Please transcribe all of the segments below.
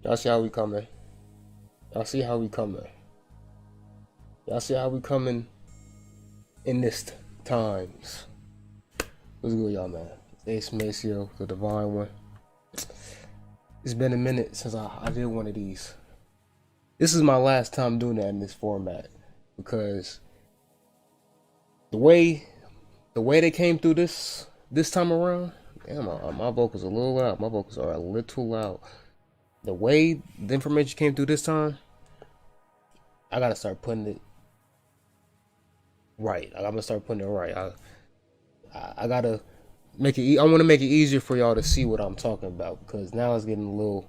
Y'all see how we coming? Y'all see how we coming? Y'all see how we coming in this times? What's good, y'all, man? AceMaceo, the Divine One. It's been a minute since I did one of these. This is my last time doing that in this format because the way they came through this time around, damn, my vocals are a little loud. My vocals are a little loud. The way the information came through this time, I gotta start putting it right. I'm gonna start putting it right. I gotta make it. I want to make it easier for y'all to see what I'm talking about because now it's getting a little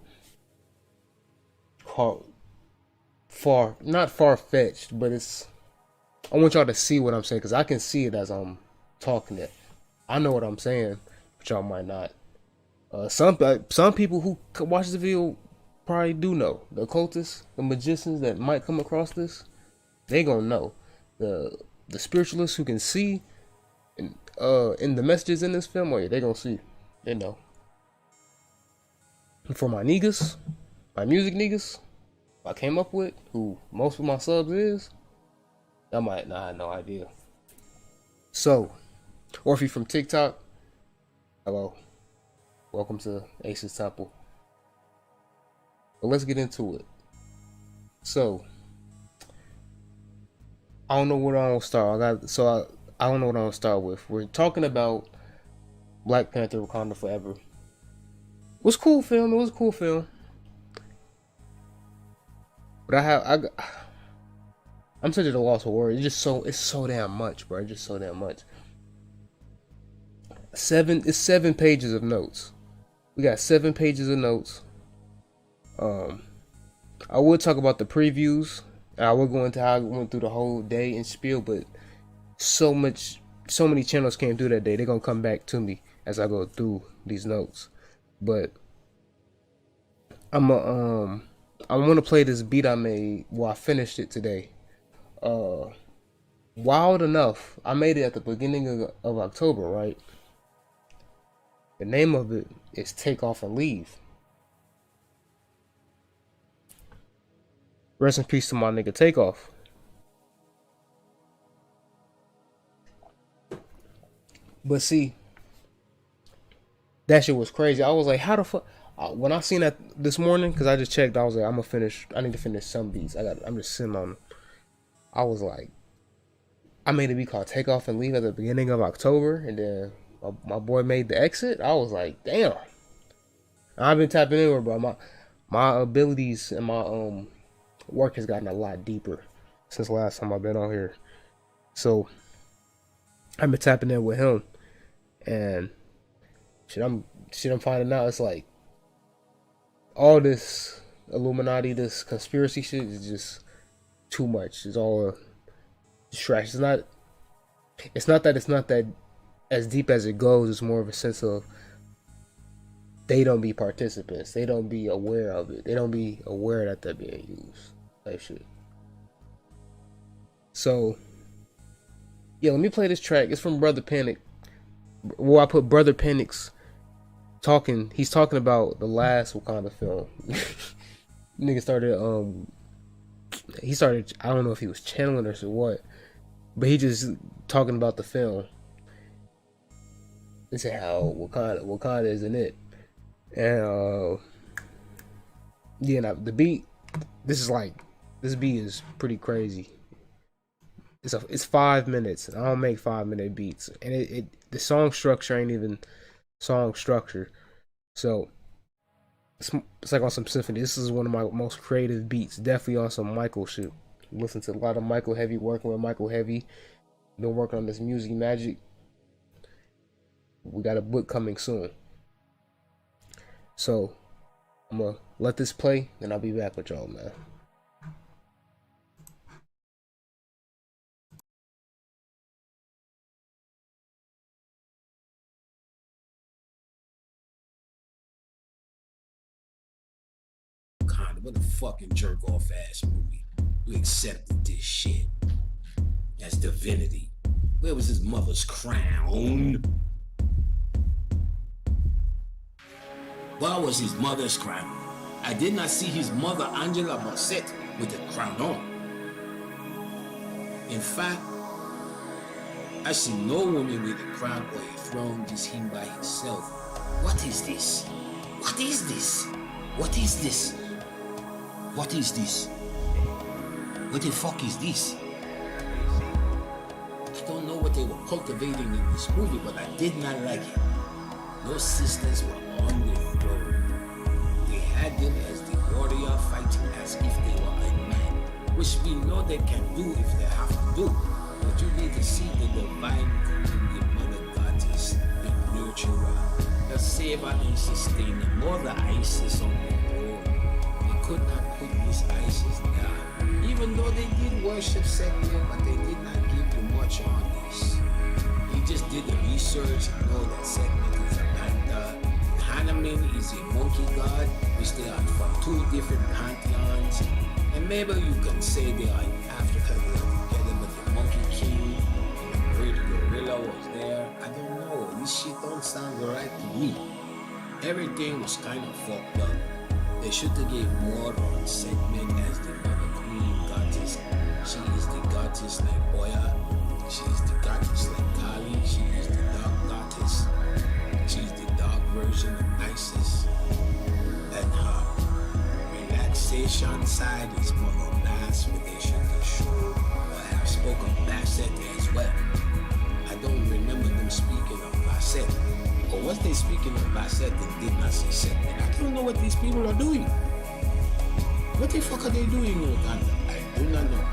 not far fetched, but it's. I want y'all to see what I'm saying because I can see it as I'm talking it. I know what I'm saying, but y'all might not. Some people who watch the video probably do know. The occultists, the magicians that might come across this, they gonna know. The spiritualists who can see in the messages in this film, they gonna see. They know. And for my niggas, my music niggas, I came up with, who most of my subs is, I might not have no idea. So, or if you're from TikTok, hello. Welcome to Ace's Temple. But let's get into it. So, I don't know what I want to start. I don't know what I want to start with. We're talking about Black Panther: Wakanda Forever. It was a cool film. It was a cool film. But I'm such at a loss of words. It's so damn much, bro. It's just so damn much. It's 7 pages of notes. We got 7 pages of notes. I would talk about the previews. And I would go into how I went through the whole day and spiel, but so many channels came through that day. They're gonna come back to me as I go through these notes. But I want to play this beat I made. Well, I finished it today. Wild Enough. I made it at the beginning of October, right? The name of it is Take Off and Leave. Rest in peace to my nigga Takeoff. But see, that shit was crazy. I was like, how the fuck? When I seen that this morning, because I just checked, I was like, I need to finish some beats. I'm just sitting on them. I was like, I made a beat called Take Off and Leave at the beginning of October, and then my boy made the exit. I was like, damn. I've been tapping in, bro. My abilities and my work has gotten a lot deeper since last time I've been on here. So I've been tapping in with him, and I'm finding out it's like all this Illuminati, this conspiracy shit is just too much. It's all a distraction. It's not that as deep as it goes. It's more of a sense of they don't be participants. They don't be aware of it. They don't be aware that they're being used. Type shit. So, yeah, let me play this track. It's from Brother Panic. Well, I put Brother Panic's talking. He's talking about the last Wakanda film. Nigga started. I don't know if he was channeling or what, but he just talking about the film. They say how Wakanda isn't it, and yeah, now the beat. This beat is pretty crazy. It's 5 minutes. I don't make 5-minute beats, and the song structure ain't even song structure. So it's like on some symphony. This is one of my most creative beats. Definitely on some Michael shit. Listen to a lot of Michael Heavy. Working with Michael Heavy. Been working on this music magic. We got a book coming soon. So I'm gonna let this play, and I'll be back with y'all, man. What a fucking jerk off ass movie. We accepted this shit as divinity. Where was his mother's crown? Where was his mother's crown? I did not see his mother, Angela Bassett, with the crown on. In fact, I see no woman with a crown or a throne, just him by himself. What is this? What is this? What is this? What is this? What the fuck is this? I don't know what they were cultivating in this movie, but I did not like it. No sisters were on the throne. They had them as the warrior fighting as if they were a man, which we know they can do if they have to do. But you need to see the divine queen, the mother goddess, the nurturer, the saver and sustainer, mother Isis on the throne. They could not put Miss Isis down, even though they did worship Satan, but they did not give you much on this. He just did the research and know that Satan is a panther. Hanuman is a monkey god, which they are from two different pantheons. And maybe you can say they are in Africa, they are together, but the monkey king and the great gorilla was there. I don't know. This shit don't sound right to me. Everything was kind of fucked up. They should have gave more on segment as the mother queen goddess. She is the goddess like Oya. She is the goddess like Kali. She is the dark goddess. She is the dark version of Isis. And her relaxation side is Mother Bass, where they should have shown or have spoken Bassett as well. I don't remember them speaking of Bassett. Or was they speaking of Bassett and did not say segment? I don't know what these people are doing. What the fuck are they doing in Wakanda? I do not know.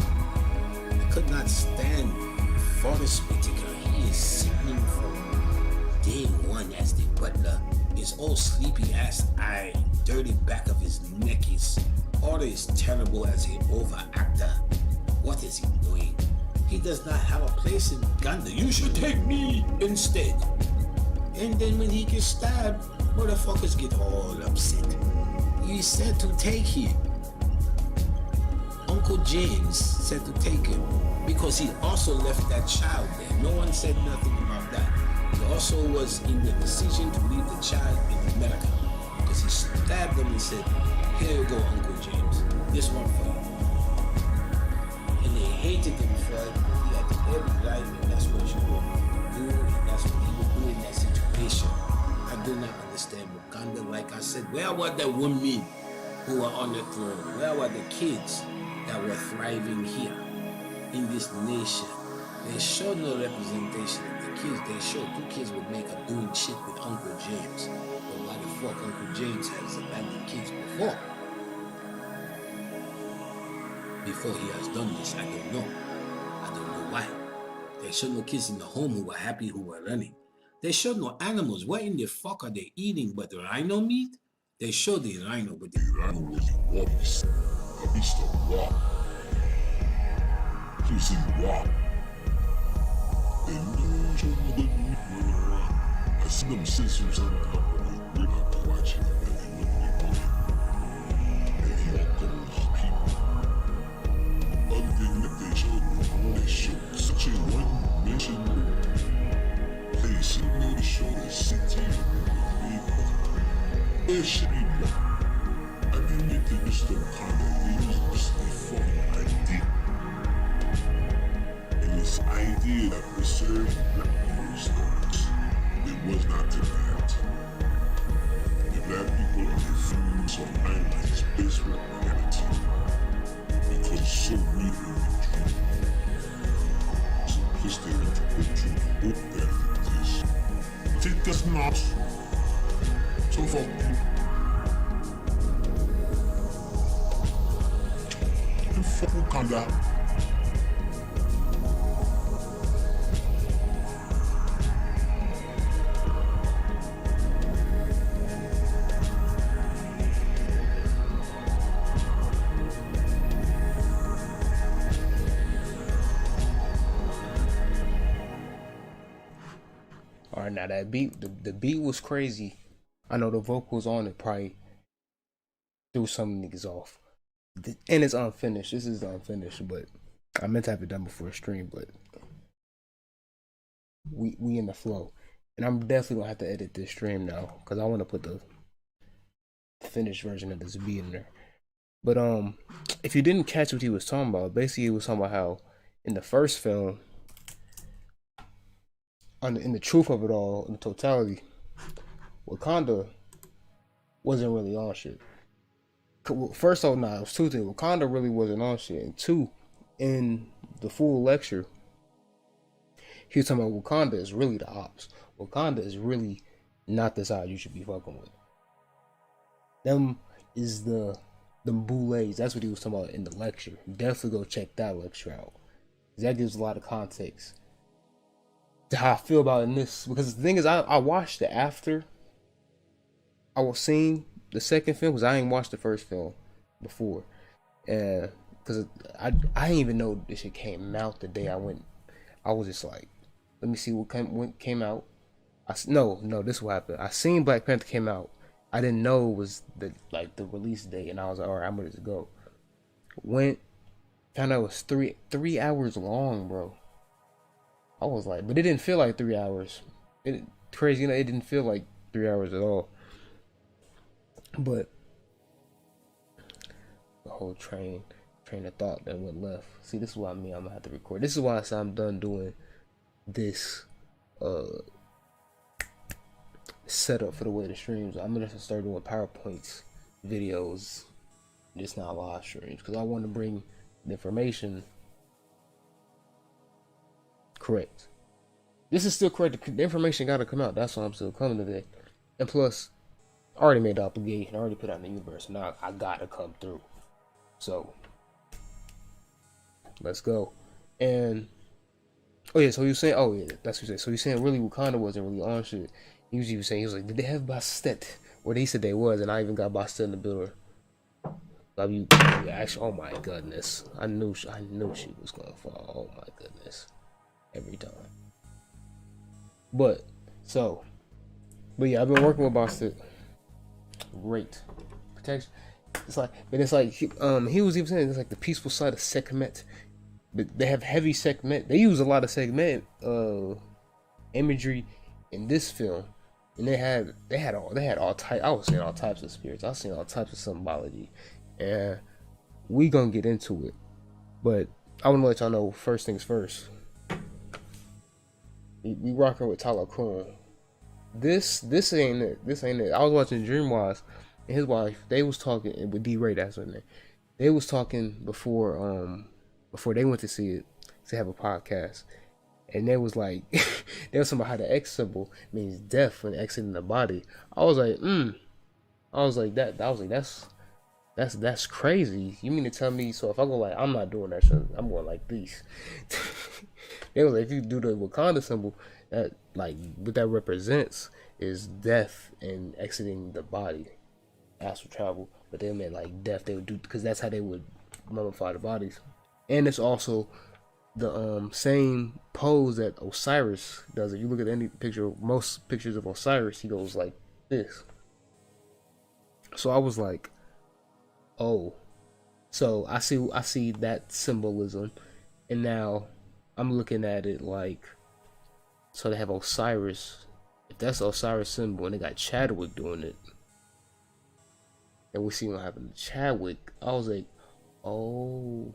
I could not stand Forrest Whitaker. He is sickening from day one as the butler. His old sleepy ass eye, dirty back of his neck is always terrible as an overactor. What is he doing? He does not have a place in Uganda. You should take me instead. And then when he gets stabbed, motherfuckers get all upset. He said to take him. Uncle James said to take him because he also left that child there. No one said nothing about that. He also was in the decision to leave the child in America because he stabbed him and said, here you go, Uncle James. This one for you. And they hated him for it. He had every right, and that's what you want to do, and that's what he would do in that situation. I do not understand Wakanda. Like I said, where were the women who were on the throne? Where were the kids that were thriving here in this nation? They showed no representation of the kids. They showed two kids would make up doing shit with Uncle James. But why the fuck Uncle James has abandoned kids before? Before he has done this, I don't know. I don't know why. They showed no kids in the home who were happy, who were running. They showed no animals. What in the fuck are they eating but the rhino meat? They showed the rhino, but the rhino was a beast. A beast of war. He was in war. They never showed no good meat running around. I see them censors on the company. We're not watching it, and they look like money. And he all goes people. Other thing that they showed such a one-dimensional place. They made a show the city and the neighborhood. There should be more. I think they did this to Wakanda. They used this a fucking idea. And this idea that preserved black people's stories. It was not to that. The black people are the fools of islands based with reality. Because it's so real in the dream. Simplistic and to put you to book that it is. Take this not. So fuck you. You fuck Wakanda. Alright, now that beat, the beat was crazy. I know the vocals on it probably threw some niggas off. And it's unfinished. This is unfinished, but I meant to have it done before stream, but we in the flow. And I'm definitely gonna have to edit this stream now, because I want to put the finished version of this being there. But if you didn't catch what he was talking about, basically he was talking about how in the first film, in the truth of it all, in the totality, Wakanda wasn't really on shit. First off, it was two things. Wakanda really wasn't on shit, and two, in the full lecture, he was talking about Wakanda is really the ops. Wakanda is really not the side you should be fucking with. Them is the boulets. That's what he was talking about in the lecture. Definitely go check that lecture out. That gives a lot of context to how I feel about it in this. Because the thing is, I watched it after I was seeing the second film, because I ain't watched the first film before. And because I didn't even know this shit came out the day I went. I was just like, let me see what came out. No, this is what happened. I seen Black Panther came out. I didn't know it was the release date, and I was like, all right, I'm ready to go. Went, found out it was 3 hours long, bro. I was like, but it didn't feel like 3 hours. It crazy, it didn't feel like 3 hours at all. But the whole train of thought that went left. See, this is what I mean. I'm gonna have to record. This is why I said I'm done doing this setup for the way the streams. I'm gonna start doing PowerPoints videos, just not live streams, because I want to bring the information correct. This is still correct. The information got to come out. That's why I'm still coming today. And plus, I already made the obligation. I already put out in the universe. Now I gotta come through. So let's go. And oh yeah, so he was saying, oh yeah, that's what he said. So he's saying really Wakanda wasn't really on shit. He was even saying, he was like, did they have Bastet? Or they said they was, and I even got Bastet in the builder. Actually, oh my goodness, I knew she was gonna fall. Oh my goodness, every time. But yeah, I've been working with Bastet. Great protection. It's like, but it's like he was even saying it's like the peaceful side of Sekhmet. But they have heavy Sekhmet. They use a lot of Sekhmet imagery in this film, and they had all types. I was seeing all types of spirits. I was seeing all types of symbology, and we gonna get into it. But I want to let y'all know first things first. We rocking with Talokan. This ain't it. This ain't it. I was watching Dreamwise, and his wife. They was talking with D-Ray. That's her name. They was talking before they went to see it, to have a podcast, and they was like, they was talking about how the X symbol means death when exiting the body. I was like, that's crazy. You mean to tell me? So if I go like, I'm not doing that shit, I'm going like this. They was like, if you do the Wakanda symbol, that like what that represents is death and exiting the body, astral travel. But they meant like death. They would do, because that's how they would mummify the bodies. And it's also the same pose that Osiris does. If you look at any picture, most pictures of Osiris, he goes like this. So I was like, oh, so I see that symbolism, and now I'm looking at it like, so they have Osiris. If that's the Osiris symbol, and they got Chadwick doing it, and we see what happened to Chadwick, I was like, oh.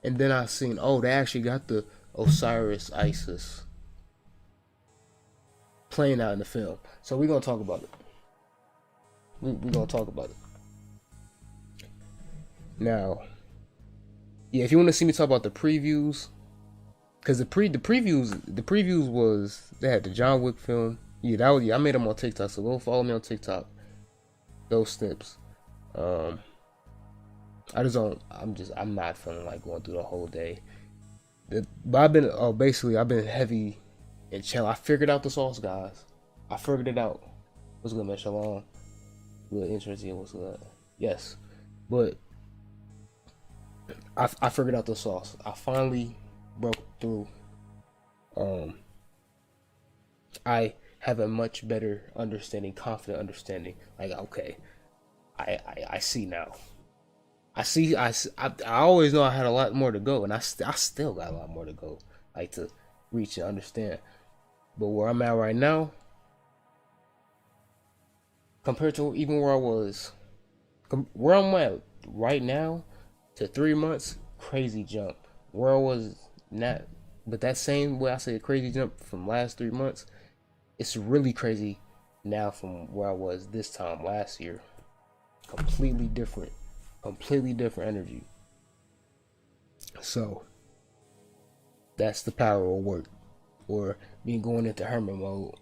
And then I seen, oh, they actually got the Osiris Isis playing out in the film. So we're gonna talk about it. We're gonna talk about it. Now, yeah, if you want to see me talk about the previews, because the previews was, they had the John Wick film. Yeah, I made them on TikTok, so go follow me on TikTok. Those snips. I'm not feeling like going through the whole day. But I've been heavy and chill. I figured out the sauce, guys. I figured it out. What's good, man? Shalom. Good, interesting. What's good? Yes, but I figured out the sauce. I finally broke through. I have a much better understanding, confident understanding. Like, okay, I see now. I always know I had a lot more to go, and I still got a lot more to go, like to reach and understand. But where I'm at right now, compared to even where I was, where I'm at right now to 3 months, crazy jump. Where I was not, but that same way I say a crazy jump from last 3 months, it's really crazy now from where I was this time last year. Completely different energy. So that's the power of work, or me going into hermit mode,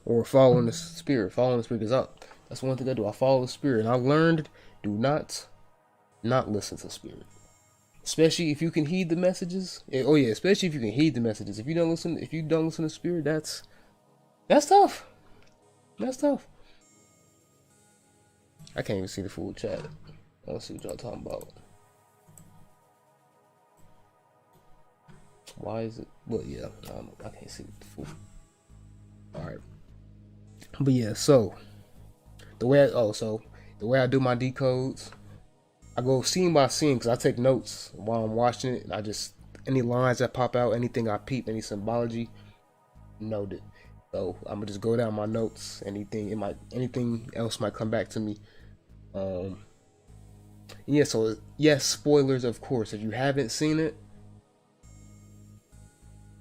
or following the spirit. Because that's one thing I do. I follow the spirit, and I learned, do not listen to spirit, especially if you can heed the messages. Oh yeah, especially if you can heed the messages. If you don't listen to spirit, that's tough. That's tough. I can't even see the full chat. I don't see what y'all talking about. Why is it? Well, yeah, I can't see the full. All right, but yeah. So the way I do my decodes, I go scene by scene because I take notes while I'm watching it. And I just, any lines that pop out, anything I peep, any symbology, note it. So I'm gonna just go down my notes. Anything else might come back to me. Yeah. So yes, spoilers, of course. If you haven't seen it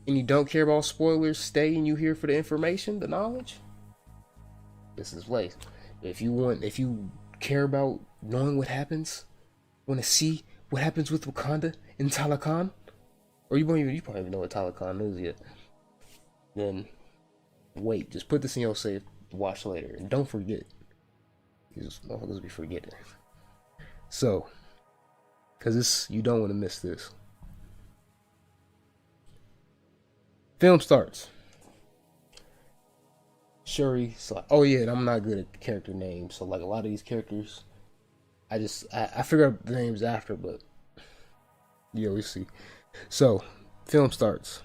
and you don't care about spoilers, stay and you here for the information, the knowledge. This is place. If you care about knowing what happens, want to see what happens with Wakanda and Talokan, or you probably even know what Talokan is yet, then wait, just put this in your save, watch later, and don't forget. These motherfuckers be forgetting. So, because you don't want to miss this. Film starts. Shuri's like, oh yeah, and I'm not good at character names, so like a lot of these characters, I figure out the names after, but yeah, we see. So, film starts.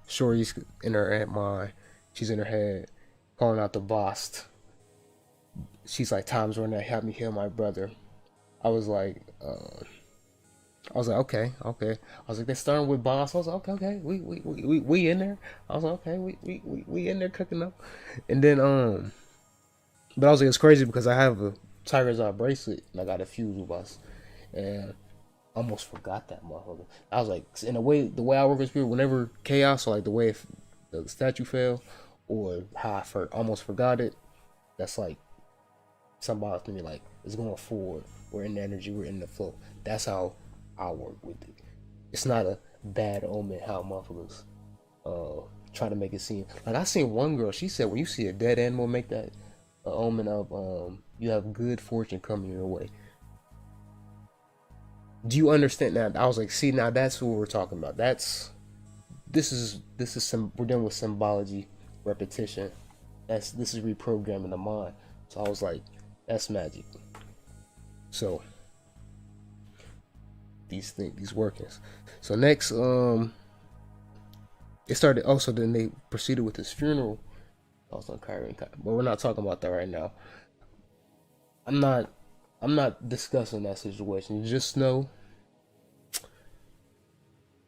Shuri's in her mind. She's in her head, calling out the boss. She's like, time's running out, help me heal my brother. I was like, okay. I was like, they're starting with boss. I was like, okay, we in there. I was like, okay, we in there cooking up. And then but I was like, it's crazy because I have a Tiger's Eye bracelet and I got a fuse with boss, and I almost forgot that motherfucker. I was like, in a way, the way I work with spirit, whenever chaos, or like the way if the statue fell, or how I almost forgot it, that's like symbolic to me. Like, it's going forward. We're in the energy. We're in the flow. That's how I work with it. It's not a bad omen how motherfuckers try to make it seem. Like, I seen one girl, she said when you see a dead animal, make that omen of you have good fortune coming your way. Do you understand that? I was like, see, now that's what we're talking about. This is we're dealing with symbology, repetition. This is reprogramming the mind. So I was like, that's magic. So these workings. So next, it started. Also, then they proceeded with his funeral. Also, Kyrie, but we're not talking about that right now. I'm not discussing that situation. You just know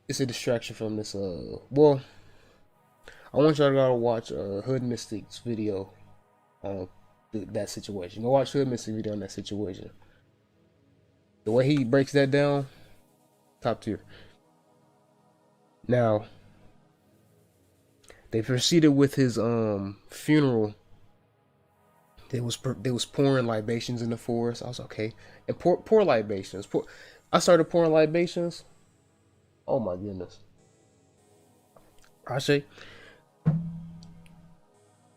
it's a distraction from this. Well, I want y'all to go watch Hood Mystic's video on that situation. Go watch Hood Mystic video on that situation. The way he breaks that down, top tier. Now, they proceeded with his funeral. They was pouring libations in the forest. I was okay, and pour libations. I started pouring libations. Oh my goodness. I say,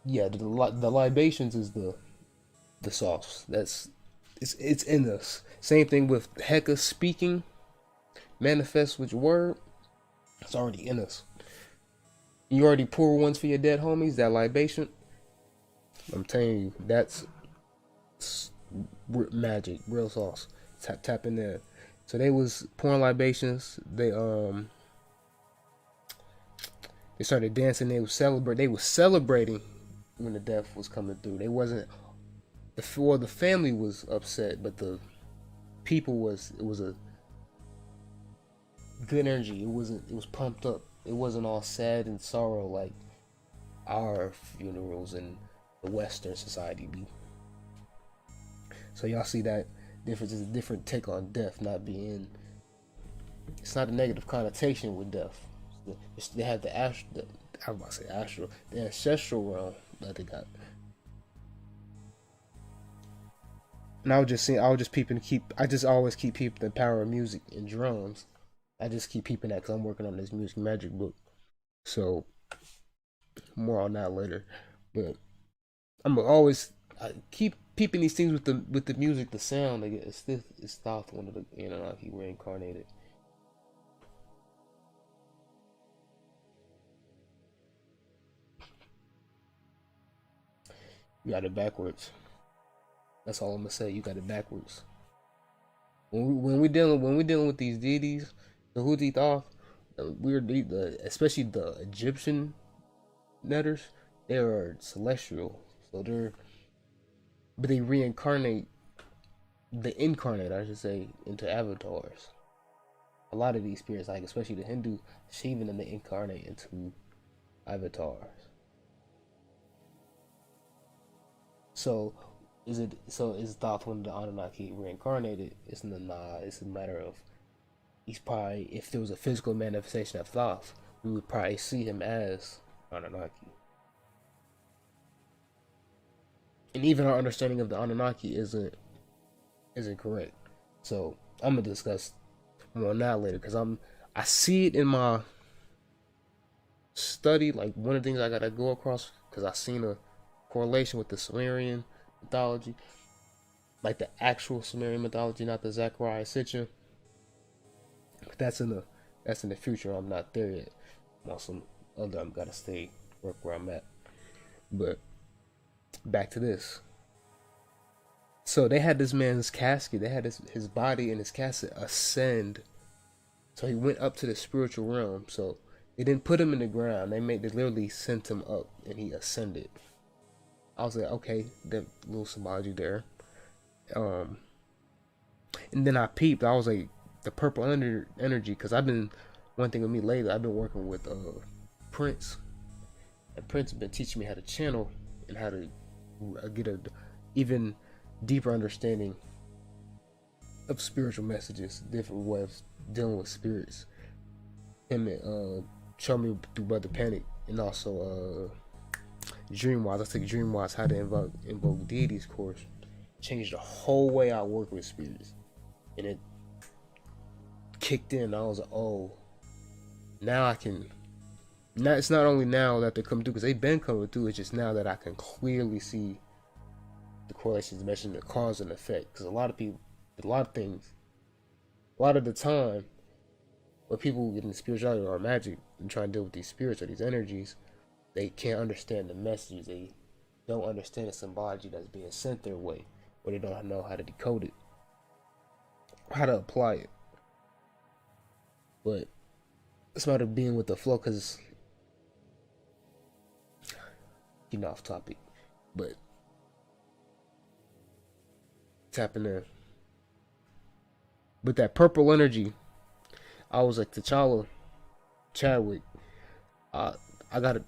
yeah, the libations is the sauce. It's in us. Same thing with Heka speaking, manifest with your word. It's already in us. You already pour ones for your dead homies. That libation, I'm telling you, that's magic, real sauce. Tap in there. So they was pouring libations. They started dancing. They was celebrating when the death was coming through. They wasn't. The family was upset, but the people it was a good energy. It was pumped up. It wasn't all sad and sorrow like our funerals in the Western society be. So y'all see that difference is a different take on death, not being. It's not a negative connotation with death. They have the astral. I was about to say astral, the ancestral realm that they got. And I was just peeping. I just always keep peeping the power of music and drums. I just keep peeping that because I'm working on this music magic book. So more on that later. But I keep peeping these things with the music, the sound. It's thought one of the Anunnaki reincarnated. You got it backwards. That's all I'm gonna say. You got it backwards. When we dealing with these deities, the Hutithaf, especially the Egyptian netters, they are celestial. So they reincarnate, they incarnate, I should say, into avatars. A lot of these spirits, like especially the Hindu Shivan, and they incarnate into avatars. So is thought when the Anunnaki reincarnated? It's a matter of he's probably, if there was a physical manifestation of Thoth, we would probably see him as Anunnaki. And even our understanding of the Anunnaki isn't correct. So I'm gonna discuss more on that later because I see it in my study. Like one of the things I gotta go across because I seen a correlation with the Sumerian mythology, like the actual Sumerian mythology, not the Zechariah Sitchin. But that's in the future. I'm not there yet. I'm on some other. I'm gotta stay work where I'm at. But back to this. So they had this man's casket. They had his body and his casket ascend. So he went up to the spiritual realm. So they didn't put him in the ground. They literally sent him up, and he ascended. I was like, okay, that little symbology there. And then I peeped. I was like, the purple energy, because one thing with me lately, I've been working with Prince. And Prince has been teaching me how to channel and how to get a even deeper understanding of spiritual messages, different ways of dealing with spirits. Him showed me through Brother Panic, and also Dreamwise. I took Dreamwise how to invoke deities course. Changed the whole way I work with spirits, and it kicked in. I was like, oh, now I can. Now it's not only now that they're coming through, because they've been coming through. It's just now that I can clearly see the correlations mentioned, the cause and effect. Because a lot of the time, when people get into spirituality or magic and try and deal with these spirits or these energies, they can't understand the messages. They don't understand the symbology that's being sent their way, or they don't know how to decode it, how to apply it. But it's about being with the flow, because getting off topic, but tapping in. But that purple energy, I was like T'Challa, Chadwick. I got it.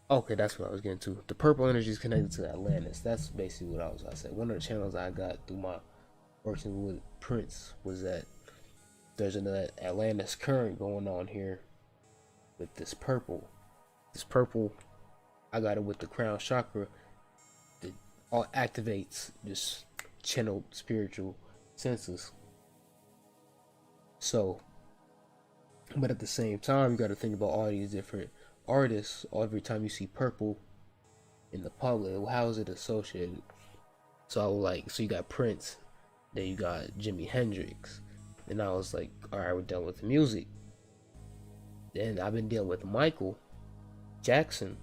Okay, that's what I was getting to. The purple energy is connected to Atlantis. That's basically what I was going to say. One of the channels I got through my working with Prince was that there's an Atlantis current going on here with this purple. This purple, I got it with the crown chakra that all activates this channeled spiritual senses. So, but at the same time, you got to think about all these different artists. Every time you see purple in the public, how is it associated? So I was like, so you got Prince, then you got Jimi Hendrix, and I was like, all right, we're done with the music. Then I've been dealing with Michael Jackson.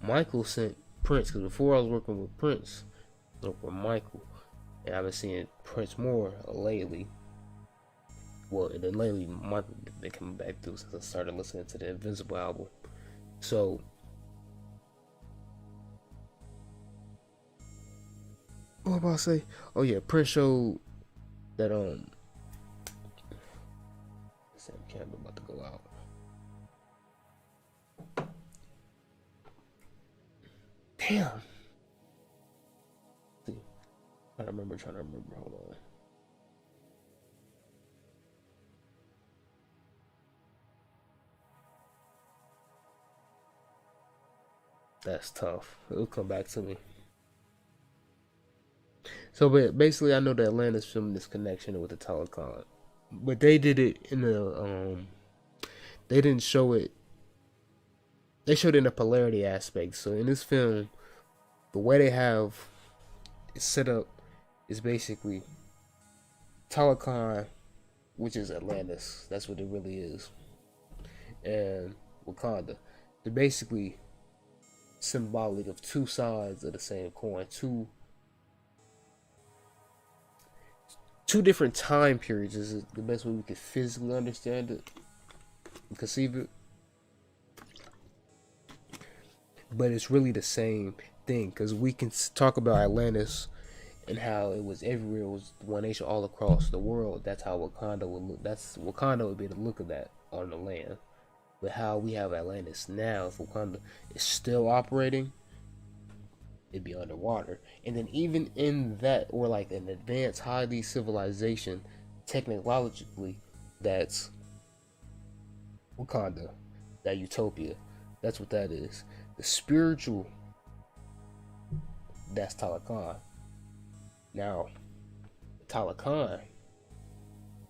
Michael sent Prince, because before I was working with Prince, I worked with Michael, and I've been seeing Prince more lately. Well, and then lately, Michael been coming back through since I started listening to the Invincible album. So, what was I about to say? Oh yeah, Prince showed that Sam Campbell about to go out. Damn. See, trying to remember. Hold on. That's tough. It'll come back to me. So, but basically, I know that Atlantis filmed this connection with the Talokan, but they did it in the They didn't show it. They showed it in the polarity aspect. So in this film, the way they have it set up is basically Talokan, which is Atlantis. That's what it really is, and Wakanda. They're basically symbolic of two sides of the same coin, two different time periods. Is the best way we could physically understand it and conceive it. But it's really the same thing, because we can talk about Atlantis and how it was everywhere. It was one nation all across the world. That's how Wakanda would look. Wakanda would be the look of that on the land. But how we have Atlantis now, if Wakanda is still operating, it'd be underwater. And then even in that, or like an advanced, highly civilization, technologically, that's Wakanda, that utopia. That's what that is. The spiritual, that's Talokan. Now, Talokan,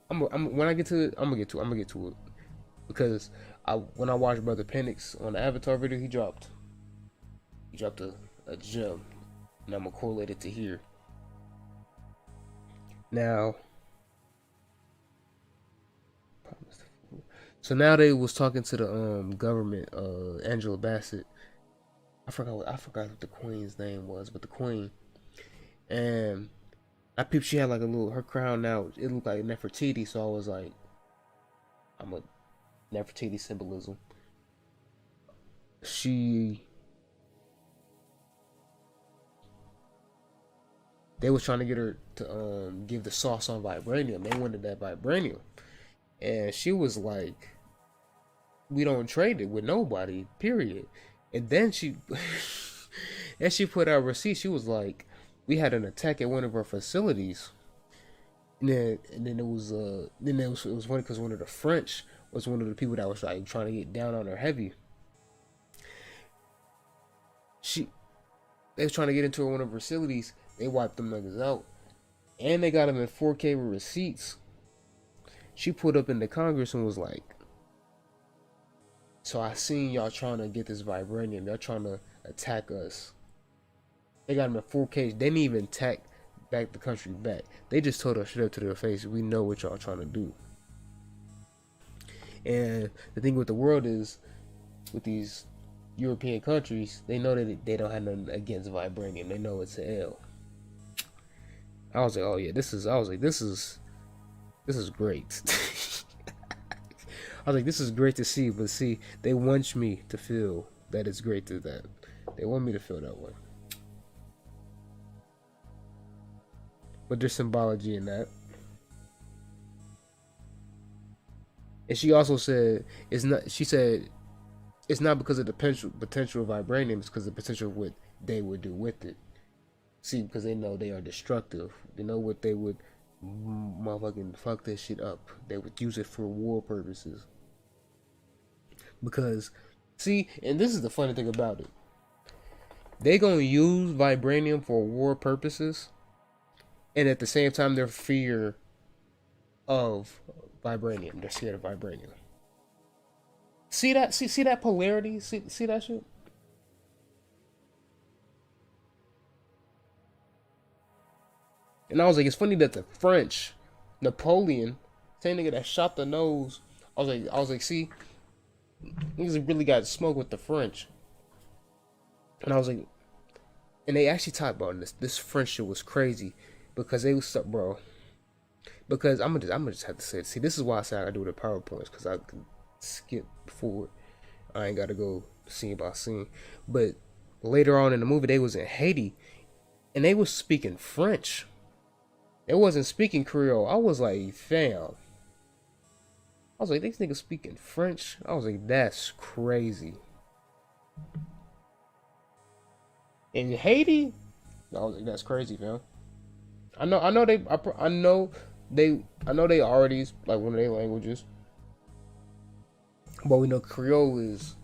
when I get to it, I'm gonna get to it, because when I watched Brother Penix on the Avatar video, he dropped a gem, and I'm gonna correlate it to here. Now, so now they was talking to the government, Angela Bassett. I forgot what the queen's name was, but the queen, and I peeped she had like her crown now, it looked like Nefertiti, so I was like, I'm a Nefertiti symbolism. They was trying to get her to give the sauce on vibranium. They wanted that vibranium, and she was like, we don't trade it with nobody, period. And then she put out receipts. She was like, we had an attack at one of our facilities, and then it was funny because one of the French was one of the people that was like trying to get down on her heavy. They was trying to get into one of her facilities. They wiped them niggas out, and they got them in 4K with receipts. She put up in the Congress and was like, so I seen y'all trying to get this vibranium. Y'all trying to attack us. They got them in 4K. They didn't even attack back the country back. They just told us straight up to their face, we know what y'all trying to do. And the thing with the world is, with these European countries, they know that they don't have nothing against vibranium. They know it's an L. I was like, oh yeah, this is great. I was like, this is great to see, but see, they want me to feel that it's great to that. They want me to feel that way. But there's symbology in that. And she also said it's not because of the potential of vibranium, it's because of the potential of what they would do with it. See, because they know they are destructive. They know what they would motherfucking fuck this shit up. They would use it for war purposes. Because, see, and this is the funny thing about it. They gonna use vibranium for war purposes, and at the same time they're fear of vibranium. They're scared of vibranium. See that? See that polarity? See that shit? And I was like, it's funny that the French, Napoleon, same nigga that shot the nose. I was like, see, niggas really got smoked with the French. And I was like, and they actually talked about this French shit was crazy, because they was up, bro. Because I'm gonna just have to say it. See, this is why I say I do the PowerPoints, because I can skip forward. I ain't gotta go scene by scene. But later on in the movie, they was in Haiti, and they was speaking French. They wasn't speaking Creole. I was like, fam. I was like, these niggas speaking French? I was like, that's crazy. In Haiti, I was like, that's crazy, man. I know they already like one of their languages, but we know Creole is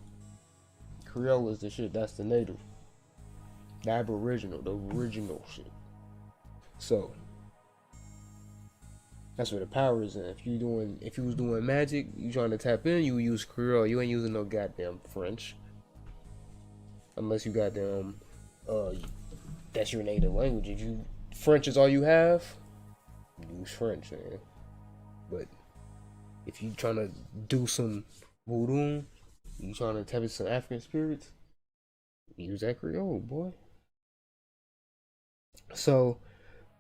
the shit. That's the native, the Aboriginal, the original shit. So that's where the power is in. If you was doing magic, you trying to tap in, you use Creole. You ain't using no goddamn French, unless you goddamn, uh, that's your native language. If you French is all you have, use French, man. But if you trying to do some voodoo, you trying to tap into some African spirits, use that Creole, boy. So,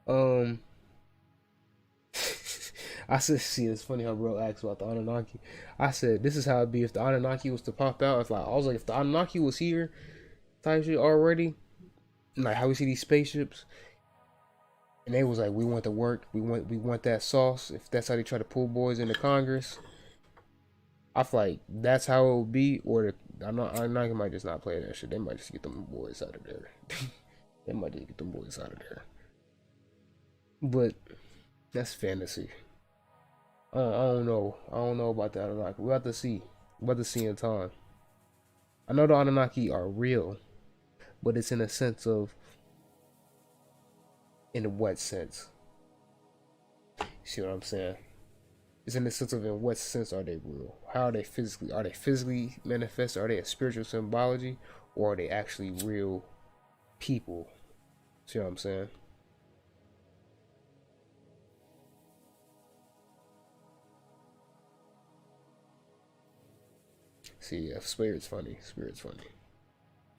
um, I said, see, it's funny how bro asked about the Anunnaki. I said, this is how it'd be if the Anunnaki was to pop out. If like, I was like, if the Anunnaki was here, type shit already, like how we see these spaceships, and they was like, we want the work, we want that sauce. If that's how they try to pull boys into Congress, I feel like that's how it would be. Or the Anunnaki might just not play that shit. They might just get them boys out of there. They might just get them boys out of there. But that's fantasy. I don't know. I don't know about the Anunnaki. We'll have to see. We'll have to see in time. I know the Anunnaki are real, but it's in a sense of, in what sense? You see what I'm saying? It's in the sense of, in what sense are they real? How are they physically? Are they physically manifest? Are they a spiritual symbology, or are they actually real people? See what I'm saying? See, yeah, spirit's funny. Spirit's funny.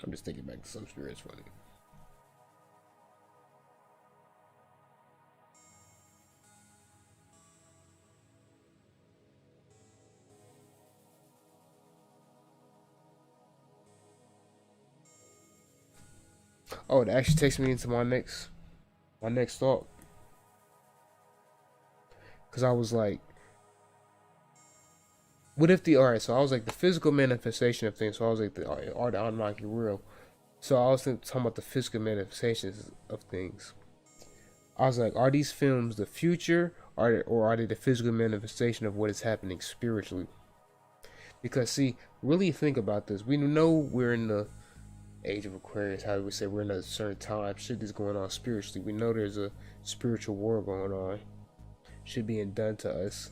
I'm just thinking back to some spirits funny. Oh, it actually takes me into my next thought. Cause I was like, what if the alright? So I was like the physical manifestation of things. So I was like, are the Anunnaki real? So I was talking about the physical manifestations of things. I was like, are these films the future, or are they the physical manifestation of what is happening spiritually? Because see, really think about this. We know we're in the age of Aquarius. How we would say we're in a certain time. Shit is going on spiritually. We know there's a spiritual war going on. Shit being done to us.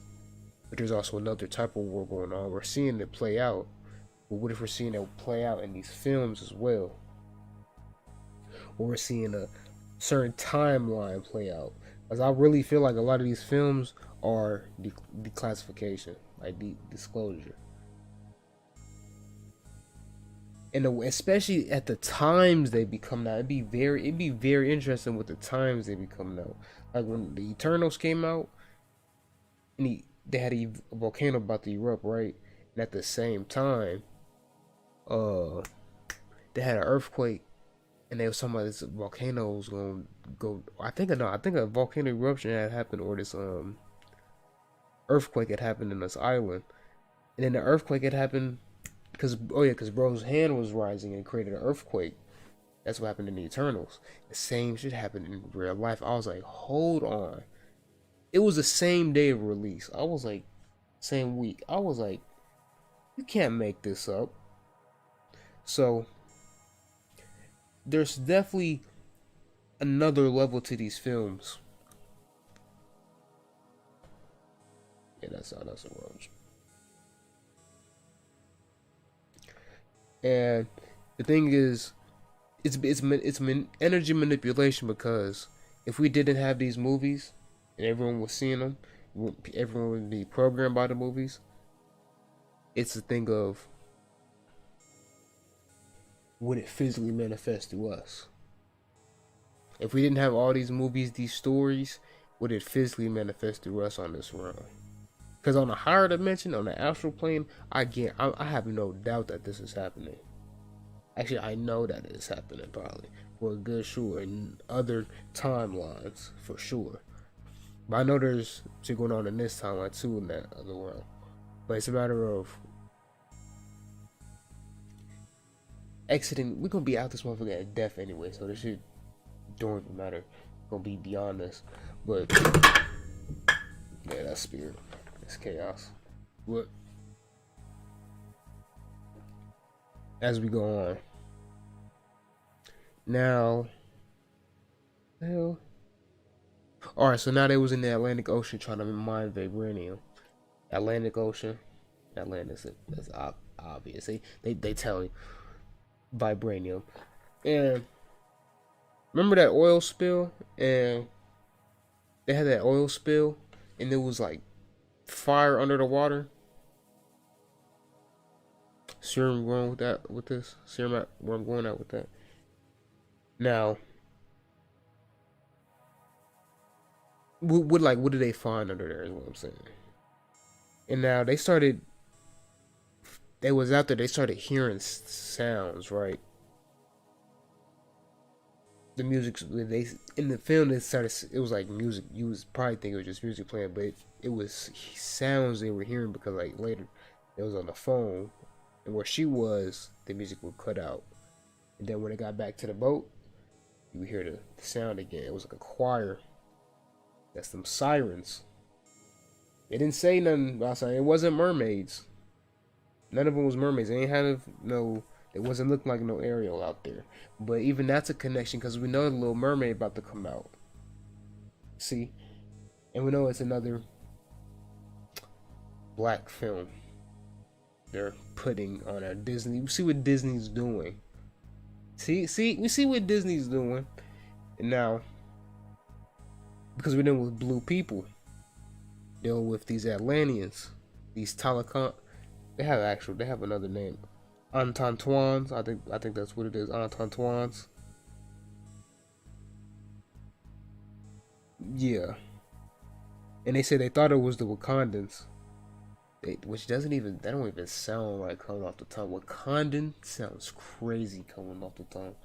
But there's also another type of war going on. We're seeing it play out. But what if we're seeing it play out in these films as well? Or we're seeing a certain timeline play out. Because I really feel like a lot of these films are declassification, like disclosure. And especially at the times they become out, it'd be very interesting with the times they become out. Like when the Eternals came out, and they had a volcano about to erupt, right? And at the same time, they had an earthquake, and they was talking about this volcano was gonna go. I think a volcano eruption had happened, or this earthquake had happened in this island, and then the earthquake had happened because bro's hand was rising and created an earthquake. That's what happened in the Eternals. The same shit happened in real life. I was like, hold on. It was the same day of release. I was like, same week. I was like, you can't make this up. So there's definitely another level to these films. Yeah, that's a roach. And the thing is, it's energy manipulation, because if we didn't have these movies and everyone was seeing them, everyone would be programmed by the movies. It's a thing of, would it physically manifest to us? If we didn't have all these movies, these stories, would it physically manifest to us on this realm? Because on a higher dimension, on the astral plane, I have no doubt that this is happening. Actually, I know that it's happening probably for a good sure in other timelines for sure. But I know there's shit going on in this timeline too in that other world. But it's a matter of, exiting. We're gonna be out this motherfucker at death anyway, so this shit don't even matter. Gonna be beyond this. But yeah, that's spirit. That's chaos. What? As we go on. Now, hell. Alright, so now they was in the Atlantic Ocean trying to mine vibranium. Atlantic Ocean. Atlantis, that's obvious. They tell you. Vibranium. And remember that oil spill? And they had that oil spill and it was like fire under the water. See where I'm going with that, with this? See where I'm going at with that? Now, what did they find under there is what I'm saying. And now they started hearing sounds, right? The music, they in the film, it was like music. You was probably think it was just music playing, but it was sounds they were hearing because like later it was on the phone, and where she was, the music would cut out, and then when it got back to the boat, you would hear the sound again. It was like a choir. That's them sirens. They didn't say nothing about saying it wasn't mermaids. None of them was mermaids. They ain't had no. It wasn't looking like no Ariel out there. But even that's a connection because we know the Little Mermaid about to come out. See? And we know it's another black film they're putting on our Disney. We see what Disney's doing. We see what Disney's doing. And now, because we're dealing with blue people, dealing with these Atlanteans, these Talokan, they have another name. Ententouans, I think that's what it is. Ententouans. Yeah. And they said they thought it was the Wakandans. Which that don't even sound like coming off the tongue. Wakandan sounds crazy coming off the tongue.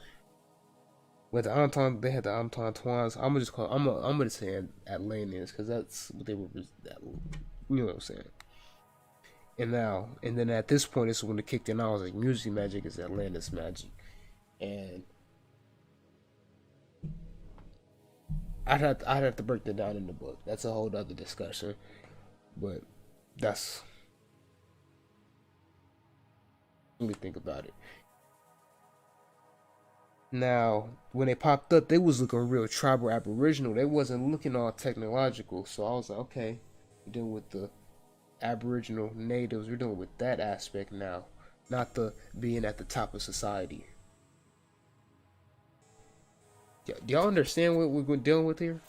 With the they had the Ententouans. I'm gonna say Atlanteans because that's what they were. You know what I'm saying? And then at this point, this is when it kicked in. I was like, music magic is Atlantis magic, and I'd have to break that down in the book. That's a whole other discussion, but that's, let me think about it. Now, when they popped up, they was looking real tribal aboriginal. They wasn't looking all technological. So I was like, okay, we're dealing with the Aboriginal natives. We're dealing with that aspect now, not the being at the top of society. Do y'all understand what we're dealing with here?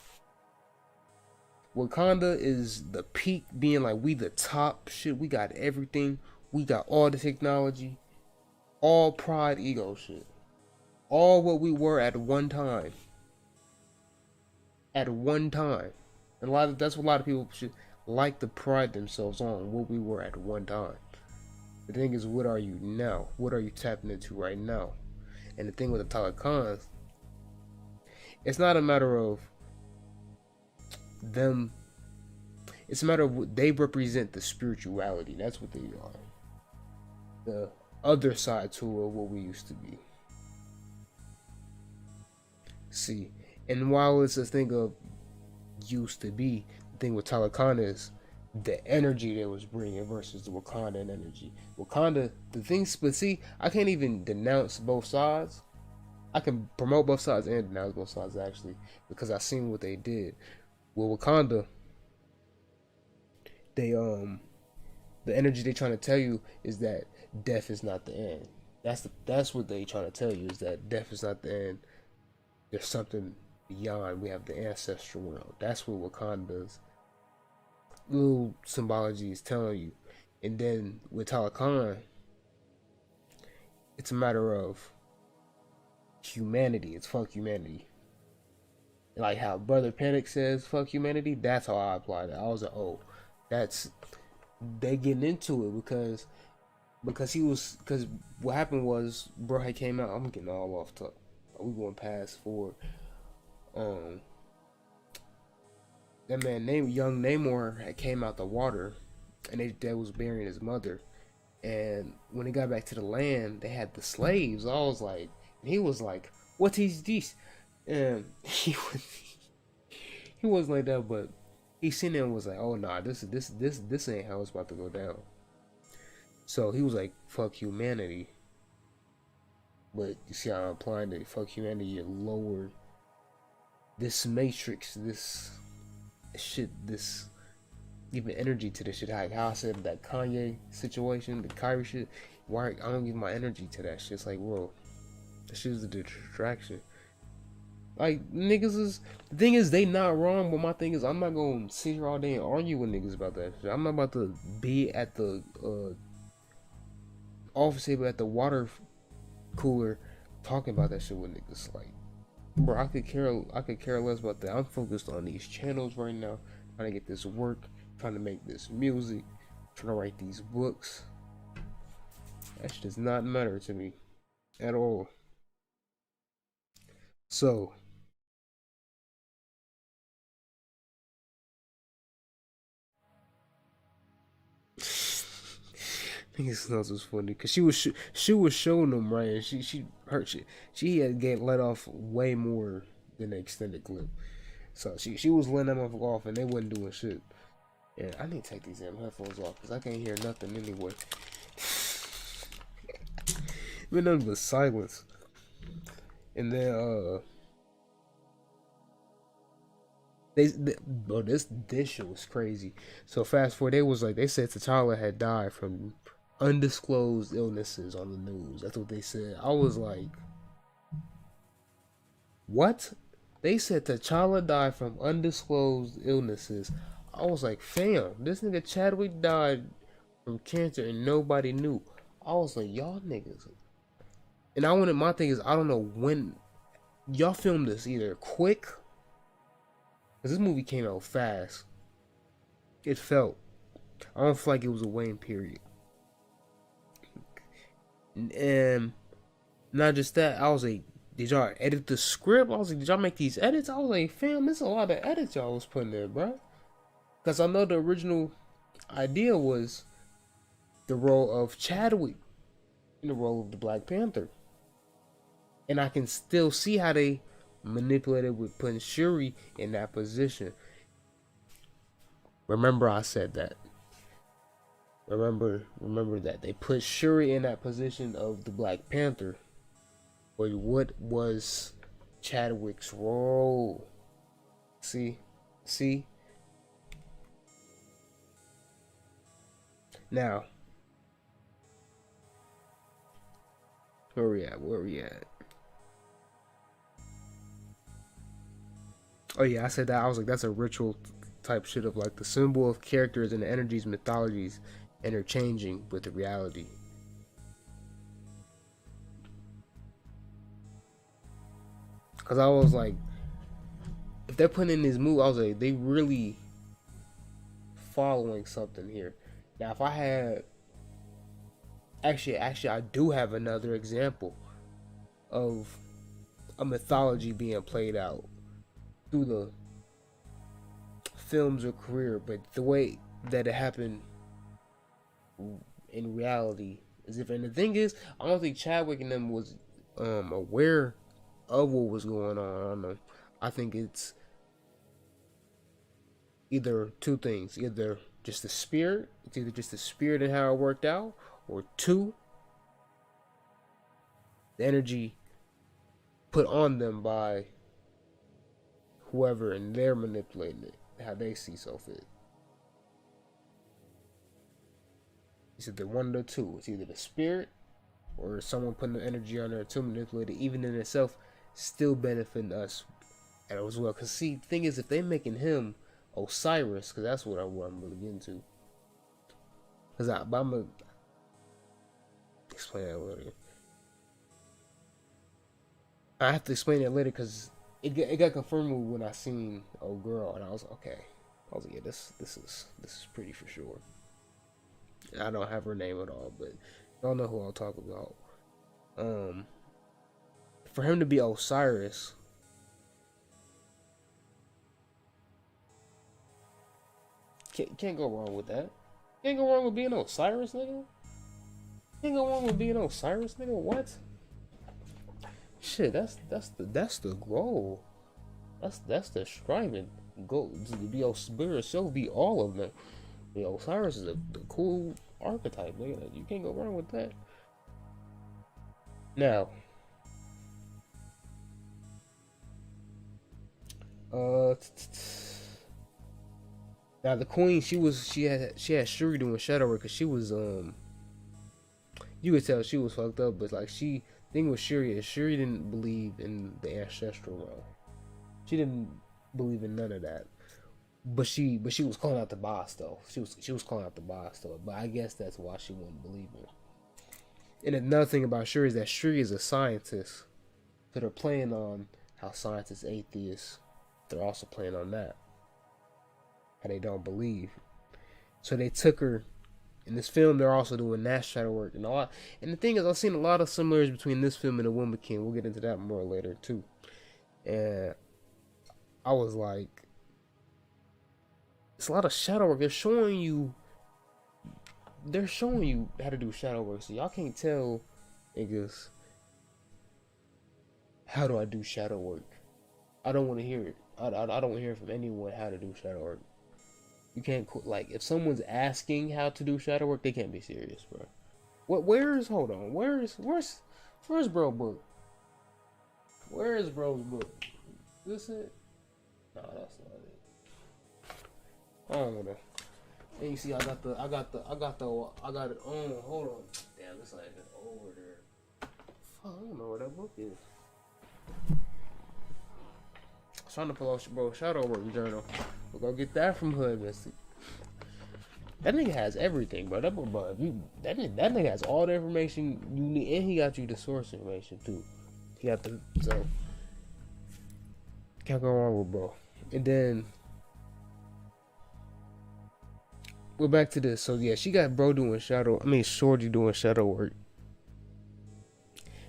Wakanda is the peak, being like we the top shit. We got everything. We got all the technology, all pride, ego shit, all what we were at one time. At one time, and that's what a lot of people should like to pride themselves on, what we were at one time. The thing is, what are you now? What are you tapping into right now? And the thing with the Talokans, it's not a matter of them. It's a matter of what they represent, the spirituality. That's what they are. The other side to what we used to be. See, and while it's a thing of used to be, the thing with Talokan is the energy they was bringing versus the Wakandan energy. Wakanda, the things, but see, I can't even denounce both sides. I can promote both sides and denounce both sides actually, because I seen what they did. With Wakanda, they the energy they trying to tell you is that death is not the end. That's what they trying to tell you, is that death is not the end. There's something beyond. We have the ancestral world. That's what Wakanda's little symbology is telling you. And then with Talokan, it's a matter of humanity. It's fuck humanity. Like how Brother Panic says fuck humanity, that's how I apply that. I was like, oh, that's, they getting into it because what happened was bro had came out. I'm getting all off top. We going past forward. That man named young Namor had came out the water, and they was burying his mother, And when they got back to the land, they had the slaves. I was like, and he was like, "What is this?" And he wasn't like that, but he seen it and was like, "Oh nah, this ain't how it's about to go down." So he was like, "Fuck humanity." But you see how I'm applying to fuck humanity, you lower this matrix, this shit, this giving energy to this shit. How I said that Kanye situation, the Kyrie shit. Why I don't give my energy to that shit? It's like, bro, that shit is a distraction. Like niggas is the thing is they not wrong, but my thing is I'm not gonna sit here all day and argue with niggas about that shit. I'm not about to be at the office table at the water cooler talking about that shit with niggas. Like, bro, I could care less about that. I'm focused on these channels right now, trying to get this work, trying to make this music, trying to write these books. That shit does not matter to me at all. So niggas knows was funny because she was showing them right, and she hurt shit. She had get let off way more than the extended clip. So she was letting them off, and they wasn't doing shit. And I need to take these damn headphones off because I can't hear nothing anyway. Been nothing but silence. And then bro, this shit was crazy. So fast forward, they said T'Challa had died from undisclosed illnesses on the news. That's what they said. I was like, what? They said T'Challa died from undisclosed illnesses. I was like, fam, this nigga Chadwick died from cancer and nobody knew. I was like, y'all niggas. And my thing is, I don't know when y'all filmed this either quick, because this movie came out fast. It felt. I don't feel like it was a waiting period. And not just that, I was like, did y'all edit the script? I was like, did y'all make these edits? I was like, fam, there's a lot of edits y'all was putting there, bro. Because I know the original idea was the role of Chadwick in the role of the Black Panther. And I can still see how they manipulated with putting Shuri in that position. Remember I said that. Remember that. They put Shuri in that position of the Black Panther. But what was Chadwick's role? See? Now, where we at? Oh yeah, I said that. I was like, that's a ritual type shit of like the symbol of characters and the energies, mythologies interchanging with the reality. Cause I was like, if they're putting in this move, I was like, they really following something here. Now, if I had, actually, I do have another example of a mythology being played out through the films or career, but the way that it happened in reality is different. And the thing is, I don't think Chadwick and them was aware of what was going on. I don't know. I think it's either two things. Either just the spirit. It's either just the spirit and how it worked out, or two, the energy put on them by whoever, and they're manipulating it how they see so fit. He said that one of the two. It's either the spirit or someone putting the energy on there to manipulate it, even in itself, still benefiting us as well. Because see, the thing is, if they making him Osiris, because that's what I'm really getting to. Because I'm gonna explain that later. I have to explain that later because it got confirmed when I seen old girl, and I was like, okay. I was like, yeah, this is pretty for sure. I don't have her name at all, but y'all know who I'll talk about. For him to be Osiris, can't go wrong with that. Can't go wrong with being Osiris, nigga. Ain't go wrong with being Osiris, nigga. What? Shit, that's the goal. That's the striving. Go to be your spirit self, be all of them. You know, Osiris is the cool archetype, nigga. You can't go wrong with that. Now, uh, now the queen, she had Shuri doing shadow work because she was you could tell she was fucked up, but like thing with Shuri is Shuri didn't believe in the ancestral realm. She didn't believe in none of that. But she was calling out the boss though. She was calling out the boss though. But I guess that's why she wouldn't believe it. And another thing about Shuri is that Shuri is a scientist. So they're playing on how scientists atheists. They're also playing on that. How they don't believe. So they took her in this film. They're also doing that shadow work and a lot. And the thing is, I've seen a lot of similarities between this film and The Woman King. We'll get into that more later too. And I was like, it's a lot of shadow work. They're showing you how to do shadow work. So y'all can't tell niggas, how do I do shadow work? I don't want to hear it. I don't want to hear from anyone how to do shadow work. You can't, like, if someone's asking how to do shadow work, they can't be serious, bro. Hold on, where's bro book? Where is bro's book? Is this it? No, that's not it. I don't know. And you see, I got it on. Hold on. Damn, it's like over there. Fuck, I don't know where that book is. I was trying to pull out bro shadow work journal. We'll go get that from Hood Mystic. That nigga has everything, bro. That nigga has all the information you need, and he got you the source information too. He got the can't go wrong with bro. And then we're back to this. So yeah, she got Shorty doing shadow work.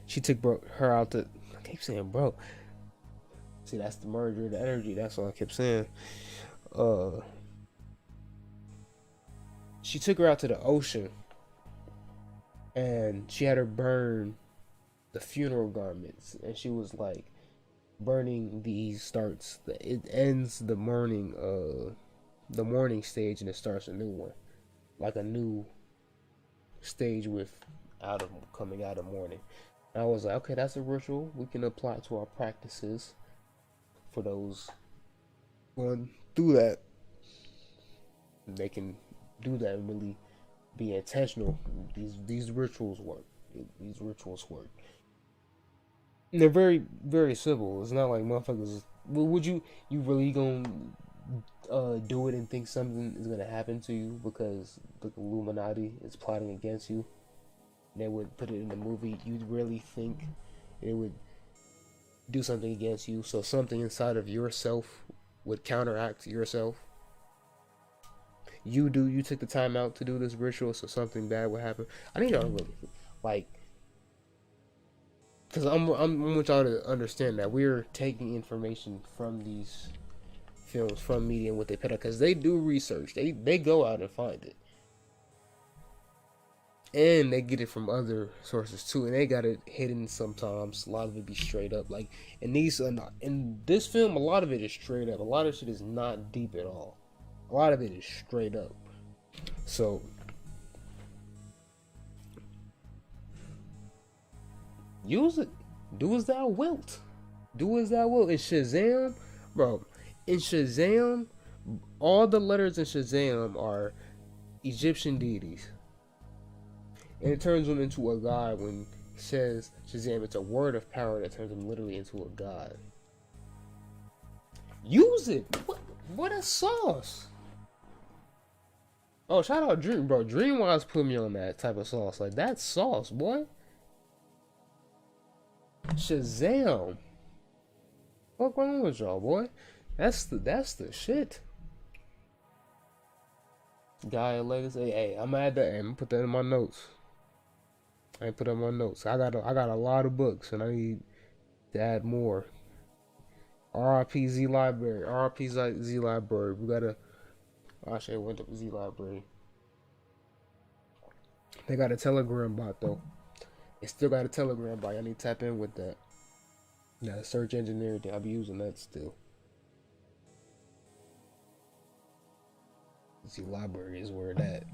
She took her out to. I keep saying bro. See, that's the merger of the energy. That's all I kept saying. She took her out to the ocean, and she had her burn the funeral garments, and she was like, burning these it ends the morning stage, and it starts a new one, like a new stage coming out of mourning. And I was like, okay, that's a ritual we can apply to our practices for those going through that. They can do that and really be intentional. These rituals work. And they're very, very simple. It's not like motherfuckers. Would you really gonna do it and think something is gonna happen to you because the Illuminati is plotting against you? They would put it in the movie. You'd really think it would do something against you, so something inside of yourself would counteract yourself. You took the time out to do this ritual, so something bad would happen. I need y'all to really, like, because I want y'all to understand that we're taking information from these films, from media, and what they put out, because they do research. They go out and find it, and they get it from other sources too, and they got it hidden sometimes. A lot of it be straight up, like in this film, a lot of it is straight up. A lot of shit is not deep at all. A lot of it is straight up. So use it. Do as thou wilt. Do as thou wilt. In Shazam, bro. In Shazam, all the letters in Shazam are Egyptian deities. And it turns them into a god when it says Shazam. It's a word of power that turns them literally into a god. Use it. What a sauce. Oh, shout out Dream, bro. Dreamwise put me on that type of sauce. Like, that's sauce, boy. Shazam. What's wrong with y'all, boy? That's the shit. Gaia Legacy. Hey, I'm gonna add that. I'm gonna put that in my notes. I put that in my notes. I got a lot of books, and I need to add more. RIP Z Library. RIP Z Library. We gotta. Actually, I went to Z Library. They got a Telegram bot though. They still got a Telegram bot. I need to tap in with that. That search engine and everything. I'll be using that still. See, library is where that.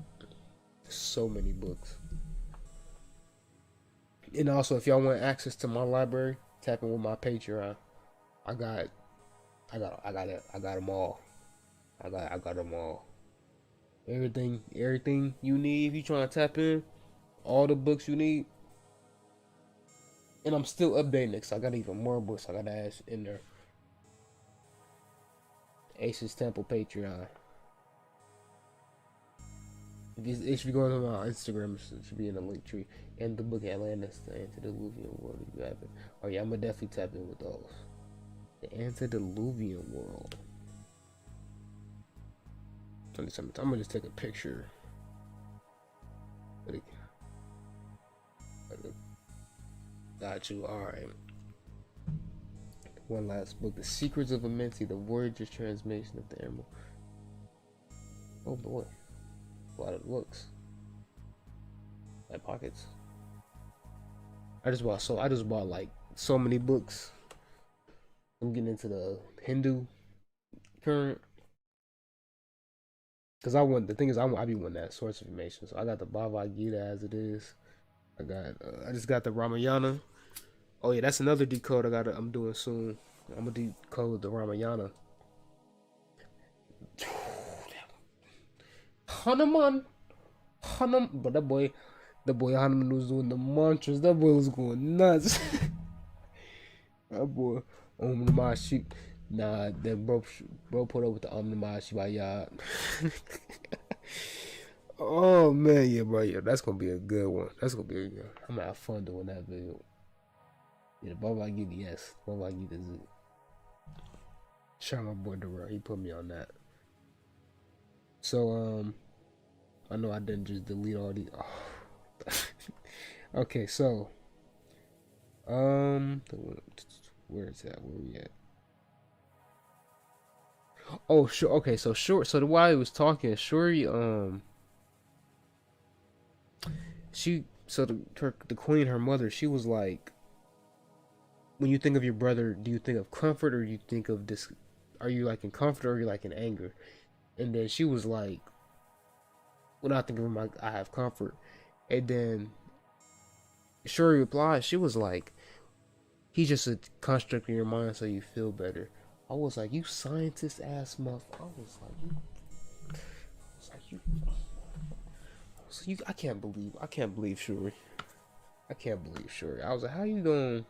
So many books. And also, if y'all want access to my library, tap in with my Patreon. I got them all. I got them all. Everything you need. If you trying to tap in, all the books you need. And I'm still updating it, so I got even more books I gotta add in there. Ace's Temple Patreon. If you go to my Instagram, it should be in the link tree. And the book Atlantis, the Antediluvian World, if you have it. Oh yeah, I'm gonna definitely tap in with those. The Antediluvian World. I'm gonna just take a picture. Got you. Alright. One last book. The Secrets of Immensity, the Voyager's Transmission of the Emerald. Oh boy. A lot of books. My pockets. I just bought like so many books. I'm getting into the Hindu current. Cause the thing is I be wanting that source information. So I got the Bhagavad Gita as it is. I just got the Ramayana. Oh yeah, that's another decode I'm doing soon. I'm gonna decode the Ramayana. Hanuman, but the boy Hanuman was doing the mantras. That boy was going nuts. That boy, Om Namah Shivaya. Nah, that bro put up with the Om Namah Shivaya. Oh man, yeah, bro, yeah, that's gonna be a good one. I'm gonna have fun doing that video. Yeah, the Bhagavad Gita, yes, Bhagavad Gita is it. Shout out my boy Darrell, he put me on that. So I know I didn't just delete all these. Oh. Okay, so where is that? Where we at? Oh, sure. Okay, so sure. So while he was talking, Shuri, the queen, her mother, she was like, when you think of your brother, do you think of comfort or do you think of this? Are you like in comfort or are you like in anger? And then she was like, when I think of him, I have comfort. And then Shuri replied, she was like, he's just a construct in your mind so you feel better. I was like, you scientist ass motherfucker. I was like, I can't believe Shuri. I was like, how you doing?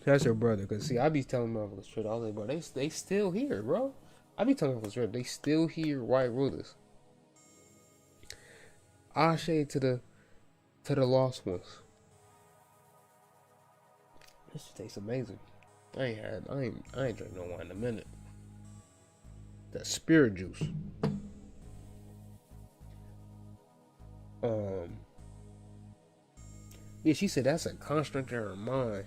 That's her brother, cause see, I be telling motherfuckers straight. I was like, bro, they still here, bro. I be telling motherfuckers straight, they still here, white rulers. Ashe to the lost ones. This shit tastes amazing. I ain't drank no wine in a minute. That spirit juice. Yeah, she said that's a construct in her mind.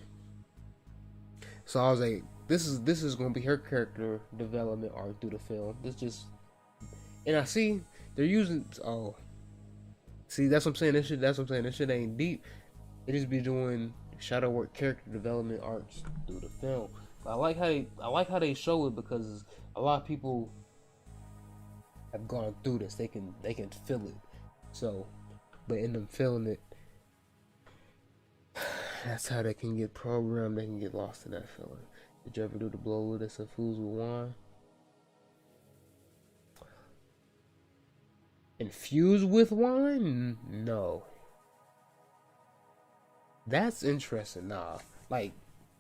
So I was like, this is gonna be her character development arc through the film. And I see they're using. Oh, see, that's what I'm saying. This shit ain't deep. They just be doing shadow work, character development arcs through the film. But I like how they show it because a lot of people have gone through this. They can feel it. So, but in them feeling it, that's how they can get programmed. They can get lost in that feeling. Did you ever do the blow that's infused with wine? Infused with wine? No. That's interesting. Nah, like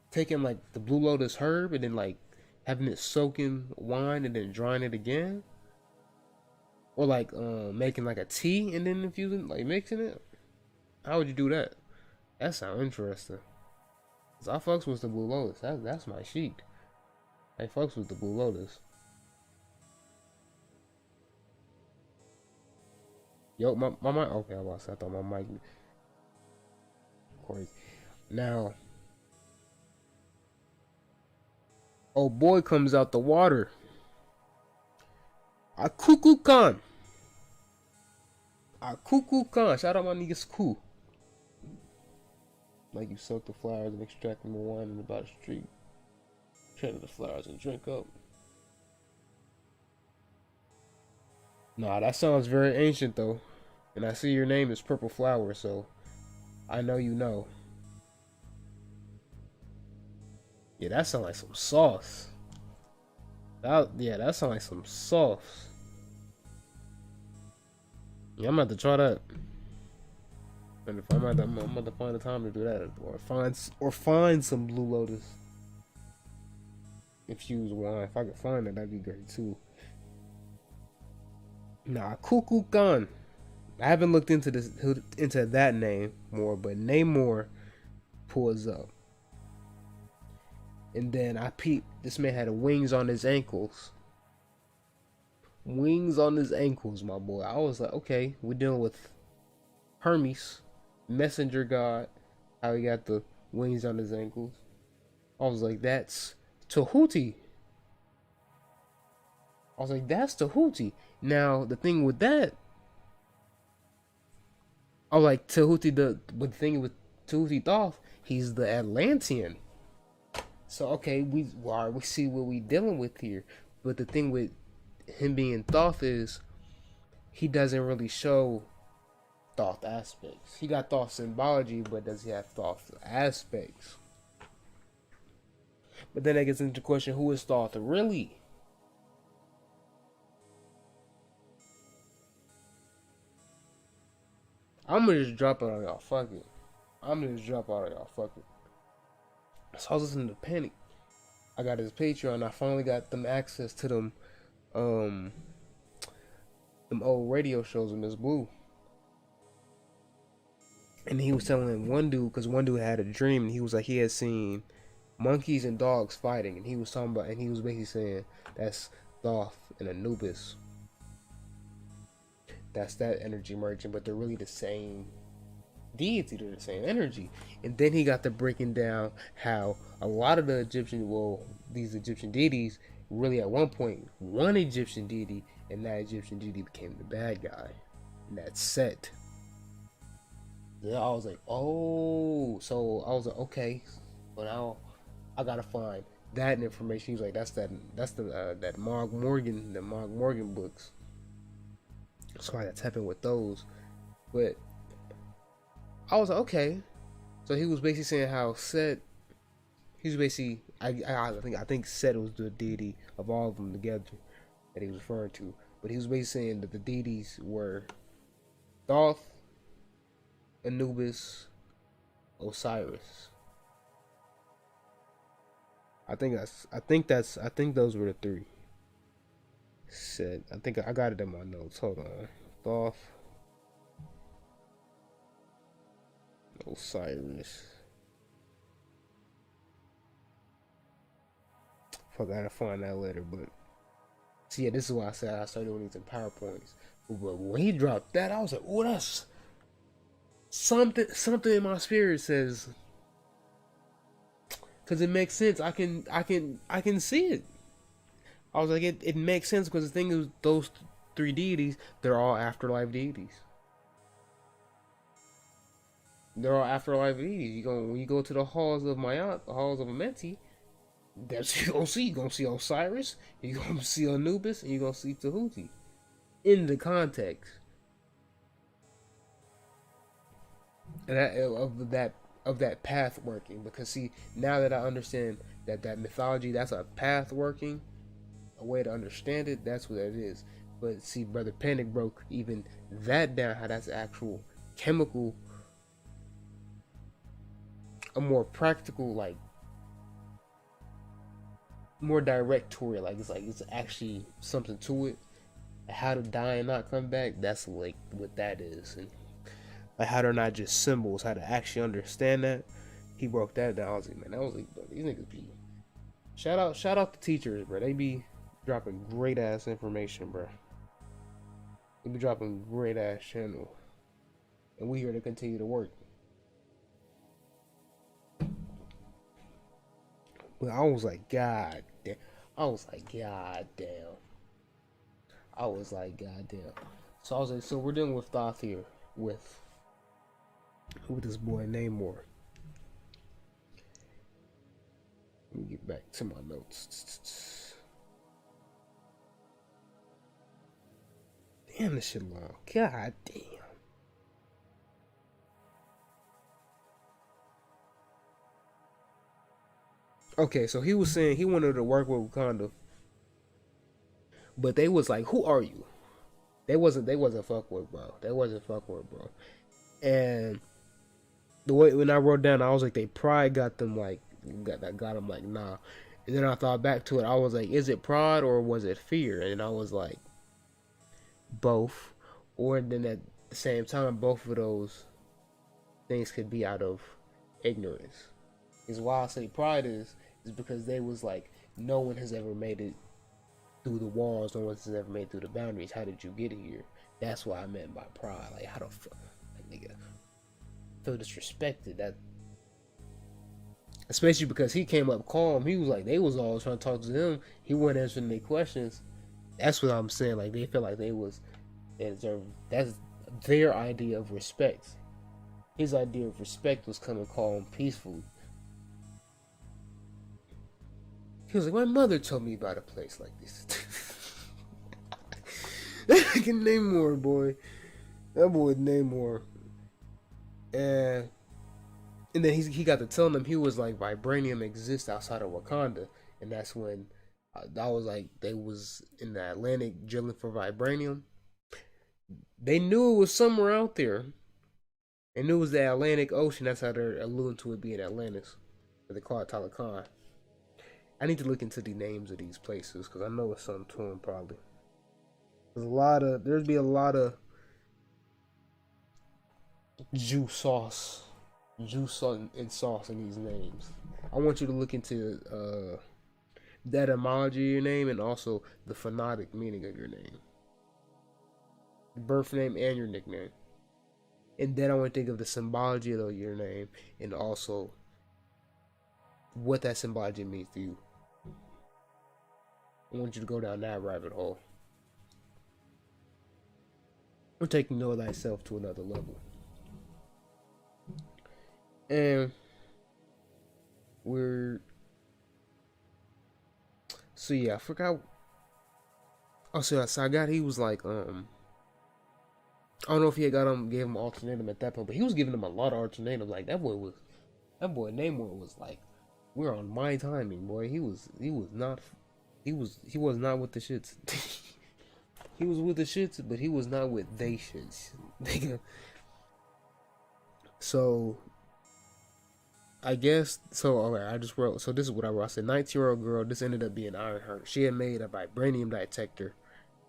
taking like the Blue Lotus herb and then like having it soak in wine and then drying it again, or like making like a tea and then infusing, like mixing it. How would you do that? That sounds interesting. Cause I fucks with the Blue Lotus. That's my sheet. I fucks with the Blue Lotus. Yo, my mic. Okay, I thought my mic. Crazy. Now, oh boy comes out the water. A cuckoo con. Cuckoo Khan. Shout out my niggas Koo. Like you soak the flowers and extract them and wine in about the street. Tend the flowers and drink up. Nah, that sounds very ancient though. And I see your name is Purple Flower, so I know you know. Yeah, that sounds like some sauce. That sounds like some sauce. Yeah, I'm about to try that. And if I'm about to find the time to do that, or find some Blue Lotus infused wine. If I could find it, that'd be great too. Nah, Cuckoo Khan. I haven't looked into that name more, but name more pulls up. And then I peeped. This man had wings on his ankles. Wings on his ankles, my boy. I was like, okay, we're dealing with Hermes, messenger god. How he got the wings on his ankles. I was like, that's Tahuti. I was like, that's Tahuti. Now, the thing with that, I was like, Tahuti, the thing with Tahuti Thoth, he's the Atlantean. So, okay, we see what we dealing with here. But the thing with him being Thoth is, he doesn't really show Thoth aspects. He got Thoth symbology, but does he have Thoth aspects? But then that gets into the question, who is Thoth really? I'm gonna just drop it on y'all. Fuck it. I'm gonna just drop it on y'all. Fuck it. So I was listening to Panic. I got his Patreon. I finally got them access to them old radio shows with Miss Blue. And he was telling one dude, because one dude had a dream, and he was like, he had seen monkeys and dogs fighting, and he was talking about, and he was basically saying that's Thoth and Anubis. That's that energy merging, but they're really the same deity, they're the same energy. And then he got to breaking down how a lot of the these Egyptian deities really at one point one Egyptian deity, and that Egyptian deity became the bad guy, and that's Set. Yeah, I was like, oh, so I was like, okay, but now I gotta find that information. He's like, that's the Mark Morgan books. So I got tapping with those, but I was like, okay. So he was basically saying how Set, he was basically, I think Set was the deity of all of them together that he was referring to. But he was basically saying that the deities were Thoth, Anubis, Osiris. I think those were the three. Set. I think I got it in my notes. Hold on. Thoth, Osiris. I gotta find that later, but see, yeah, this is why I said I started doing these in PowerPoints. But when he dropped that, I was like, "Oh, that's something." Something in my spirit says, because it makes sense. I can see it. I was like, it makes sense, because the thing is, those three deities, they're all afterlife deities. They're all afterlife deities. When you go to the halls of Mayat, the halls of Amenti, that's what you're gonna see. You're gonna see Osiris, you're gonna see Anubis, and you're gonna see Tahuti. In the context. And of that path working. Because see, now that I understand that mythology, that's a path working, a way to understand it, that's what that is. But see, Brother Panic broke even that down, how that's actual chemical, a more practical, like more directorial, like it's actually something to it. How to die and not come back, that's like what that is. And like how they're not just symbols, how to actually understand that. He broke that down. I was like, man, that was like, bro, these niggas be shout out the teachers, bro. They be dropping great ass information, bro. They be dropping great ass channel, and we here to continue to work. But I was like, God damn. I was like, God damn. So I was like, so we're dealing with Thoth here with this boy Namor. Let me get back to my notes. Damn, this shit long. God damn. Okay, so he was saying he wanted to work with Wakanda, but they was like, "Who are you?" They wasn't fuck with, bro. They wasn't fuck with, bro. And the way when I wrote down, I was like, they pride got them like got them like nah. And then I thought back to it. I was like, is it pride or was it fear? And I was like, both. Or then at the same time, both of those things could be out of ignorance. Is why I say pride is because they was like, no one has ever made it through the walls, no one has ever made it through the boundaries. How did you get here? That's what I meant by pride. Like, how the fuck, like, nigga, feel disrespected? That, especially because he came up calm. He was like, they was all trying to talk to him. He wasn't answering their questions. That's what I'm saying. Like, they felt like they deserve. That's their idea of respect. His idea of respect was coming calm, peaceful. He was like, my mother told me about a place like this. I can name more, boy. That boy Namor. And then he got to telling them, he was like, vibranium exists outside of Wakanda. And that's when I was like, they was in the Atlantic drilling for vibranium. They knew it was somewhere out there. They knew it was the Atlantic Ocean. That's how they're alluding to it being Atlantis. But they call it Talokan. I need to look into the names of these places because I know it's something to them probably. There'd be a lot of juice sauce and sauce in these names. I want you to look into the etymology of your name and also the phonetic meaning of your name, birth name, and your nickname. And then I want to think of the symbology of your name and also what that symbology means to you. I want you to go down that rabbit hole. We're taking know thyself to another level. And so yeah, I forgot. Oh, so I got, he was like, I don't know if he had gave him ultimatum at that point, but he was giving him a lot of ultimatums. Like that boy Namor was like, we're on my timing, boy. He was not with the shits. He was with the shits, but he was not with they shits. So I guess so. Alright, I just wrote. So this is what I wrote. I said, 19-year-old girl. This ended up being Ironheart. She had made a vibranium detector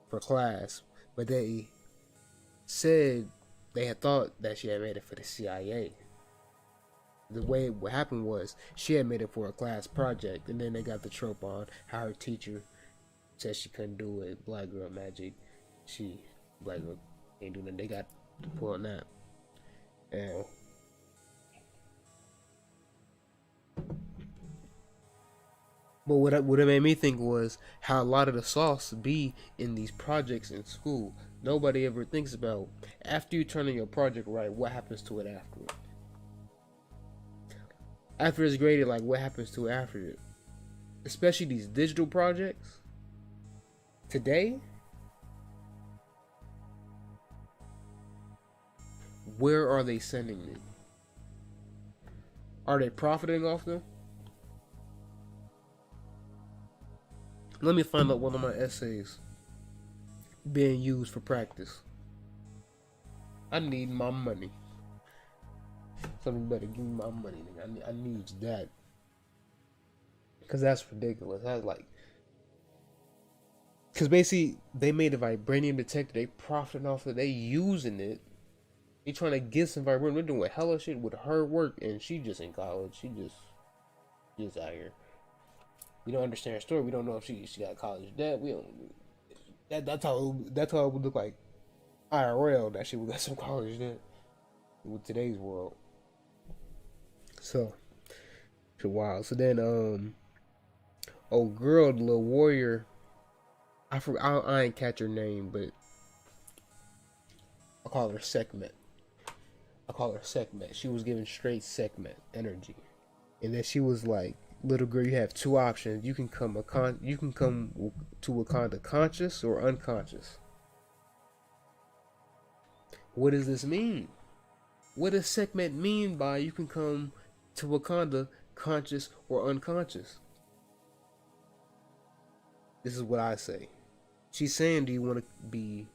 for class, but they said they had thought that she had made it for the CIA. The way what happened was she had made it for a class project, and then they got the trope on how her teacher said she couldn't do it. Black girl magic. Black girl ain't doing it. They got to pull on that. And but what it made me think was how a lot of the sauce be in these projects in school. Nobody ever thinks about after you turn in your project right, what happens to it afterward. After it's graded, like what happens to it after it. Especially these digital projects. Today, where are they sending it? Are they profiting off them? Let me find out one of my essays being used for practice. I need my money. Something better, give me my money, nigga. I need that. Cause that's ridiculous. That's like, cause basically they made a vibranium detector. They profiting off of it. They using it. They trying to get some vibranium. They're doing hella shit with her work, and she just in college. She just out here. We don't understand her story. We don't know if she got college debt. We don't. That's how it would look like IRL. That she would got some college debt with today's world. So it's wild. So then old girl, the little warrior. I ain't catch her name, but call her segment. I call her segment. She was given straight segment energy, and then she was like, "Little girl, you have two options. You can come to Wakanda conscious or unconscious." What does this mean? What does segment mean by you can come to Wakanda conscious or unconscious? This is what I say. She's saying, do you want to be,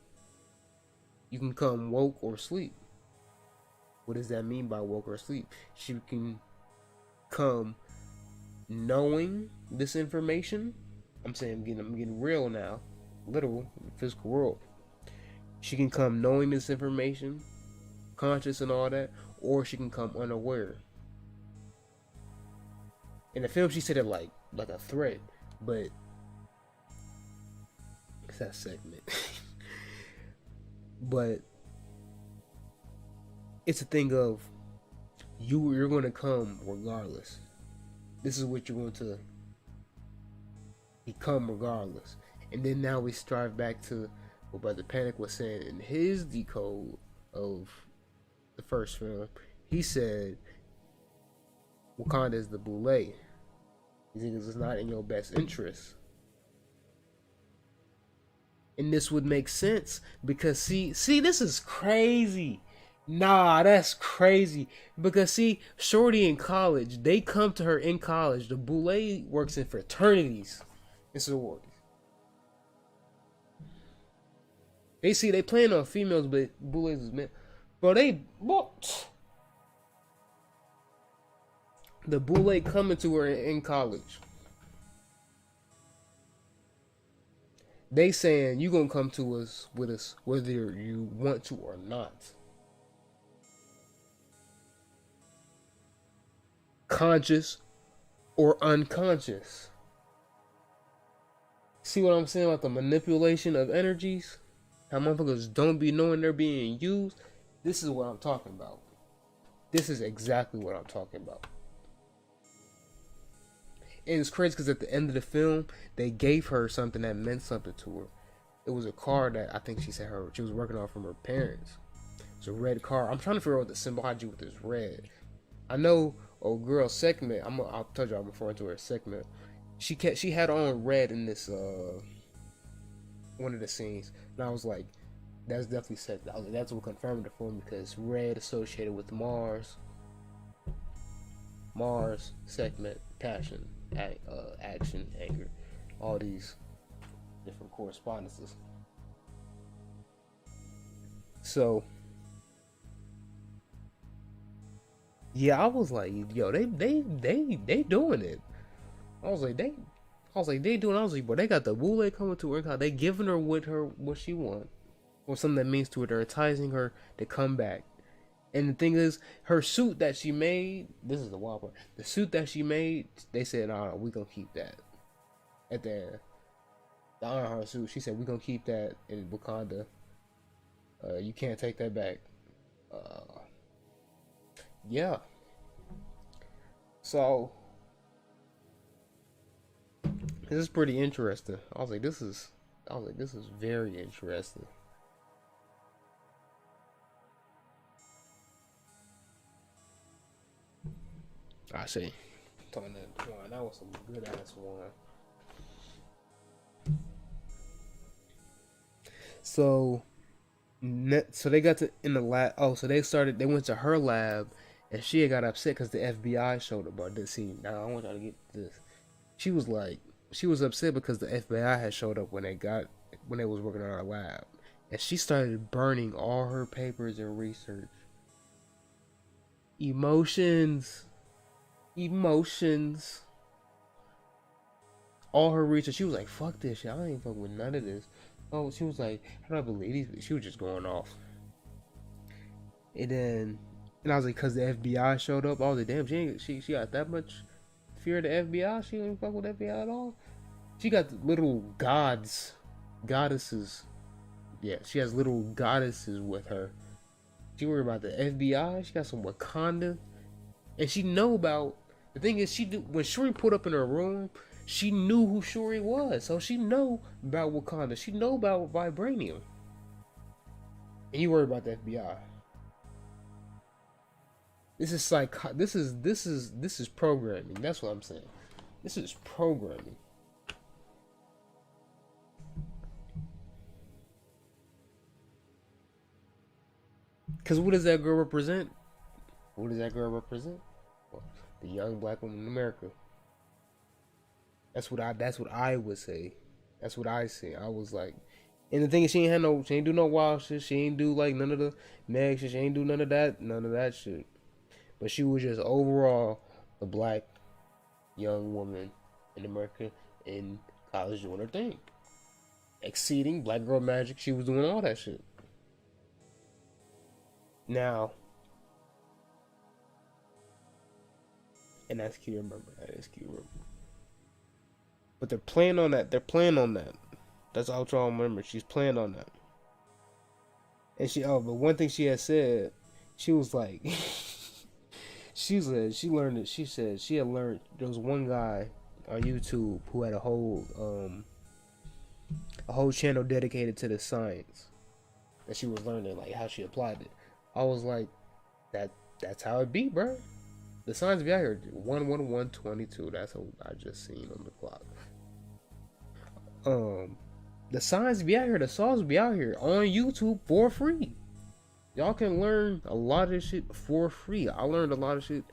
you can come woke or sleep. What does that mean by woke or sleep? She can come knowing this information. I'm saying I'm getting real now. Literal, physical world. She can come knowing this information, conscious and all that, or she can come unaware. In the film, she said it like a threat, but it's that segment. But it's a thing of you're going to come regardless. This is what you're going to become regardless. And then now we strive back to what Brother Panic was saying in his decode of the first film. He said Wakanda is the boule. He said it's not in your best interest. And this would make sense because see, this is crazy. Nah, that's crazy. Because see, Shorty in college, they come to her in college. The boule works in fraternities and sororities. They playing on females, but boules is men. Bro, the boule coming to her in college. They saying you gonna come to us with us whether you want to or not. Conscious or unconscious. See what I'm saying about the manipulation of energies? How motherfuckers don't be knowing they're being used? This is what I'm talking about. This is exactly what I'm talking about. And it's crazy because at the end of the film, they gave her something that meant something to her. It was a car that I think she said she was working on from her parents. It's a red car. I'm trying to figure out what the symbology with this red. I know old girl segment. I'll tell you I'm referring to her segment. She had on red in this one of the scenes, and I was like, that's definitely segment. I was like, that's what confirmed the film because red associated with Mars, segment, passion, action, anger, all these different correspondences. So yeah, I was like, yo, they doing it. I was like, they doing. I was like, bro, they got the boule coming to her. They giving her what she want, or something that means to her. They're enticing her to come back. And the thing is, her suit that she made. This is the wild part. The suit that she made, they said, "Nah, we gonna keep that." At the honor her suit, she said, "We gonna keep that in Wakanda. You can't take that back." Yeah. So this is pretty interesting. I was like, this is very interesting. I see. That was some good ass wine. So they got to in the lab. Oh, so they went to her lab, and she had got upset because the FBI showed up. But this scene. Now I want y'all to get this. She was upset because the FBI had showed up when they was working on our lab, and she started burning all her papers and research. Emotions. All her research. She was like, "Fuck this shit. I ain't fucking with none of this." Oh, she was like, "I don't believe these." She was just going off. And I was like, "Cause the FBI showed up." I was like, "Damn, she got that much fear of the FBI? She don't fuck with FBI at all." She got little goddesses. Yeah, she has little goddesses with her. She worried about the FBI. She got some Wakanda, and she know about. The thing is, when Shuri pulled up in her room, she knew who Shuri was, so she know about Wakanda. She know about vibranium. And you worry about the FBI. This is this is programming. That's what I'm saying. This is programming. Cause what does that girl represent? What does that girl represent? Well, the young black woman in America. That's what I would say. That's what I say. I was like, and the thing is, she ain't do no wild shit. She ain't do like none of the Meg shit. She ain't do none of that shit. But she was just overall the black young woman in America in college doing her thing, exceeding black girl magic. She was doing all that shit. Now, and that's key to remember. That is key to remember. But they're playing on that. They're playing on that. That's all y'all remember. She's playing on that. And but one thing she had said, she was like, she learned it. She said she had learned. There was one guy on YouTube who had a whole channel dedicated to the science that she was learning, like how she applied it. I was like, that's how it be, bro. The signs be out here. 11122. That's what I just seen on the clock. The signs be out here. The songs be out here on YouTube for free. Y'all can learn a lot of this shit for free. I learned a lot of shit.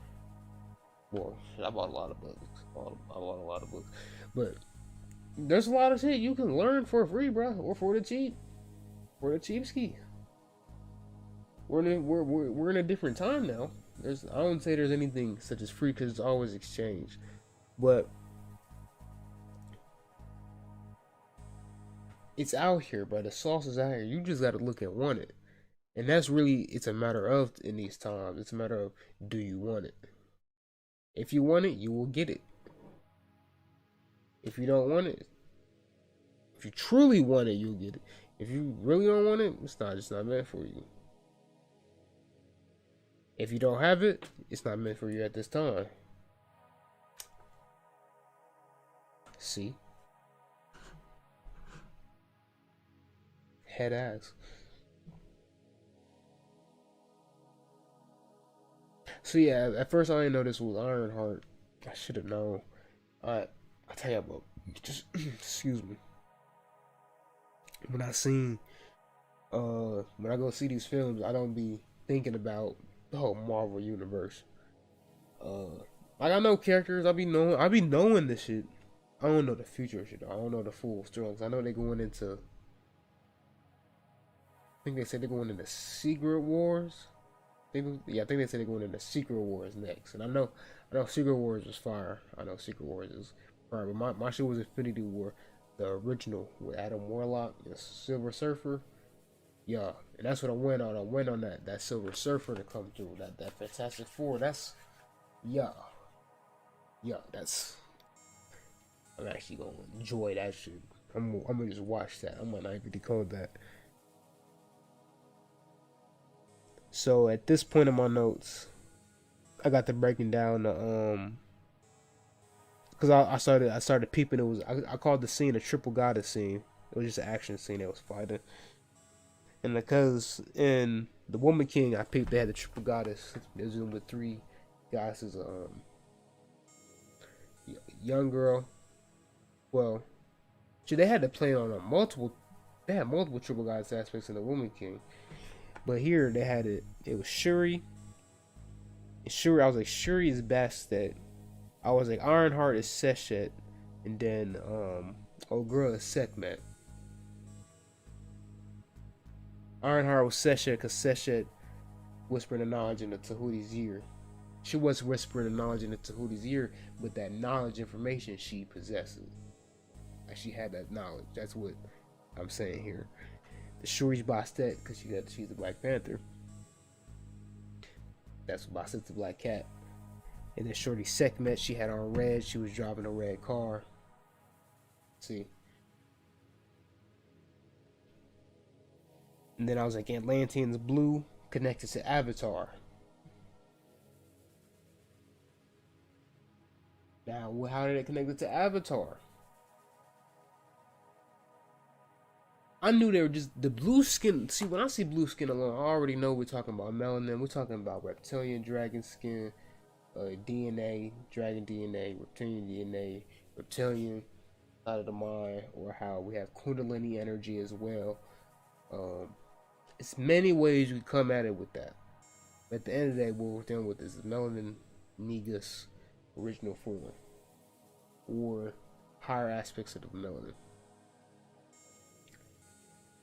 Well, I bought a lot of books. I bought a lot of books. But there's a lot of shit you can learn for free, bro, or for the cheap. For the cheap ski. We're in a different time now. I don't say there's anything such as free because it's always exchange, but it's out here, bro. The sauce is out here. You just gotta look and want it, and that's really it's a matter of in these times. It's a matter of do you want it? If you want it, you will get it. If you don't want it, if you truly want it, you'll get it. If you really don't want it, it's not meant for you. If you don't have it, it's not meant for you at this time. See? Head ass. So yeah, at first I didn't know this was Ironheart. I should have known. I tell you about just excuse me. When I go see these films, I don't be thinking about the whole Marvel universe. Like I know characters, I be knowing this shit. I don't know the future shit. I don't know the full story. I know they going into. I think they said they're going into Secret Wars. I think they said they're going into Secret Wars next. And I know Secret Wars was fire. I know Secret Wars is fire. But my shit was Infinity War, the original with Adam Warlock and Silver Surfer. Yeah, and that's what I went on. I went on that Silver Surfer to come through. That Fantastic Four. That's that's. I'm actually gonna enjoy that shit. I'm gonna just watch that. I'm gonna even decode that. So at this point in my notes, I got to breaking down the because I started peeping. It was I called the scene a triple goddess scene. It was just an action scene. They was fighting. And because in the Woman King, I peeped they had the triple goddess. It was with three goddesses. Young girl. Well, they had to play on multiple. They had multiple triple goddess aspects in the Woman King, but here they had it. It was Shuri. And Shuri, I was like, Shuri is Bastet. I was like, Ironheart is Seshet, and then old girl is Sekhmet. Ironheart was Seshet because Seshet whispered the knowledge into Tahuti's ear. She was whispering the knowledge into Tahuti's ear, but that knowledge information she possesses. Like she had that knowledge. That's what I'm saying here. The Shuri's Bastet because she's the Black Panther. That's what Bastet's the Black Cat. And then Shorty Sekhmet, she had on red. She was driving a red car. See. And then I was like, Atlantean's blue connected to Avatar. Now, how did it connect it to Avatar? I knew they were just the blue skin. See, when I see blue skin alone, I already know we're talking about melanin. We're talking about reptilian dragon skin, DNA, dragon DNA, reptilian DNA, reptilian out of the mind, or how we have kundalini energy as well. It's many ways we come at it with that. But at the end of the day, what we're dealing with is the melanin negus original form, or higher aspects of the melanin.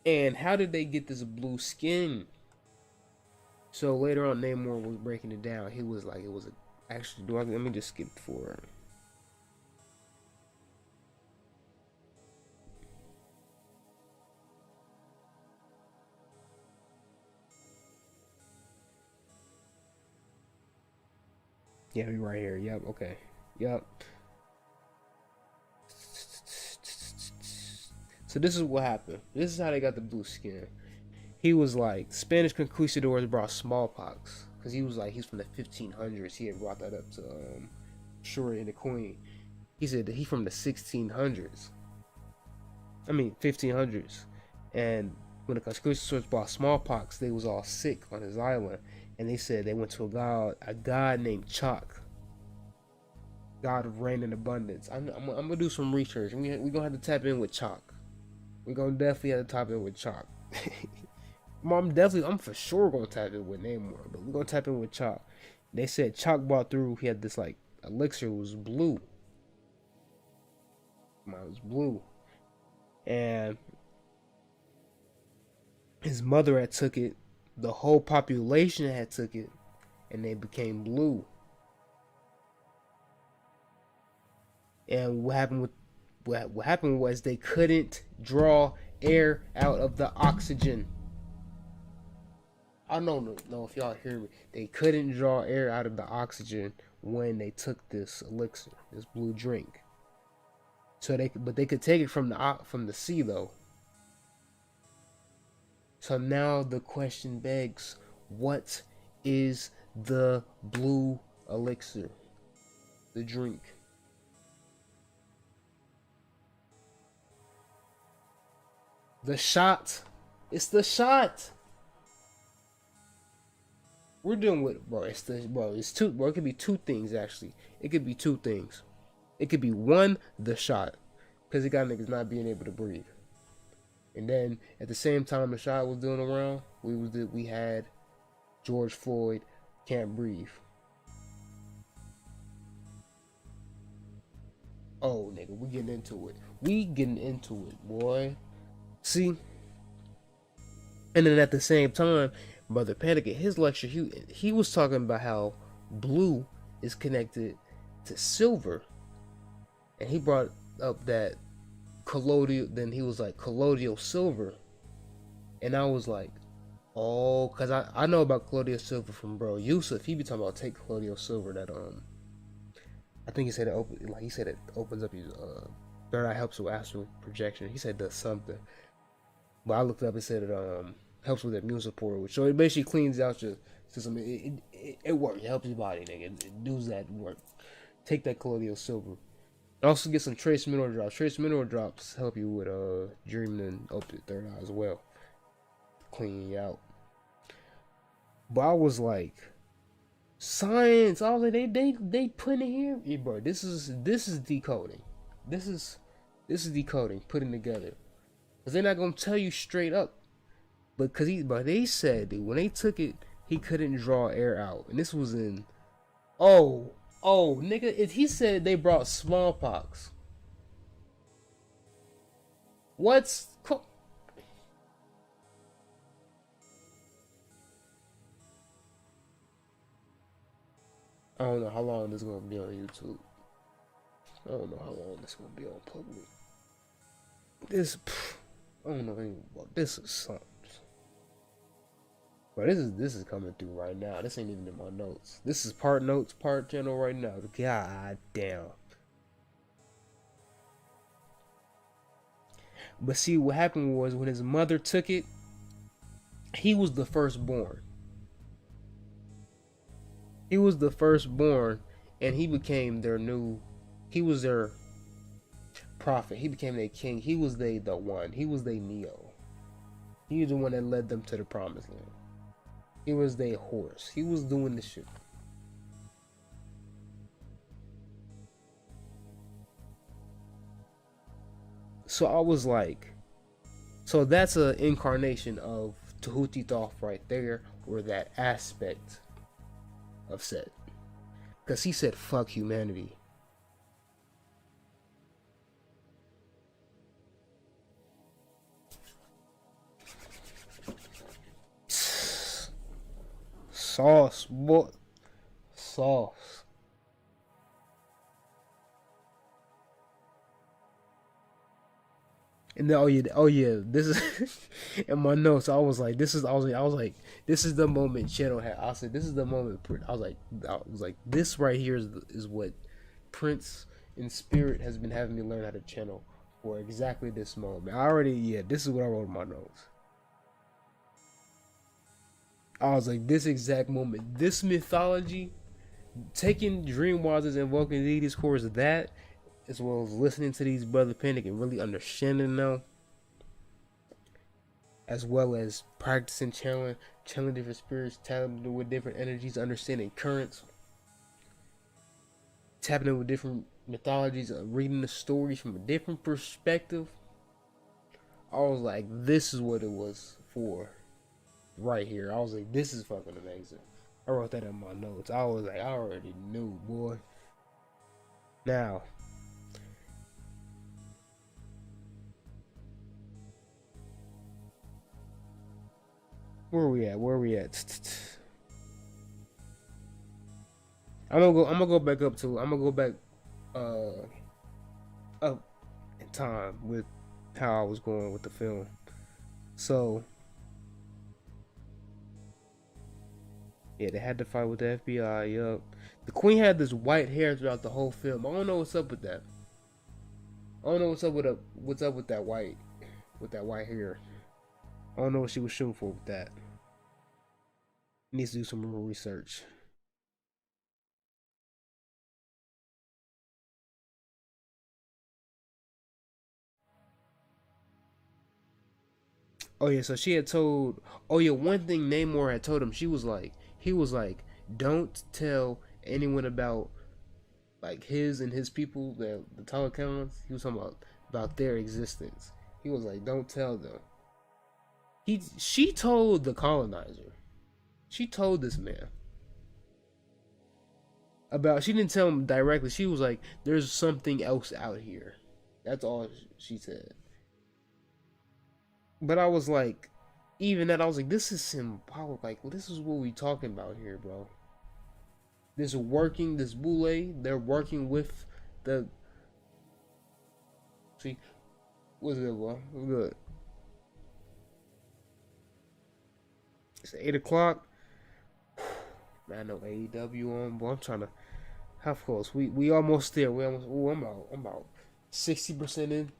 And how did they get this blue skin? So later on, Namor was breaking it down. He was like, it was actually. Let me just skip forward. Yeah, we right here. Yep. Okay. Yep. So this is what happened. This is how they got the blue skin. He was like, Spanish conquistadors brought smallpox, because he was like, he's from the 1500s. He had brought that up to Shuri and the Queen. He said that he's from the 1600s. I mean 1500s. And when the conquistadors brought smallpox, they was all sick on his island, and they said they went to a god named Chalk, god of rain and abundance. I'm gonna do some research. We're gonna have to tap in with Chalk. We're gonna definitely have to tap in with Chalk. I'm for sure gonna tap in with Namor, but we're gonna tap in with Chalk. They said Chalk brought through. He had this like elixir. It was blue. Mine was blue, and his mother had took it. The whole population had took it, and they became blue. And what happened was they couldn't draw air out of the oxygen. I don't know if y'all hear me. They couldn't draw air out of the oxygen when they took this elixir, this blue drink. So they could take it from the sea though. So now the question begs, what is the blue elixir? The drink. The shot. It's the shot. We're dealing with, it's two, it could be two things actually. It could be two things. It could be one, the shot, because it got niggas not being able to breathe. And then at the same time the shot was doing around, we had George Floyd can't breathe. Oh nigga, we getting into it, boy. See? And then at the same time, Brother Panic in his lecture, he was talking about how blue is connected to silver. And he brought up that colloidal, then he was like colloidal silver. And I was like, oh, because I know about colloidal silver from bro Yusuf. He be talking about take colloidal silver that I think he said it opens up his third eye, helps with astral projection. He said does something. But I looked up and said it helps with immune support, which so it basically cleans out your system. It works. It helps your body, nigga. It does that work. Take that colloidal silver. Also get some trace mineral drops. Trace mineral drops help you with dreaming and open the third eye as well. Clean you out. But I was like, science, all of they put in here. Yeah, bro, this is decoding. This is decoding, putting together. Cause they're not gonna tell you straight up. But they said that when they took it, he couldn't draw air out. And this was in nigga, he said they brought smallpox. What's I don't know how long this is gonna be on YouTube. I don't know how long this is gonna be on public. I don't know anything about this is something. But this is coming through right now. This ain't even in my notes. This is part notes, part channel right now. God damn. But see, what happened was when his mother took it, he was the firstborn. He was the firstborn, and he became he was their prophet. He became their king. He was the one. He was their Neo. He was the one that led them to the promised land. He was their horse. He was doing the shit. So I was like, so that's an incarnation of Tahuti Thoth right there, or that aspect of Set. Because he said, fuck humanity. Sauce, boy. Sauce. And then, oh yeah, this is in my notes. I was like, this is the moment Channel had. I said, this is the moment. I was like, this right here is what Prince in spirit has been having me learn how to channel for exactly this moment. This is what I wrote in my notes. I was like, this exact moment, this mythology, taking Dreamwaters and invoking these cores of that, as well as listening to these Brother Panic and really understanding them, as well as practicing channeling different spirits, tapping with different energies, understanding currents, tapping in with different mythologies, reading the stories from a different perspective. I was like, this is what it was for right here. I was like, this is fucking amazing. I wrote that in my notes. I was like, I already knew, boy. Now, where are we at? I'm gonna go back up to. I'm gonna go back up in time with how I was going with the film. So yeah, they had to fight with the FBI. Yup. The Queen had this white hair throughout the whole film. I don't know what's up with that. I don't know what's up with that white hair. I don't know what she was shooting for with that. Needs to do some more research. Oh yeah, so she had told. Oh yeah, one thing Namor had told him. He was like, don't tell anyone about like his and his people, the Talokans. He was talking about their existence. He was like, don't tell them. She told the colonizer. She told this man about. She didn't tell him directly. She was like, there's something else out here. That's all she said. But I was like, even that, I was like, this is symbolic. Like, this is what we talking about here, bro. This boule, they're working with the. See, what's good, bro? What's good? It's 8 o'clock. Man, I know AEW on, boy. I'm trying to. How close? We almost there. I'm about 60% in.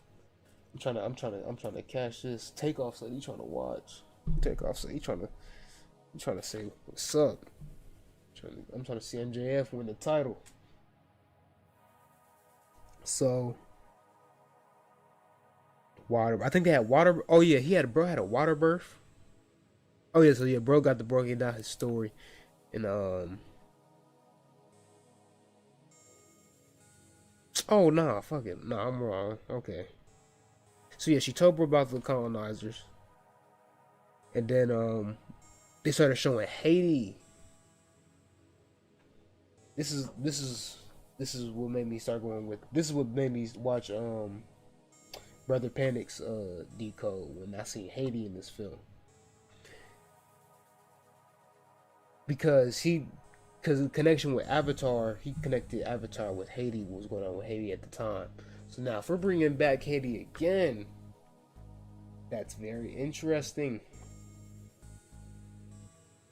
I'm trying to catch this. Takeoff said he trying to watch. Takeoff said he trying to say what's up. I'm trying to see MJF win the title. So water. I think they had water. Oh yeah, bro had a water birth. Oh yeah, so yeah, bro got the broken down his story, and Oh nah, fuck it. Nah, I'm wrong. Okay. So yeah, she told bro about the colonizers, and then they started showing Haiti. This is what made me start going with. This is what made me watch Brother Panic's Decode when I seen Haiti in this film, because in connection with Avatar, he connected Avatar with Haiti. What was going on with Haiti at the time? So now, if we're bringing back Haiti again, that's very interesting.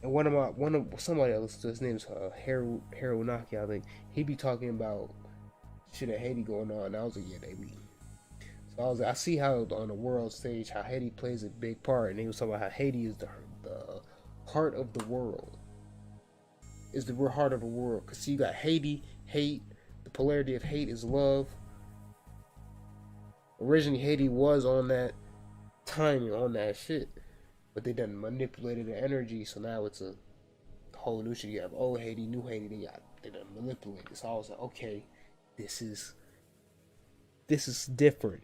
And somebody else, his name's Harunaki, I think. He be talking about shit at Haiti going on. And I was like, yeah, they be. So I was like, I see how on the world stage how Haiti plays a big part, and he was talking about how Haiti is the heart of the world. Is the heart of the world, because you got Haiti, hate. The polarity of hate is love. Originally, Haiti was on that timing, on that shit. but they done manipulated the energy, so now it's a whole new shit. You have old Haiti, new Haiti. They done manipulated. So I was like, okay, this is different.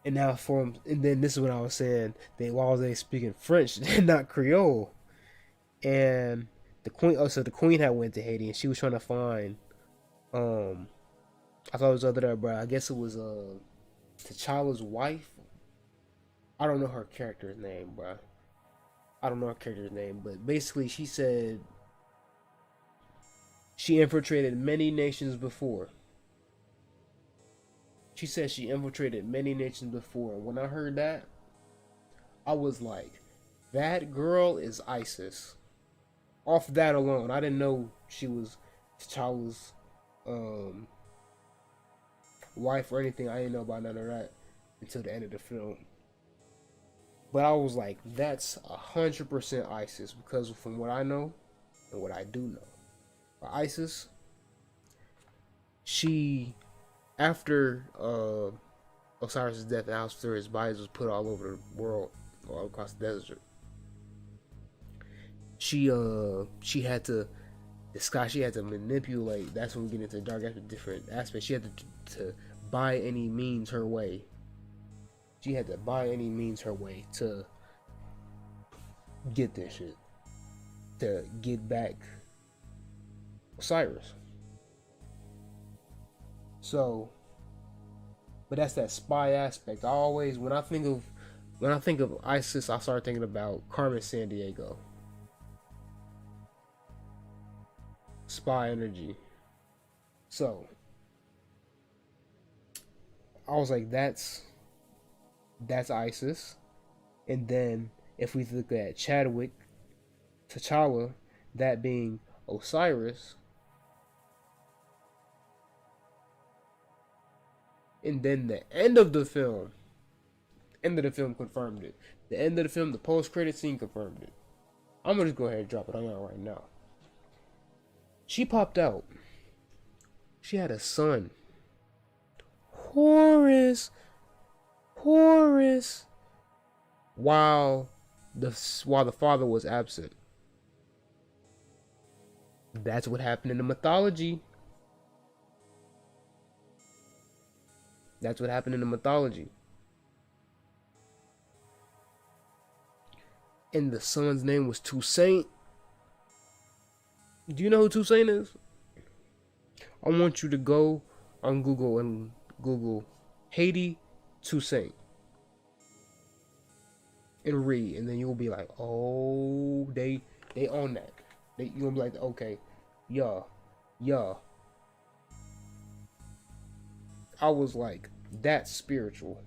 And now and then this is what I was saying. Why was they speaking French and not Creole? And the queen. Oh, so the queen had went to Haiti and she was trying to find. I thought it was other there, bro. I guess it was T'Challa's wife. I don't know her character's name, bro. I don't know her character's name, but basically she said she infiltrated many nations before. She said she infiltrated many nations before. And when I heard that, I was like, that girl is ISIS. Off that alone, I didn't know she was T'Challa's wife or anything. I didn't know about none of that until the end of the film. But I was like, that's 100% ISIS, because from what I know and what I do know, for ISIS, she, after Osiris' death and after his body was put all over the world, all across the desert, she had to disguise. She had to manipulate. That's when we get into dark aspects, different aspects. She had to by any means her way. She had to by any means her way to get this shit, to get back Osiris. So, but that's that spy aspect. I always, when I think of ISIS, I start thinking about Carmen Sandiego. Spy energy. So I was like, that's ISIS. And then if we look at Chadwick, T'Challa, that being Osiris. And then the end of the film confirmed it. The end of the film, the post-credit scene confirmed it. I'm gonna just go ahead and drop it on y'all right now. She popped out. She had a son. Horus. While the father was absent. That's what happened in the mythology. That's what happened in the mythology. And the son's name was Toussaint. Do you know who Toussaint is? I want you to go on Google and Google Haiti Toussaint and read, and then you'll be like, oh, they own that. You'll be like, okay, yeah. I was like, that's spiritual.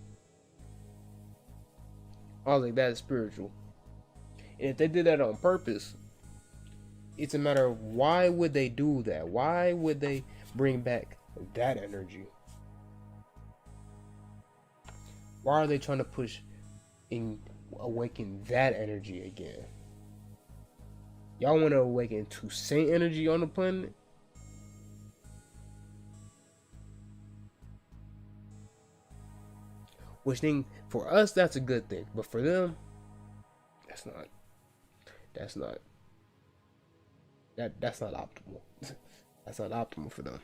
And if they did that on purpose, it's a matter of why would they do that? Why would they bring back that energy? Why are they trying to push and awaken that energy again? Y'all want to awaken Toussaint energy on the planet? Which thing, for us, that's a good thing. But for them, that's not optimal. That's not optimal for them.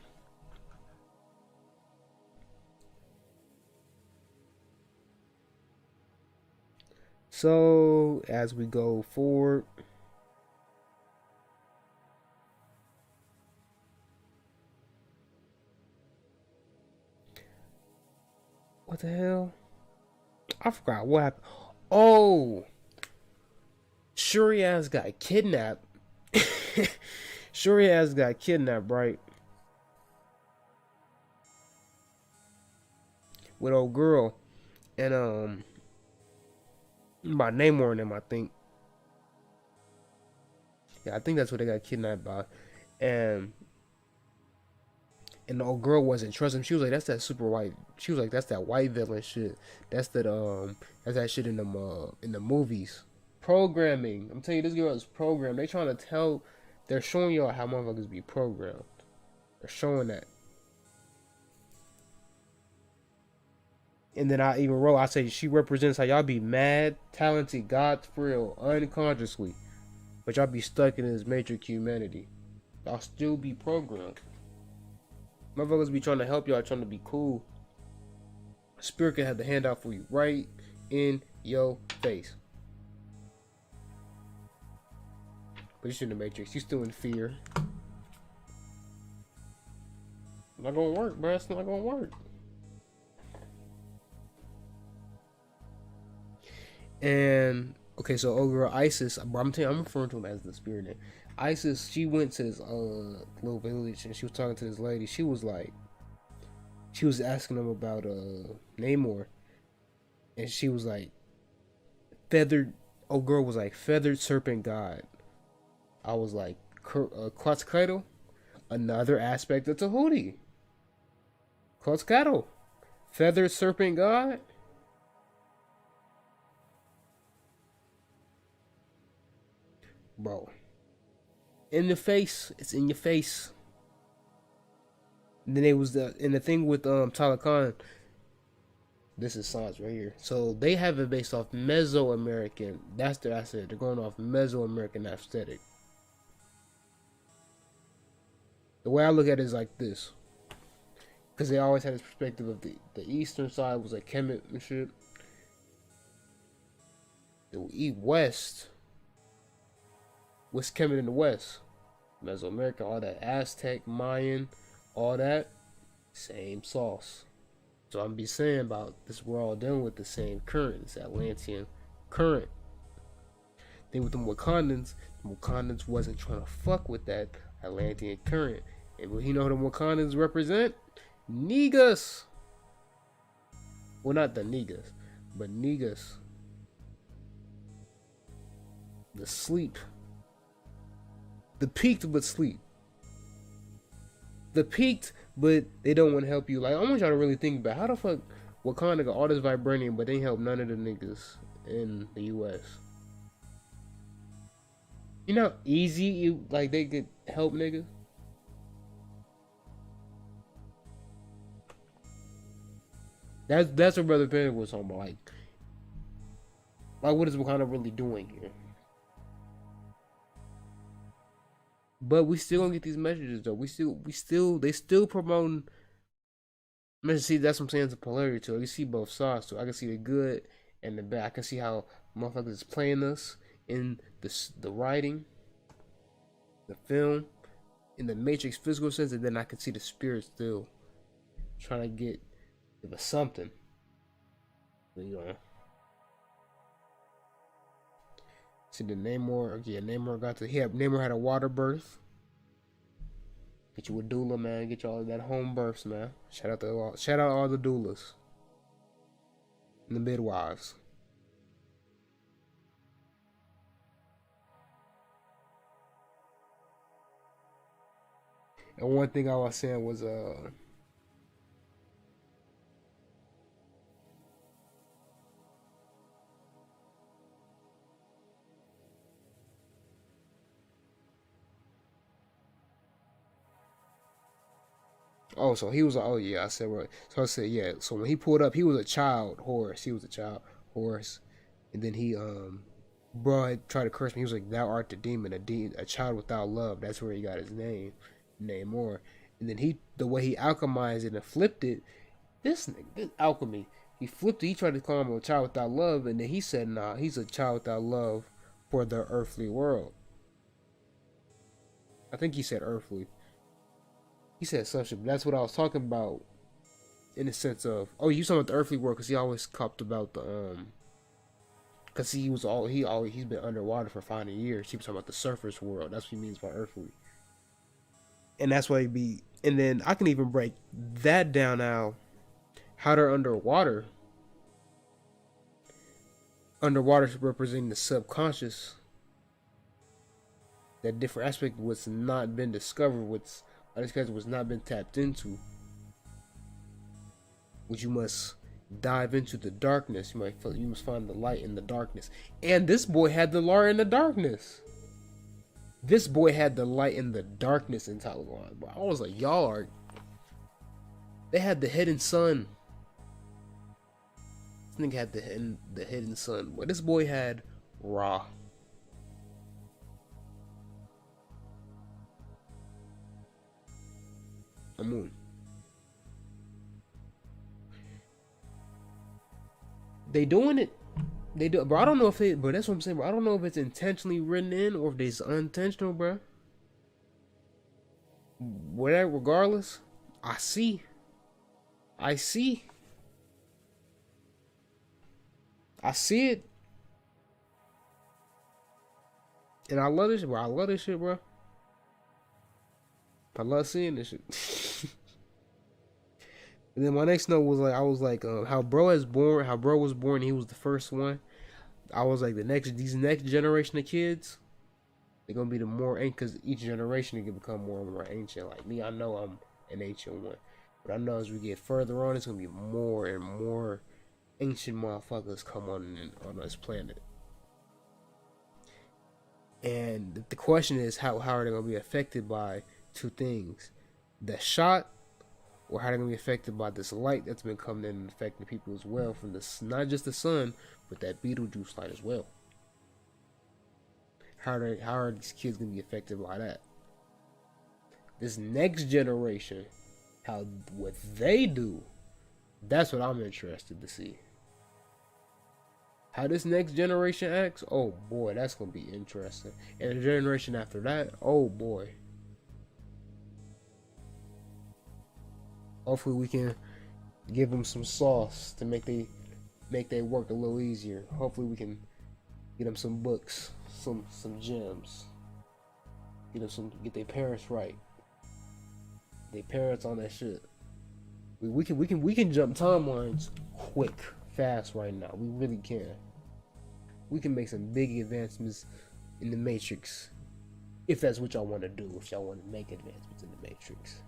So as we go forward, what the hell? I forgot what happened. Oh, Shuri has got kidnapped. Shuri has got kidnapped, right? With old girl, and by Namor and them, I think. Yeah, I think that's what they got kidnapped by, and the old girl wasn't trusting him. She was like, "That's that super white." She was like, "That's that white villain shit. That's that shit in the movies." Programming. I'm telling you, this girl is programmed. They're showing y'all how motherfuckers be programmed. They're showing that. And then I even wrote, I said she represents how y'all be mad, talented, God's real, unconsciously, but y'all be stuck in this matrix humanity. Y'all still be programmed. Motherfuckers be trying to help y'all, trying to be cool. Spirit can have the handout for you right in your face. But you're in the matrix. You still in fear. Not gonna work, bro. It's not gonna work. And okay, so old girl Isis, I'm telling you, I'm referring to him as the spirit name. Isis, she went to this little village and she was talking to this lady. She was asking them about Namor, and she was like, feathered. Old girl was like, feathered serpent god. I was like, Quetzalcoatl, another aspect of Tahuti. Quetzalcoatl, feathered serpent god. Bro, in the face, it's in your face. And then it was the thing with Talokan. This is science right here. So they have it based off Mesoamerican. That's their aesthetic. They're going off Mesoamerican aesthetic. The way I look at it is like this, because they always had this perspective of the eastern side was like Kemet and shit. The west. What's Kemet in the west? Mesoamerica, all that Aztec, Mayan, all that, same sauce. So I'm be saying about this, we're all dealing with the same current, this Atlantean current. Then with the Wakandans wasn't trying to fuck with that Atlantean current. And you know who the Wakandans represent? Niggas. Well, not the niggas, but niggas. The sleep. The peaked but sleep. The peaked but they don't want to help you. Like, I want y'all to really think about how the fuck Wakanda got all this vibranium but they ain't help none of the niggas in the US. You know how easy like they could help niggas? That's what Brother Panther was talking about. Like what is Wakanda really doing here? But we still gonna get these messages though. They still promoting messages. See, that's what I'm saying, it's a polarity too. I can see both sides too. I can see the good and the bad. I can see how motherfuckers is playing us in the writing, the film, in the Matrix physical sense, and then I can see the spirit still trying to give us something. You know. See the Namor, yeah, Namor Namor had a water birth. Get you a doula, man. Get you all that home births, man. Shout out all the doulas and the midwives. And one thing I was saying was oh, so he was like, oh yeah, I said right. So I said yeah. So when he pulled up, he was a child horse. He was a child horse, and then he bro tried to curse me. He was like, "Thou art the demon, a child without love." That's where he got his name, Namor. And then the way he alchemized it and flipped it, this alchemy, he flipped it. He tried to call him a child without love, and then he said, "Nah, he's a child without love for the earthly world." I think he said earthly. He said something, but that's what I was talking about in the sense of, oh, you talking about the earthly world, because he always copped about the because he's been underwater for 500 years. He was talking about the surface world. That's what he means by earthly, and that's why and then I can even break that down now, how they're underwater. Underwater representing the subconscious. That different aspect was not been discovered. This guy was not been tapped into, which you must dive into the darkness. You must find the light in the darkness. And this boy had the light in the darkness. This boy had the light in the darkness in Talokan, bro. I was like, y'all are. They had the hidden sun. This nigga had the hidden sun. But this boy had Ra. A moon. They doing it. They do, bro. I don't know if it, bro. That's what I'm saying, bro. I don't know if it's intentionally written in or if it's unintentional, bro. Whatever, regardless, I see. I see it. And I love this shit, bro. I love this shit, bro. I love seeing this shit. And then my next note was like, I was like, how bro was born, he was the first one. I was like, these next generation of kids, they're gonna be the more ancient, because each generation can become more and more ancient. Like me, I know I'm an ancient one, but I know as we get further on, it's gonna be more and more ancient motherfuckers come on this planet. And the question is, how are they gonna be affected by two things: the shot, or how they're gonna be affected by this light that's been coming in and affecting people as well from this, not just the sun, but that Beetlejuice light as well. How are these kids gonna be affected by that? This next generation, what they do, that's what I'm interested to see. How this next generation acts, oh boy, that's gonna be interesting. And the generation after that, oh boy. Hopefully we can give them some sauce to make they work a little easier. Hopefully we can get them some books, some gems. Get their parents right. Their parents on that shit. We can jump timelines quick, fast right now. We really can. We can make some big advancements in the Matrix, if that's what y'all want to do. If y'all want to make advancements in the Matrix.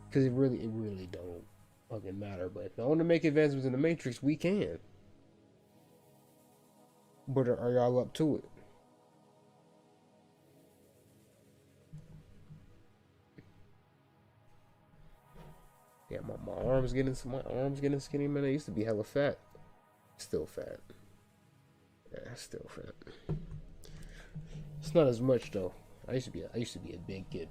Because it really don't fucking matter. But if I want to make advancements in the Matrix, we can. But are y'all up to it? Yeah, my arms getting skinny, man. I used to be hella fat. Still fat. Yeah, still fat. It's not as much though. I used to be a big kid.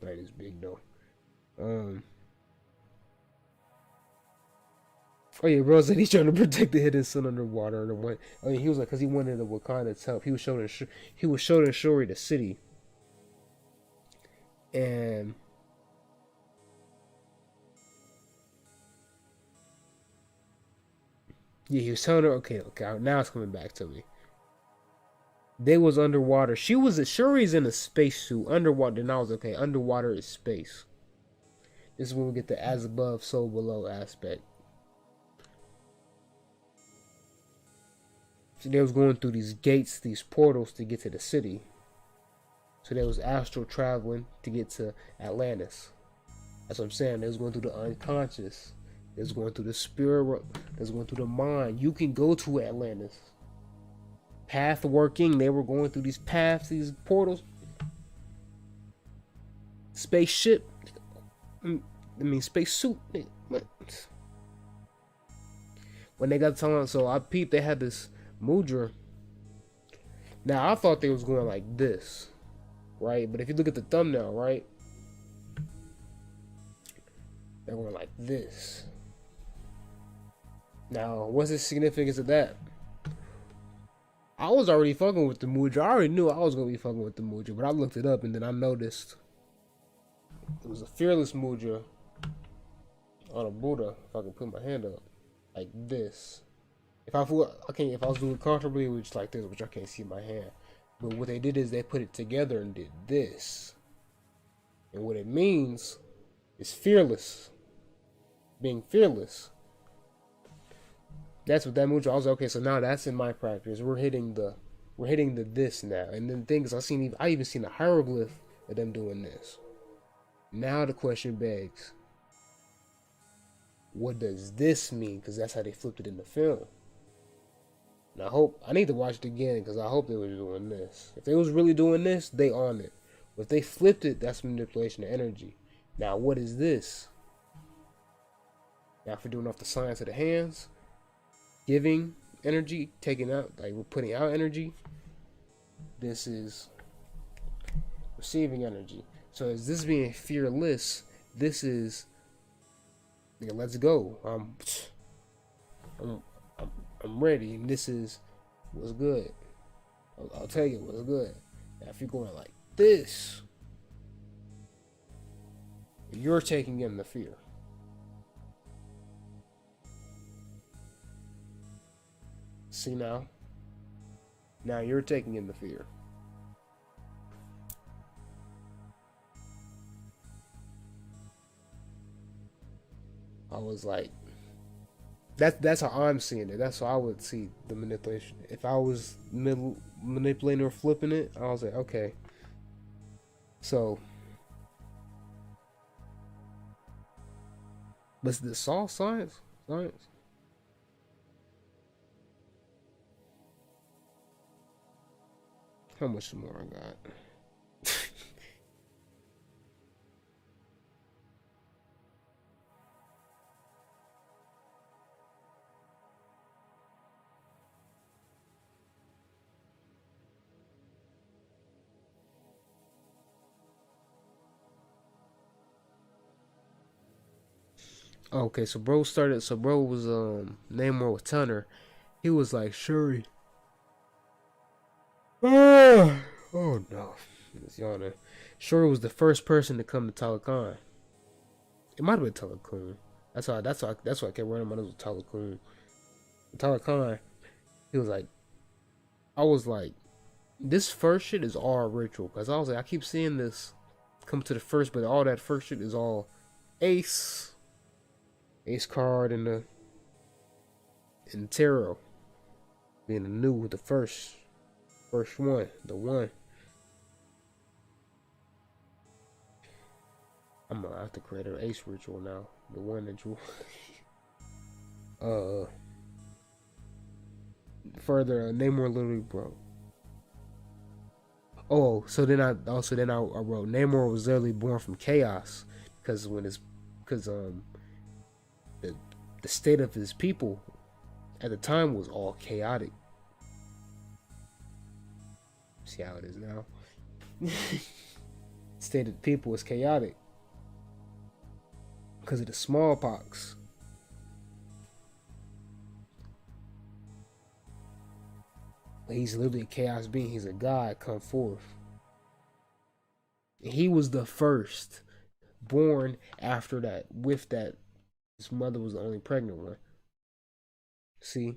Not as big though. Oh yeah, bro said he's trying to protect the hidden sun underwater. And he was like, because he wanted the Wakanda's help. He was showing Shuri the city, and yeah, he was telling her, okay, now it's coming back to me. They was underwater. Shuri's in a spacesuit underwater, and I was okay. Underwater is space. This is when we get the as above, so below aspect. So they was going through these gates, these portals to get to the city. So they was astral traveling to get to Atlantis. That's what I'm saying. They was going through the unconscious. They was going through the spirit. They was going through the mind. You can go to Atlantis. Path working, they were going through these paths, these portals. Spaceship. Spacesuit. When they got telling, so I peeped, they had this mudra. Now I thought they was going like this, right? But if you look at the thumbnail, right, they're going like this. Now, what's the significance of that? I was already fucking with the mudra. I already knew I was gonna be fucking with the mudra, but I looked it up and then I noticed it was a fearless mudra on a Buddha. If I can put my hand up like this, if I was doing it comfortably, it was just like this, which I can't see my hand. But what they did is they put it together and did this, and what it means is fearless, being fearless. That's what that mudra. I was like, okay, so now that's in my practice. We're hitting the this now. And then things I even seen a hieroglyph of them doing this. Now the question begs, what does this mean? Because that's how they flipped it in the film. And I need to watch it again because I hope they were doing this. If they was really doing this, they on it. But if they flipped it, that's manipulation of energy. Now what is this? Now if we're doing off the science of the hands, giving energy, taking out, like we're putting out energy. This is receiving energy. So is this being fearless? This is, yeah, let's go. I'm ready, and this is what's good. I'll tell you what's good. Now if you're going like this, you're taking in the fear. See now? Now you're taking in the fear. I was like, that's how I'm seeing it. That's how I would see the manipulation. If I was manipulating or flipping it, I was like, okay. So, but this all science? Science? How much more I got? Okay, so bro started. So bro was Namor with Tunner. He was like Shuri. Oh no, it's yawning. Shuri was the first person to come to Talokan. It might have been Talokan. That's why I kept running my nose with Talokan. Talokan. He was like, I was like, this first shit is all ritual, because I was like, I keep seeing this come to the first, but all that first shit is all Ace card and the tarot being the new, the first one, the one. I'm gonna have to create an Ace ritual now, the one that you further Namor literally broke. Oh, so then I wrote Namor was literally born from chaos, because the state of his people at the time was all chaotic. See how it is now. State of the people was chaotic because of the smallpox. He's literally a chaos being. He's a god come forth. And he was the first born after that, with that. His mother was the only pregnant one. See?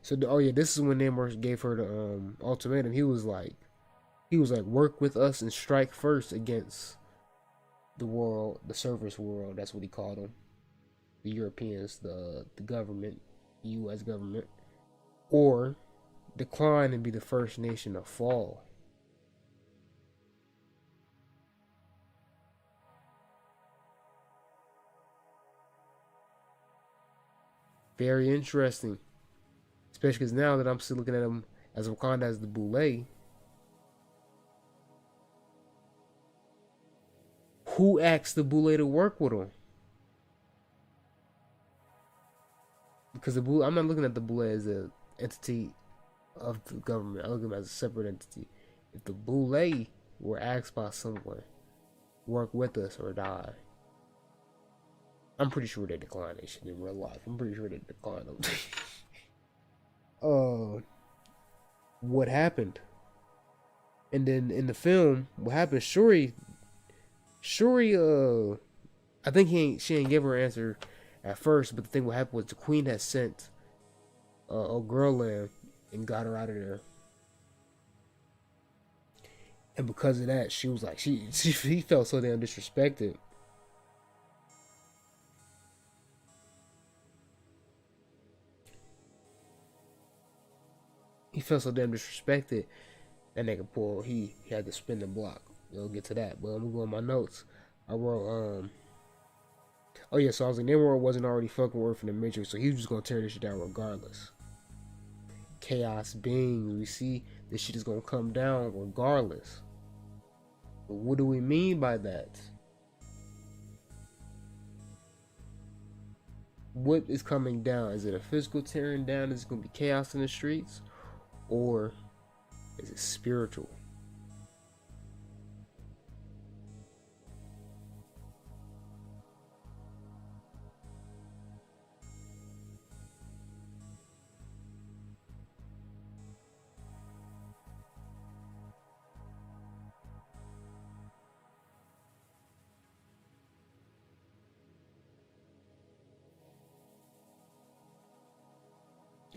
So, oh yeah, this is when Namor gave her the ultimatum. He was like, work with us and strike first against the world, the surface world. That's what he called them. The Europeans, the government, the U.S. government. Or decline and be the first nation to fall. Very interesting. Especially because now that I'm still looking at him as Wakanda as the Boule. Who asked the Boule to work with him? Because the Boule, I'm not looking at the Boule as an entity of the government. I look at them as a separate entity. If the Boule were asked by someone, work with us or die, I'm pretty sure they declined that shit in real life. I'm pretty sure they declined them. What happened? And then in the film, what happened? Shuri, I think she ain't give her answer at first, but the thing what happened was the queen had sent a girl in and got her out of there. And because of that, she was like, she felt so damn disrespected. He felt so damn disrespected. That nigga Paul, he had to spin the block. We'll get to that. But I'm gonna go on my notes. I wrote, oh yeah, so I was like, Namor wasn't already fucking working the Matrix, so he was just gonna tear this shit down regardless. chaos beings. We see this shit is gonna come down regardless. But what do we mean by that? What is coming down? Is it a physical tearing down? Is it gonna be chaos in the streets? Or is it spiritual?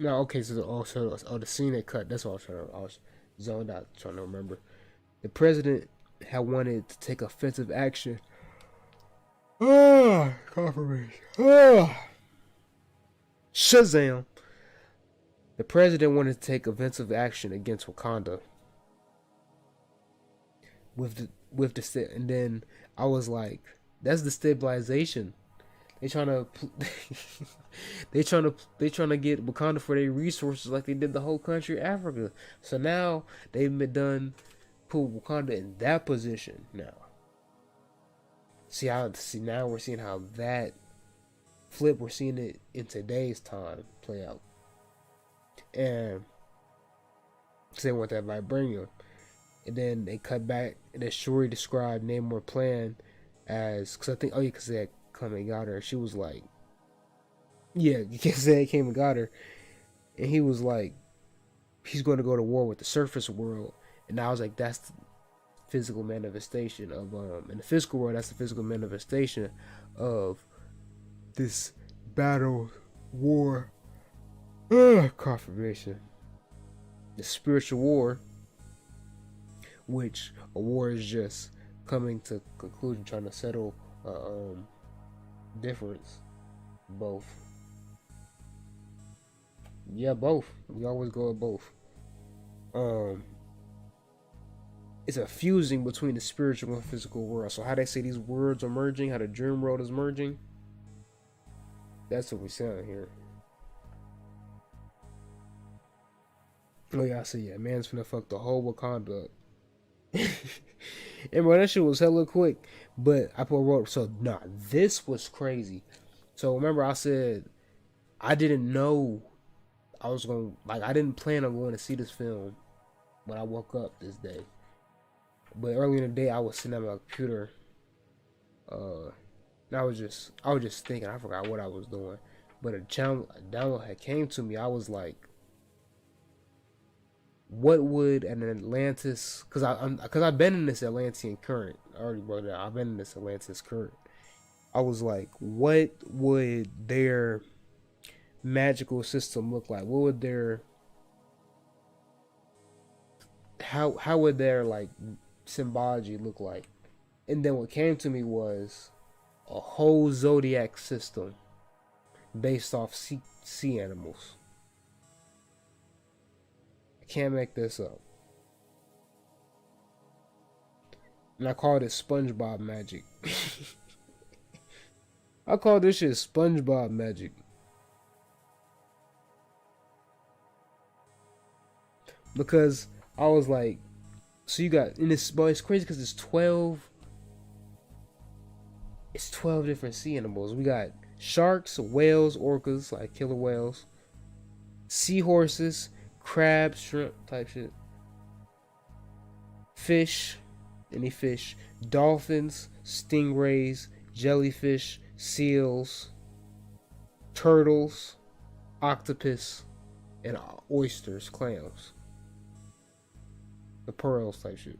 No, okay, so also the scene they cut. That's what I was zoned out trying to remember. The president had wanted to take offensive action. Confirmation. Shazam! The president wanted to take offensive action against Wakanda. And then I was like, that's destabilization. They trying to they trying to get Wakanda for their resources like they did the whole country of Africa. So now they've been done put Wakanda in that position now. See now we're seeing how that flip, we're seeing it in today's time play out. And they want that vibranium. And then they cut back and then Shuri described Namor plan as, because they had come and got her. She was like, yeah, you can't say it came and got her. And he was like, he's going to go to war with the surface world. And I was like, that's the physical manifestation of in the physical world, that's the physical manifestation of this battle, war, confirmation. The spiritual war, which a war is just coming to conclusion, trying to settle difference. Both. Yeah, both. We always go with both. It's a fusing between the spiritual and physical world. So how they say these words are merging, how the dream world is merging, that's what we're saying here. Oh yeah, I see. Yeah, man's finna fuck the whole Wakanda up. And bro, that shit was hella quick. But I wrote, so nah, this was crazy. So remember I said I didn't know I was going, like, I didn't plan on going to see this film when I woke up this day. But early in the day I was sitting at my computer, and I was just thinking, I forgot what I was doing. But a download had came to me. I was like, what would an Atlantis, because I've been in this Atlantean current. I already wrote it out. I've been in this Atlantis current. I was like, what would their magical system look like? What would their how would their like symbology look like? And then what came to me was a whole zodiac system based off sea animals. Can't make this up. And I called it SpongeBob magic. I call this shit SpongeBob magic. Because I was like, so you got, and it's, but it's crazy because it's 12 different sea animals. We got sharks, whales, orcas, like killer whales, seahorses, crabs, shrimp type shit, fish, any fish, dolphins, stingrays, jellyfish, seals, turtles, octopus, and oysters, clams, the pearls type shit.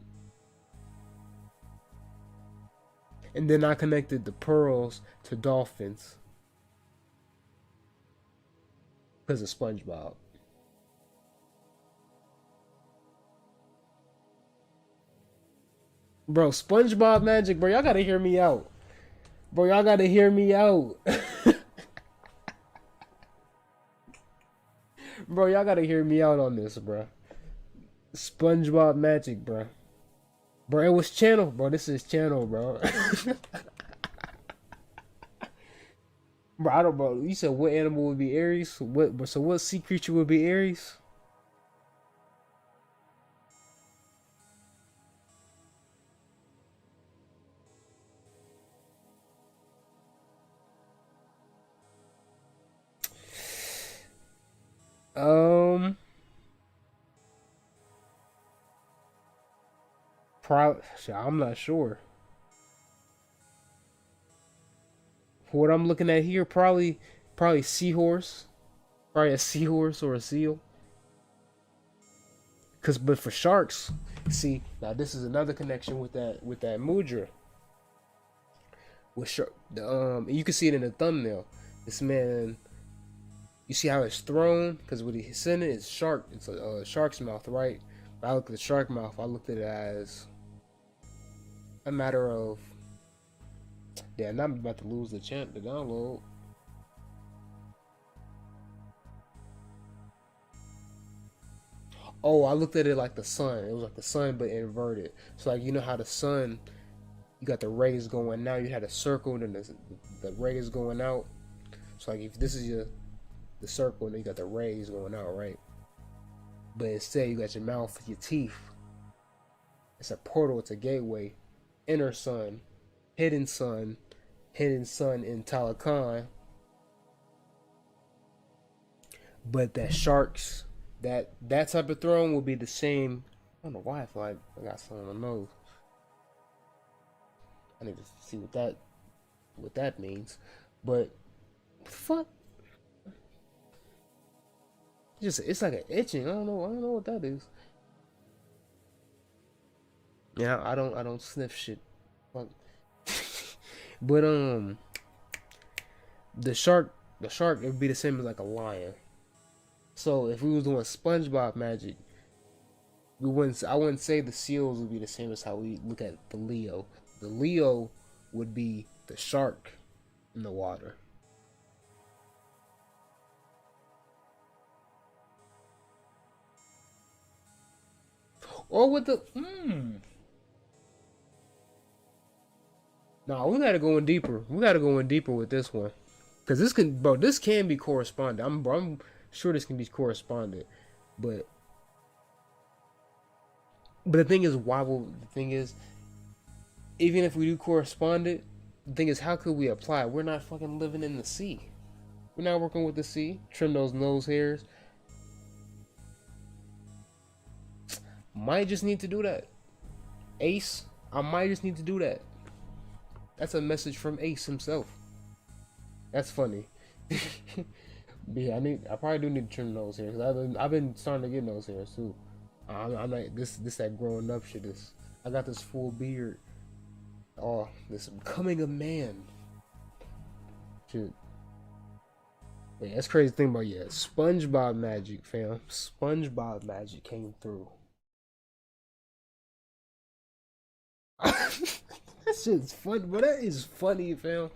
And then I connected the pearls to dolphins because of SpongeBob. Bro, SpongeBob magic, bro. Y'all gotta hear me out. Bro, y'all gotta hear me out. Bro, y'all gotta hear me out on this, bro. SpongeBob magic, bro. Bro, it was channel, bro. This is channel, bro. Bro, you said what animal would be Aries? So what sea creature would be Aries? Um, probably. I'm not sure. For what I'm looking at here, probably seahorse, probably a seahorse or a seal. But for sharks, see now this is another connection with that mudra with shark. You can see it in the thumbnail. This man, you see how it's thrown because what he's sending is shark. It's a shark's mouth, right? When I look at the shark mouth, I looked at it as a matter of. Damn, now I'm about to lose the champ to download. Oh, I looked at it like the sun. It was like the sun but inverted. So like you know how the sun, you got the rays going now. You had a circle and then the rays going out. So like if this is the circle and then you got the rays going out, right? But instead you got your mouth, your teeth. It's a portal. It's a gateway. Inner sun, hidden sun in Talokan. But that sharks, that type of throne will be the same. I don't know why I feel like I got something on my nose. I need to see what that means. But fuck, it's like an itching. I don't know what that is. Yeah, I don't sniff shit. Fuck. But the shark it would be the same as like a lion. So if we was doing SpongeBob magic, I wouldn't say the seals would be the same as how we look at the Leo. The Leo would be the shark in the water. Or with the Nah, we gotta go in deeper. We gotta go in deeper with this one. Cause this can be corresponded. I'm sure this can be corresponded. But the thing is, even if we do correspond it, the thing is, how could we apply? We're not fucking living in the sea. We're not working with the sea. Trim those nose hairs. Might just need to do that. Ace, I might just need to do that. That's a message from Ace himself. That's funny. But yeah, I probably do need to trim nose hairs. I've been starting to get nose hairs too. I'm like this that growing up shit. I got this full beard. Oh, this becoming a man. Shit. Yeah, that's crazy thing about SpongeBob magic, fam. SpongeBob magic came through. That shit's fun, but that is funny, fam.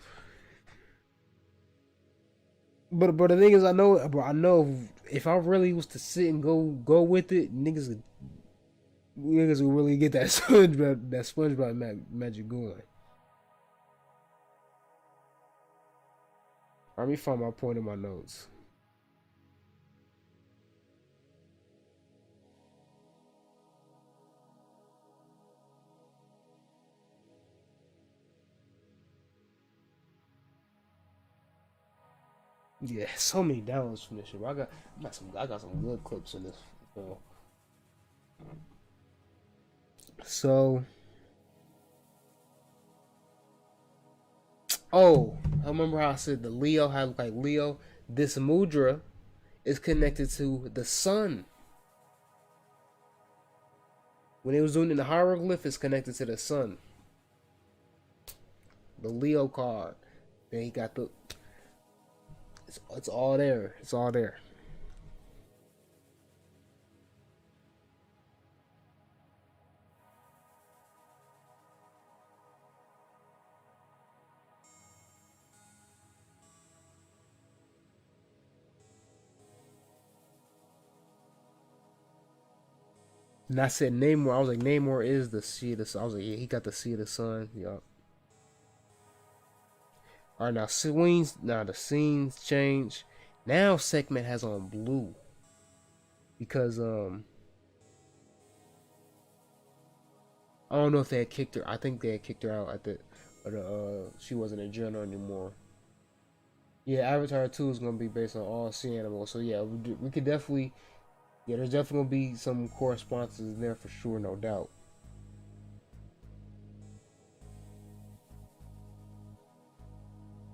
But the thing is, I know if I really was to sit and go with it, niggas will really get that SpongeBob magic going. Let me find my point in my notes. Yeah, so many downloads from this shit. Bro. I got some good clips in this film. So, I remember how I said the Leo had like Leo. This mudra is connected to the sun. When it was doing the hieroglyph, it's connected to the sun. The Leo card. Then he got the. It's all there. It's all there. And I said Namor. I was like, Namor is the seed of the sun. I was like, yeah, he got the seed of the sun. Yup. Alright, now the scenes change. Now Segment has on blue. Because I don't know if they had kicked her. I think they had kicked her out at the but she wasn't a journal anymore. Yeah, Avatar 2 is gonna be based on all sea animals. So yeah, we could definitely, yeah, there's definitely gonna be some correspondences in there for sure, no doubt.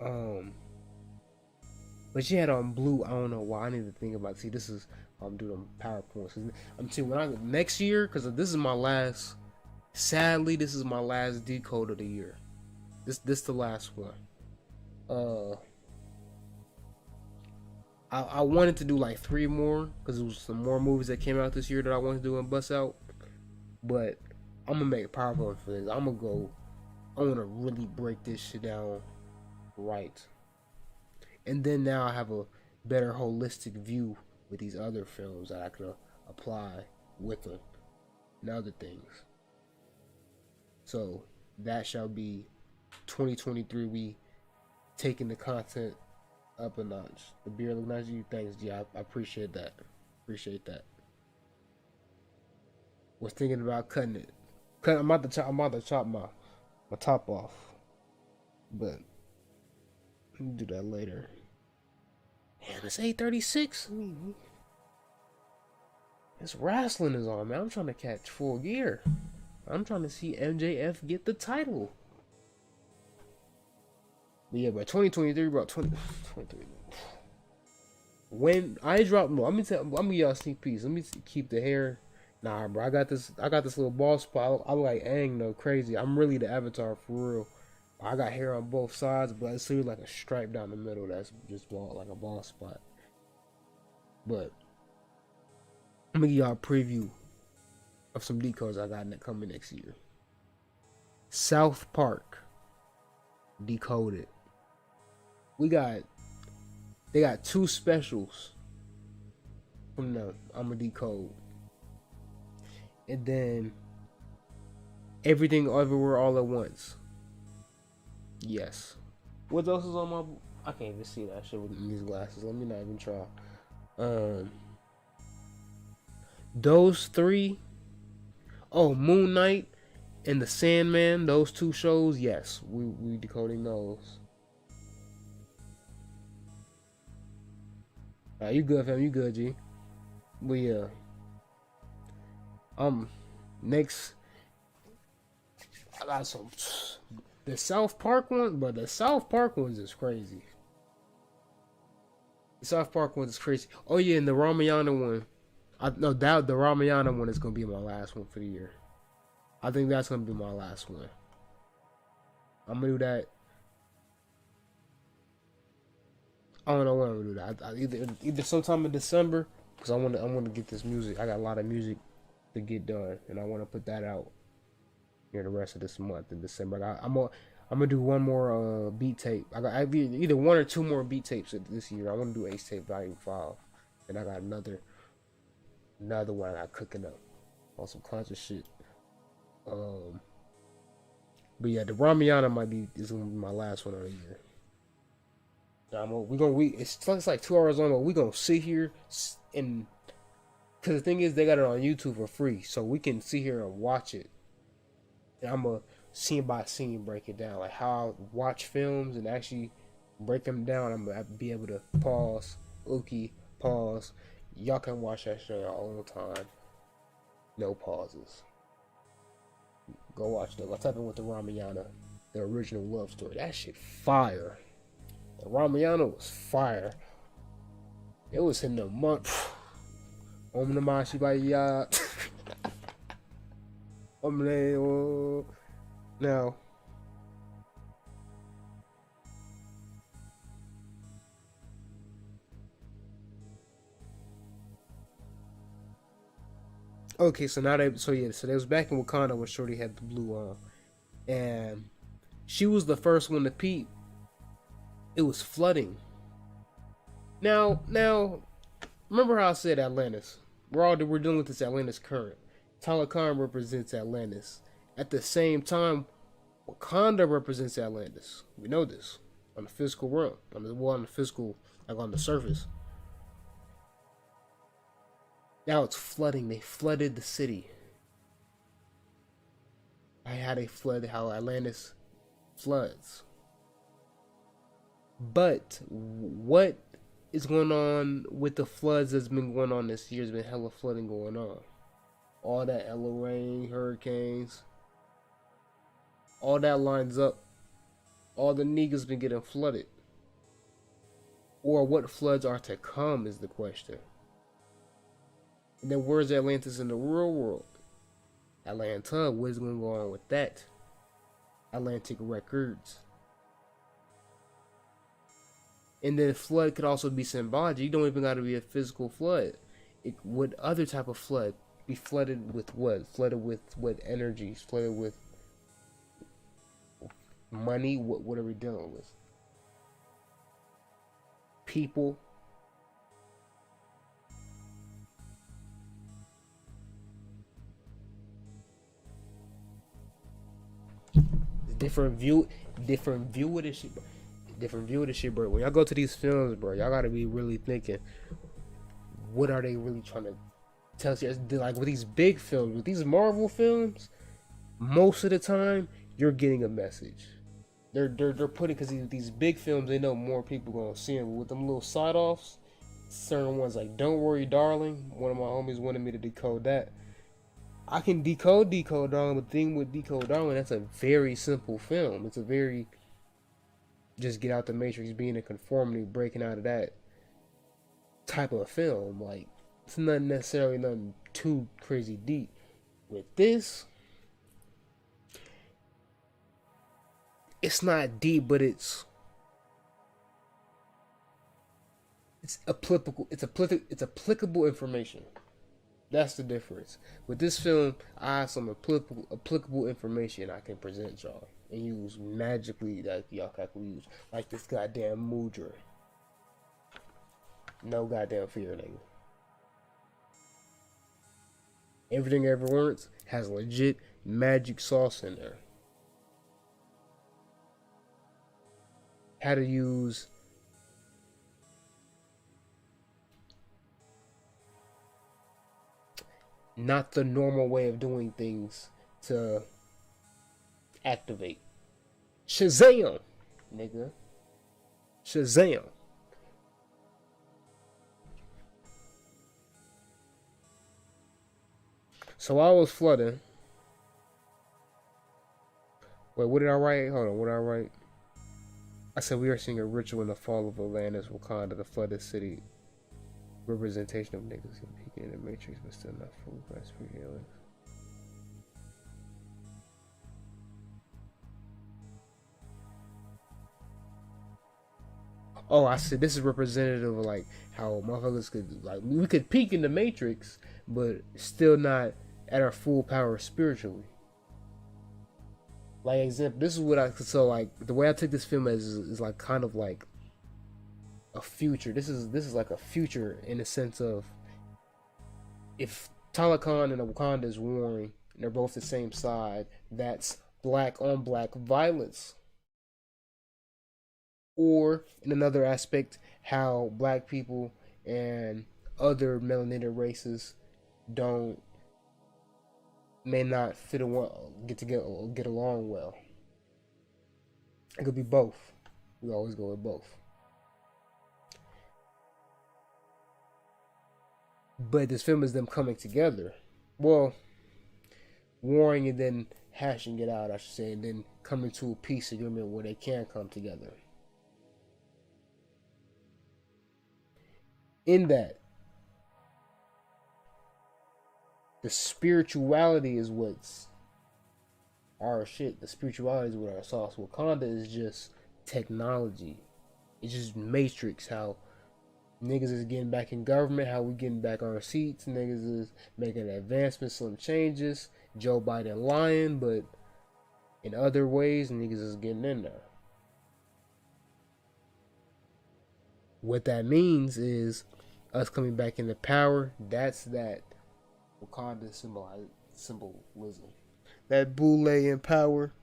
Um, but yeah, on blue, I don't know why. I need to think about. See, this is I'm doing PowerPoints. I'm telling when I next year, because this is my last. Sadly, this is my last decode of the year. This the last one. Uh, I wanted to do like 3 more because there was some more movies that came out this year that I wanted to do and bust out. But I'm gonna make a PowerPoint for this. I'm gonna go. I want to really break this shit down right, and then now I have a better holistic view with these other films that I can apply with them and other things. So that shall be 2023. We taking the content up a notch. The beer look nice to you. Thanks, G. I appreciate that. Appreciate that. Was thinking about cutting it. I'm about to chop my top off, but I'll do that later. Man, it's 8:36. This wrestling is on, man. I'm trying to catch Full Gear. I'm trying to see MJF get the title. But yeah, by 2023, bro, 2023. When I drop, no, I'm gonna give y'all a sneak peek. Let me keep the hair. Nah, bro, I got this little bald spot. I look like Aang, though, crazy. I'm really the Avatar for real. I got hair on both sides, but it's really like a stripe down the middle. That's just bald, like a bald spot. But I'm gonna give y'all a preview of some decodes I got coming next year. South Park, Decoded. They got 2 specials from them. I'm a decode. And then Everything Everywhere All at Once. Yes. What else is on my? I can't even see that shit with these glasses. Let me not even try. Those 3. Oh, Moon Knight and The Sandman. Those 2 shows. Yes, we decoding those. You good, fam? You good, G? But yeah. Next, I got some. The South Park one, but the South Park ones is crazy. The South Park ones is crazy. Oh yeah, and the Ramayana one. No doubt the Ramayana one is gonna be my last one for the year. I think that's gonna be my last one. I'm gonna do that. I don't know when I'm gonna do that. Either sometime in December, because I want to get this music. I got a lot of music to get done, and I want to put that out here the rest of this month in December. I'm gonna do one more beat tape. I got either 1 or 2 more beat tapes this year. I want to do Ace Tape Volume 5, and I got another one I got cooking up on some conscious shit. But yeah, the Ramayana is gonna be my last one of the year. It's like 2 hours long, but we gonna sit here and, cause the thing is they got it on YouTube for free, so we can sit here and watch it. And I'm gonna scene by scene break it down, like how I watch films and actually break them down. I'm gonna be able to pause, pause. Y'all can watch that show your own time, no pauses. Go watch that. What's happening with the Ramayana, the original love story? That shit fire. The Ramayana was fire. It was in the month. Om Namah Shivaya. Now, okay, so they was back in Wakanda when Shorty had the blue on, and she was the first one to peep. It was flooding. Now, remember how I said Atlantis? We're dealing with this Atlantis current. Talokan represents Atlantis. At the same time, Wakanda represents Atlantis. We know this on the physical realm, on the physical, like on the surface. Now it's flooding. They flooded the city. How they flood? How Atlantis floods. But what is going on with the floods that's been going on this year? There's been hella flooding going on. All that hella rain, hurricanes, all that lines up. All the niggas been getting flooded. Or what floods are to come is the question. And then where's Atlantis in the real world? Atlanta, what's going to go on with that? Atlantic Records. And then flood could also be symbolic. You don't even got to be a physical flood. What other type of flood? Be flooded with what? Flooded with what energies? Flooded with money? What are we dealing with? People. Different view of this shit. Different view of this shit, bro. When y'all go to these films, bro, y'all gotta be really thinking, what are they really trying to tell us? Like with these big films, with these Marvel films, most of the time you're getting a message. They're putting, because these big films, they know more people gonna see them. With them little side offs, certain ones like "Don't Worry, Darling." One of my homies wanted me to decode that. I can decode Darling, but the thing with Decode Darling, that's a very simple film. It's a very just get out the matrix, being in conformity, breaking out of that type of film. Like, it's not necessarily nothing too crazy deep. With this, it's not deep, but it's applicable. It's applicable information. That's the difference. With this film, I have some applicable information I can present y'all and use magically that y'all can use. Like this goddamn mudra. No goddamn fear, nigga. Everything Everyone's has legit magic sauce in there. How to use not the normal way of doing things to activate. Shazam, nigga. Shazam. So I was flooding. Wait, what did I write? Hold on, what did I write? I said we are seeing a ritual in the fall of Atlantis, Wakanda, the flooded city. Representation of niggas peeking in the matrix, but still not fully grasped for healing. Oh, I said this is representative of like how motherfuckers could, like, we could peek in the matrix, but still not at our full power spiritually. Like, example, this is what so like the way I took this film as is like kind of like a future. This is like a future in the sense of, if Talokan and Wakanda is warring and they're both the same side, that's black on black violence. Or in another aspect, how black people and other melanated races may not get along well. It could be both. We always go with both. But this film is them coming together. Well, warring and then hashing it out, I should say, and then coming to a peace agreement where they can come together. In that, the spirituality is what's our shit. The spirituality is what our sauce. Wakanda is just technology. It's just matrix. How niggas is getting back in government, how we getting back on our seats. Niggas is making advancements, some changes. Joe Biden lying, but in other ways, niggas is getting in there. What that means is us coming back into power. That's that Wakanda symbolism. That Boule in power.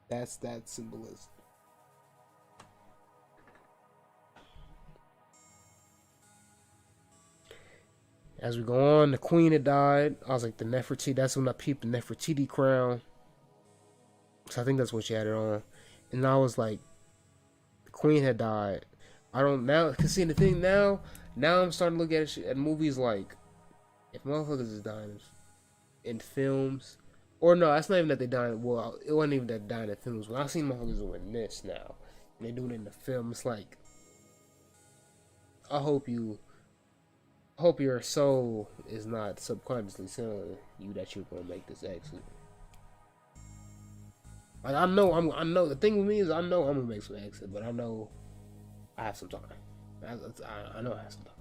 That's that symbolism. As we go on, the queen had died. I was like, the Nefertiti. That's when I peeped the Nefertiti crown. So I think that's what she had it on. And I was like, the Queen had died. I don't now, cause see the thing now I'm starting to look at movies like if motherfuckers is dying in films, or no, that's not even that they dying. Well, it wasn't even that dying in films. When I seen motherfuckers doing this now, and they doing it in the film, it's like I hope your soul is not subconsciously telling you that you're gonna make this exit. Like I know the thing with me is I know I'm gonna make some exit, but I know I have some time. I know I have some time.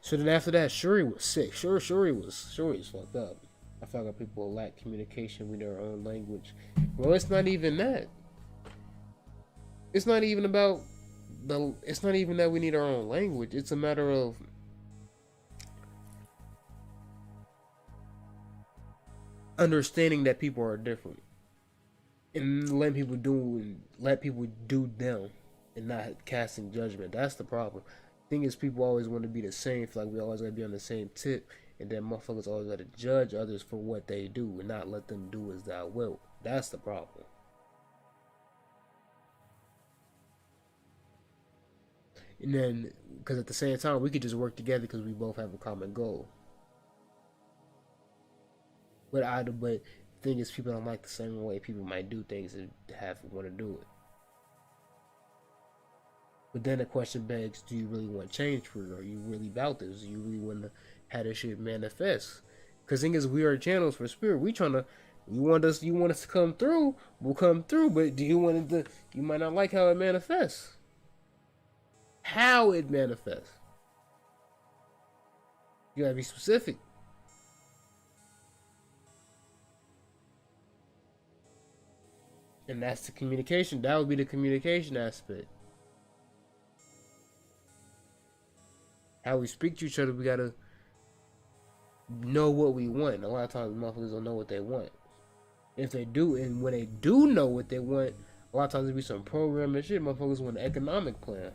So then after that, Shuri was sick. Shuri was fucked up. I feel like people lack communication with their own language. Well, it's not even that. It's not even about it's not even that we need our own language. It's a matter of understanding that people are different and let people do them and not casting judgment. That's the problem. Thing is, people always want to be the same. Feel like we always gotta be on the same tip, and then motherfuckers always gotta judge others for what they do and not let them do as thou wilt. That's the problem. And then, because at the same time, we could just work together because we both have a common goal. But the thing is, people don't like the same way people might do things and want to do it. But then the question begs, do you really want change for it? Are you really about this? Do you really want to have this shit manifest? Because the thing is, we are channels for spirit. You want us to come through, we'll come through. But do you want it to, you might not like how it manifests. How it manifests. You gotta be specific. And that's the communication. That would be the communication aspect. How we speak to each other, we gotta know what we want. And a lot of times motherfuckers don't know what they want. If they do, and when they do know what they want, a lot of times there be some program and shit. Motherfuckers want an economic plan.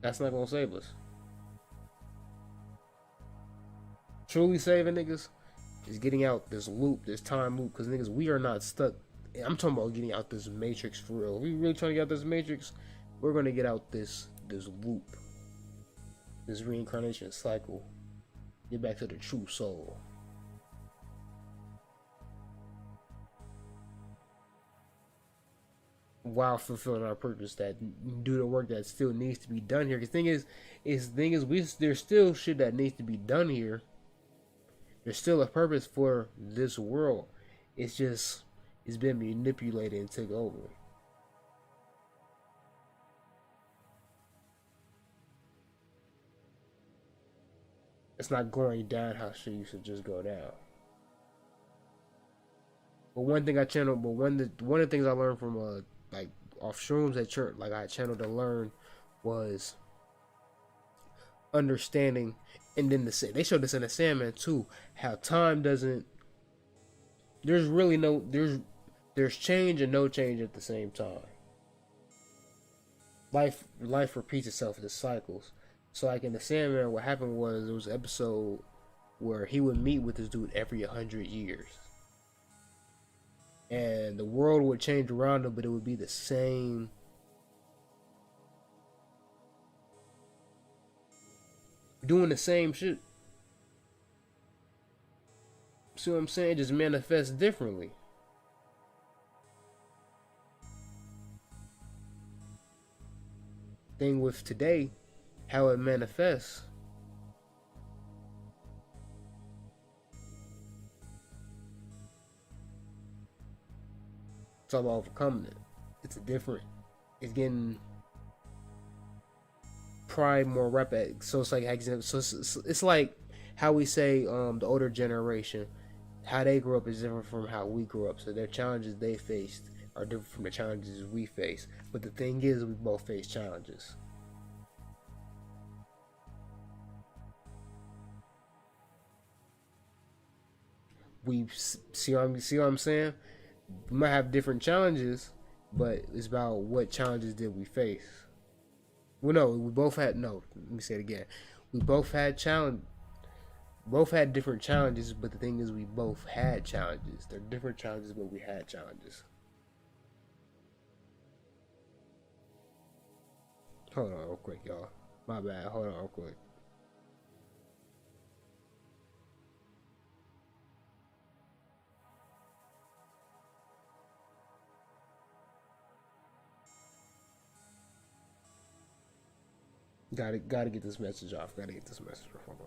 That's not gonna save us. Truly saving niggas is getting out this loop, this time loop, because niggas, we are not stuck. I'm talking about getting out this matrix for real. We really trying to get out this matrix. We're gonna get out this loop, this reincarnation cycle. Get back to the true soul. While fulfilling our purpose, that do the work that still needs to be done here. Because there's still shit that needs to be done here. There's still a purpose for this world. It's just it's been manipulated and took over. It's not going down how shit used to just go down. But one of the things I learned from like off shrooms at church, like I channeled to learn, was understanding. And then they showed this in the Sandman too, how time doesn't, there's really no, there's change and no change at the same time. Life repeats itself in the cycles. So like in the Sandman, what happened was there was an episode where he would meet with this dude every 100 years. And the world would change around him, but it would be the same. Doing the same shit. See what I'm saying? It just manifests differently. Thing with today, how it manifests. It's all about overcoming it. It's getting pride more rapid. So it's like it's like how we say the older generation, how they grew up is different from how we grew up. So their challenges they faced are different from the challenges we face. But the thing is, we both face challenges. We see what I'm saying? We might have different challenges, but it's about what challenges did we face. Well, no, we both had no. Let me say it again. We both had different challenges, but the thing is, we both had challenges. They're different challenges, but we had challenges. Hold on real quick, y'all. My bad. Hold on real quick. Gotta get this message off. Gotta get this message off. Hold on.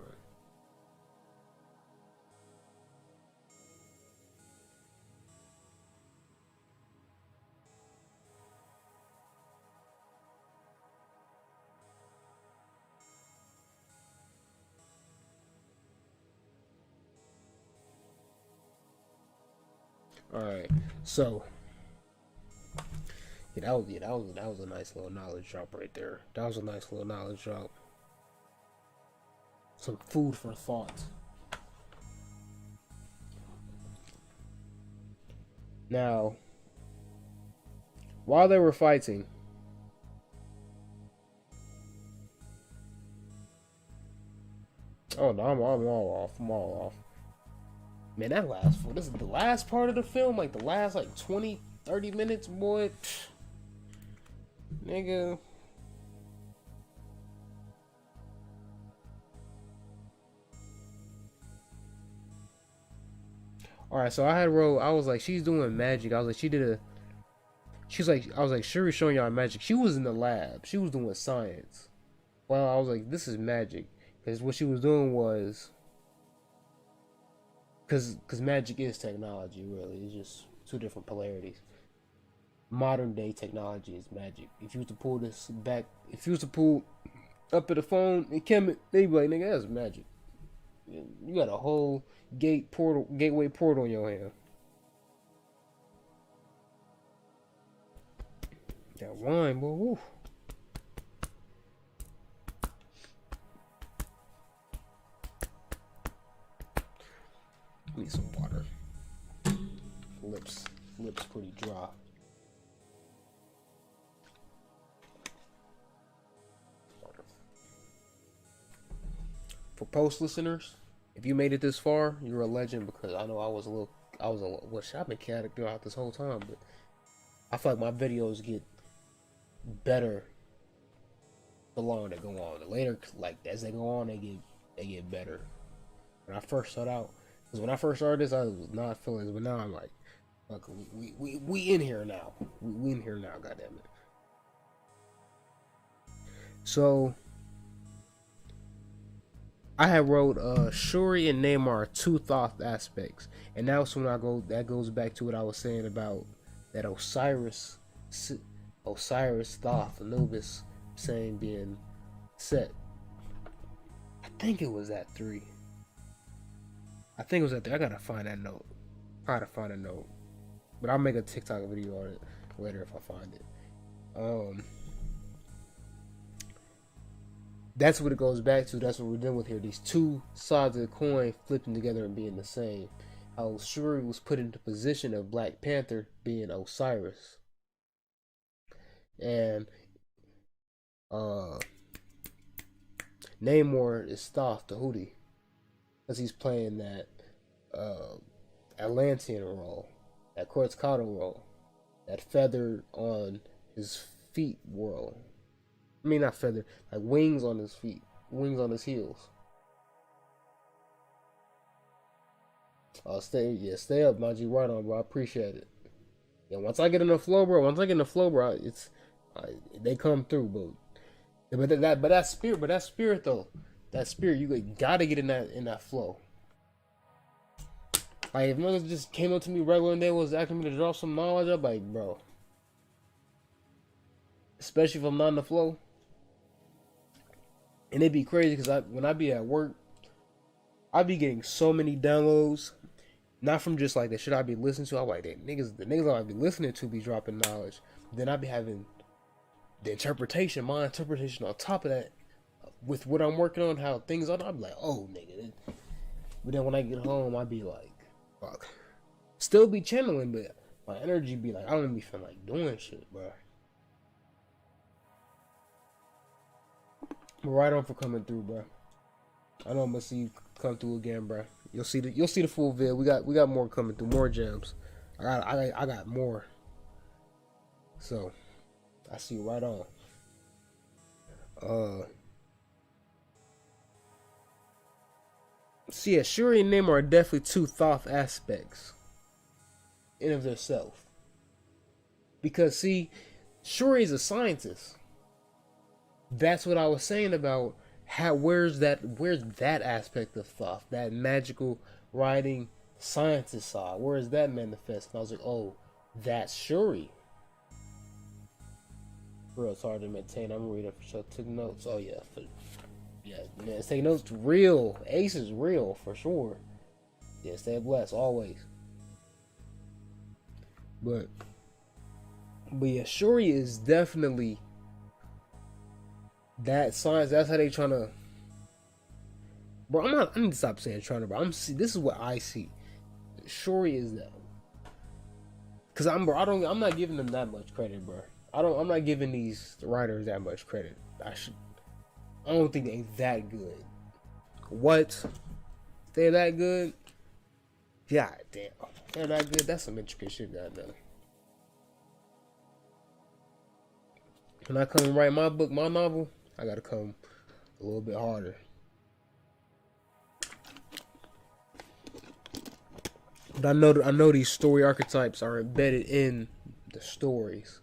All right, so that was a nice little knowledge drop right there. That was a nice little knowledge drop. Some food for thought. Now, while they were fighting, oh no, I'm all off. I'm all off. Man, that this is the last part of the film, like the last like 20, 30 minutes, boy. Nigga. Alright, so I was like, she's doing magic. I was like, I was like, Shuri's showing y'all magic. She was in the lab. She was doing science. Well, I was like, this is magic. Because what she was doing was, because magic is technology, really. It's just two different polarities. Modern day technology is magic. If you was to pull this back, if you was to pull up at the phone, it can't, they be like, nigga, that's magic. You got a whole gateway portal in your hand. That wine, boy. Woo. Need some water. Lips pretty dry. For post listeners, if you made it this far, you're a legend, because I know I've been chaotic throughout this whole time, but I feel like my videos get better the longer they go on. The later, like as they go on, they get better. When I first started this, I was not feeling this, but now I'm like, fuck, we in here now. We in here now, goddammit. So I had wrote Shuri and Namor are two thought aspects, and that's when that goes back to what I was saying about that Osiris Thoth Anubis saying being set. I think it was at 3. I gotta find that note. But I'll make a TikTok video on it later if I find it. That's what it goes back to. That's what we're dealing with here. These two sides of the coin flipping together and being the same. How Shuri was put into position of Black Panther being Osiris. And Namor is Thoth the Hootie, because he's playing that Atlantean role, that Quetzalcoatl role, that feather on his feet world. I mean, not feather, like wings on his feet, wings on his heels. Stay up, my G. Right on, bro. I appreciate it. Yeah, once I get in the flow, bro, they come through, but that spirit though, you gotta get in that flow. Like if niggas just came up to me regular and they was asking me to drop some knowledge, I'm like, bro. Especially if I'm not in the flow. And it'd be crazy because when I be at work, I be getting so many downloads, not from just like the shit I be listening to. I'm like, the niggas I be listening to be dropping knowledge. Then I be having my interpretation on top of that, with what I'm working on, how things are. I'm like, oh nigga. But then when I get home, I be like, fuck. Still be channeling, but My energy be like, I don't be feeling like doing shit, bro. But right on for coming through, bro. I know I'm gonna see you come through again, bro. You'll see the full vid. We got more coming through, more gems. I got more. So I see you right on. See, yeah, Shuri and Namor are definitely two Thoth aspects in of themselves. Because see, Shuri is a scientist. That's what I was saying about how where's that aspect of Thoth, that magical writing scientist side. Where is that manifest? And I was like, oh, that's Shuri. Bro, it's hard to maintain. I'm reading for sure. Took notes. Oh yeah, man, take notes. Real Ace is real for sure. Yeah, stay blessed always. But yeah, Shuri is definitely that science. That's how they trying to. Bro, I need to stop saying trying to. Bro, this is what I see. Shuri is that. Cause I'm not giving them that much credit, bro. I'm not giving these writers that much credit. I don't think they that good. What? They're that good? God damn. They're that good? That's some intricate shit that done. When I come and write my book, my novel, I gotta come a little bit harder. But I know these story archetypes are embedded in the stories.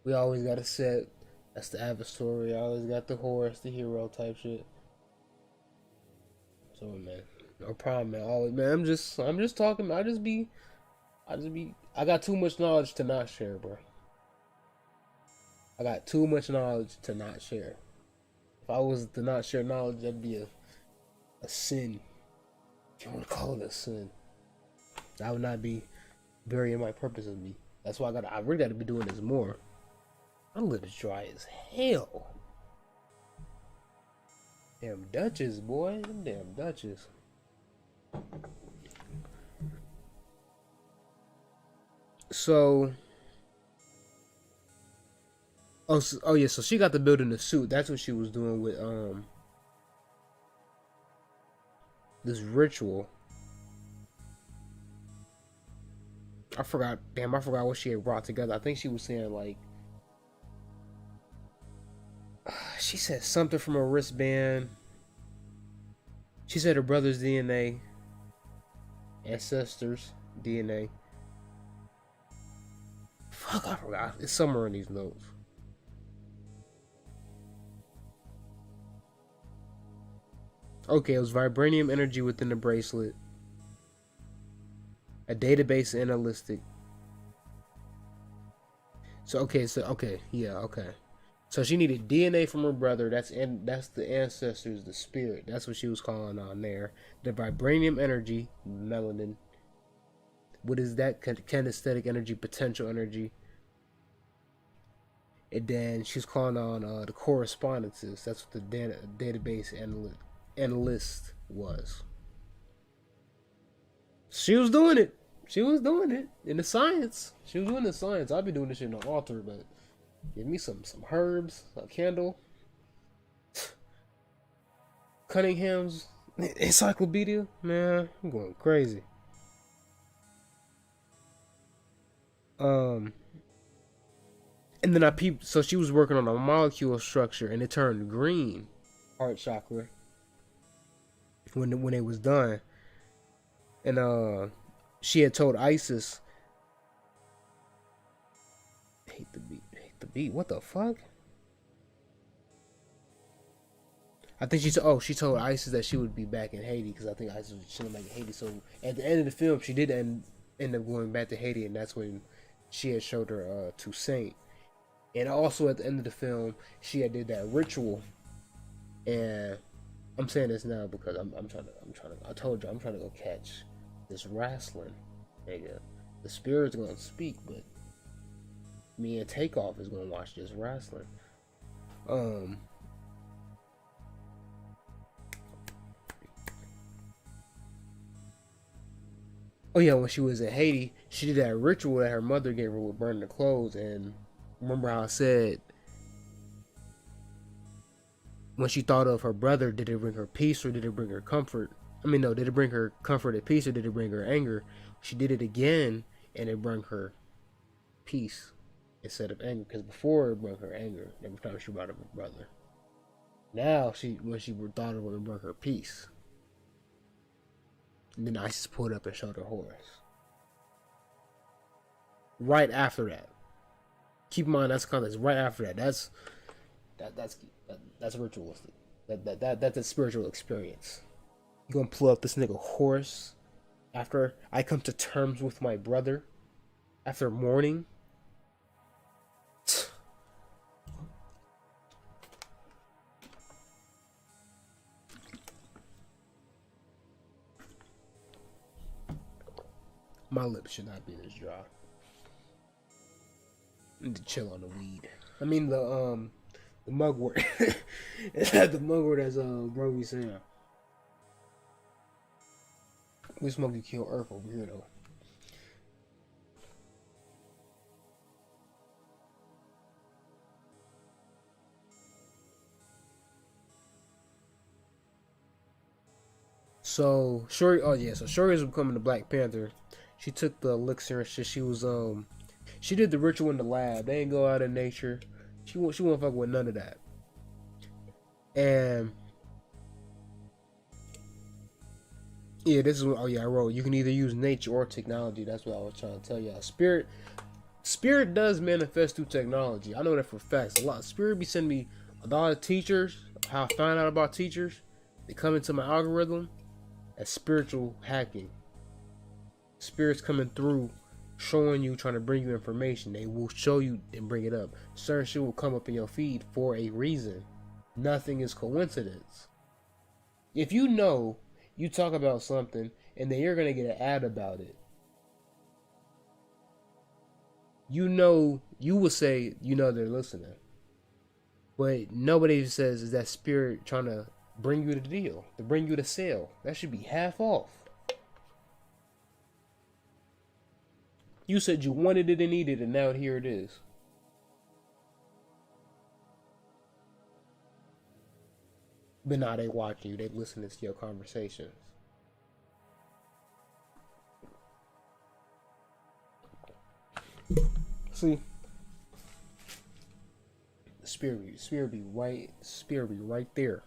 We always got a set. That's the adversary. I always got the horse, the hero type shit. So man, no problem, man. Always, man. I'm just talking. I got too much knowledge to not share, bro. I got too much knowledge to not share. If I was to not share knowledge, that'd be a sin. If you want to call it a sin, that would not be burying my purpose of me. That's why I really got to be doing this more. My lip is dry as hell. Damn Dutches, boy. Them damn Dutches. So. Oh yeah, so she got to build in the suit. That's what she was doing with this ritual. I forgot what she had brought together. I think she was saying like she said something from her wristband. She said her brother's DNA, ancestors' DNA. Fuck, I forgot. It's somewhere in these notes. Okay, it was vibranium energy within the bracelet. A database analytic. So she needed DNA from her brother. That's the ancestors, the spirit. That's what she was calling on there. The vibranium energy, melanin. What is that? Kinesthetic energy, potential energy. And then she's calling on the correspondences. That's what the database analyst was. She was doing it. She was doing it in the science. She was doing the science. I'll be doing this shit in the altar, but give me some herbs, a candle. Cunningham's encyclopedia. Man, I'm going crazy. And then I peeped. So she was working on a molecule structure, and it turned green. Heart chakra. When it was done, and she had told Isis. Hate the beat. What the fuck? I think she told Isis that she would be back in Haiti because I think Isis was chilling back in Haiti. So at the end of the film, she did end up going back to Haiti, and that's when she had showed her to Saint. And also at the end of the film, she had did that ritual. And I'm saying this now because I'm trying to. I told you I'm trying to go catch this wrestling, nigga. The spirit's gonna speak, but me and Takeoff is gonna watch this wrestling. Oh yeah, when she was in Haiti, she did that ritual that her mother gave her with burning the clothes. And remember how I said when she thought of her brother, did it bring her peace or did it bring her comfort? I mean, no, did it bring her comfort and peace or did it bring her anger? She did it again, and it brought her peace instead of anger. Because before it brought her anger every time she brought up her brother. Now when she thought of it brought her peace. And then Isis pulled up and showed her Horus. Right after that. Keep in mind that's context. Right after that. That's ritualistic. That's a spiritual experience. You gonna pull up this nigga Horus after I come to terms with my brother after mourning. My lips should not be this dry. I need to chill on the weed. I mean the mugwort. It's not the mugwort as bro we saying. We smoke to kill Earth over here though. So Shuri, so Shuri is becoming the Black Panther. She took the elixir and shit. She was she did the ritual in the lab. They didn't go out in nature. She won't fuck with none of that. And yeah, this is what I wrote. You can either use nature or technology. That's what I was trying to tell y'all. Spirit does manifest through technology. I know that for facts. A lot. Spirit be sending me a lot of teachers. How I find out about teachers, they come into my algorithm as spiritual hacking. Spirits coming through, showing you, trying to bring you information. They will show you and bring it up. Certain shit will come up in your feed for a reason. Nothing is coincidence. If you know you talk about something and then you're gonna get an ad about it, you know you will say they're listening. But nobody says is that spirit trying to bring you the deal, to bring you the sale. That should be half off. You said you wanted it and needed it, and now here it is. But now they watching you. They listening to your conversations. See, the spirit be right there.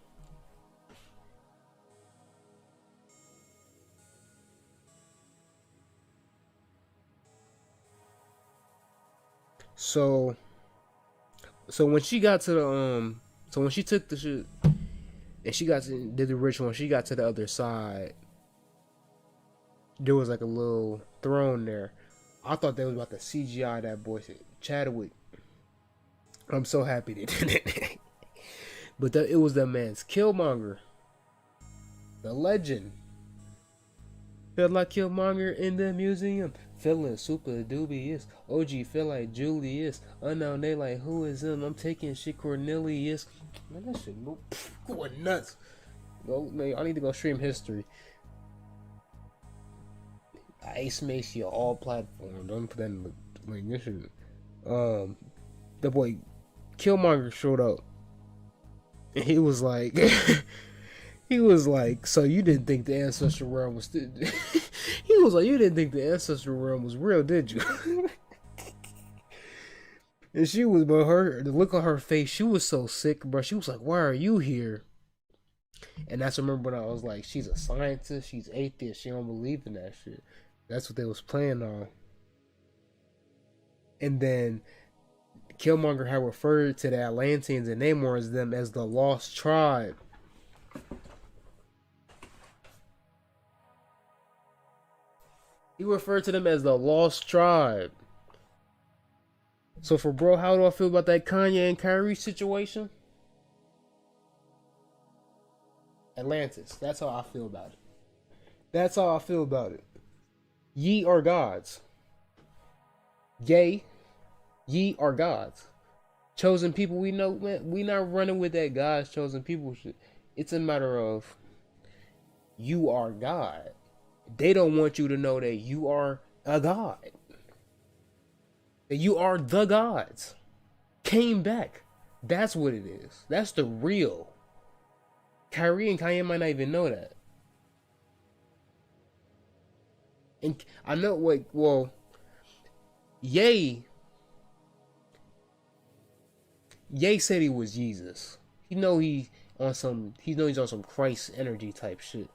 So when she got to the so when she took the shit and she did the ritual, when she got to the other side, there was like a little throne there. I thought they was about to CGI that boy Chadwick. I'm so happy they did it. But it was that man's Killmonger, the legend. Felt like Killmonger in the museum. Feeling super dubious. OG feel like Julius. Unknown, they like, who is him? I'm taking shit Cornelius. Man, that shit going nuts. Go, man, I need to go stream history. AceMaceo, all platforms. Don't put that in the link. This shit. The boy Killmonger showed up. And he was like... He was like, so you didn't think the ancestral realm was... He was like, you didn't think the ancestral realm was real, did you? And she was, but the look on her face, she was so sick, bro. She was like, why are you here? And that's, remember when I was like, she's a scientist, she's atheist, she don't believe in that shit. That's what they was playing on. And then Killmonger had referred to the Atlanteans and Namors them as the Lost Tribe. He referred to them as the Lost Tribe. So for bro, how do I feel about that Kanye and Kyrie situation? Atlantis. That's how I feel about it. That's how I feel about it. Ye are gods. Yea, ye are gods. Chosen people, we know, man, we not running with that God's chosen people shit. It's a matter of you are God. They don't want you to know that you are a god. That you are the gods. Came back. That's what it is. That's the real. Kyrie and Kanye might not even know that. And I know what, well, Ye said he was Jesus. He know he's on some Christ energy type shit.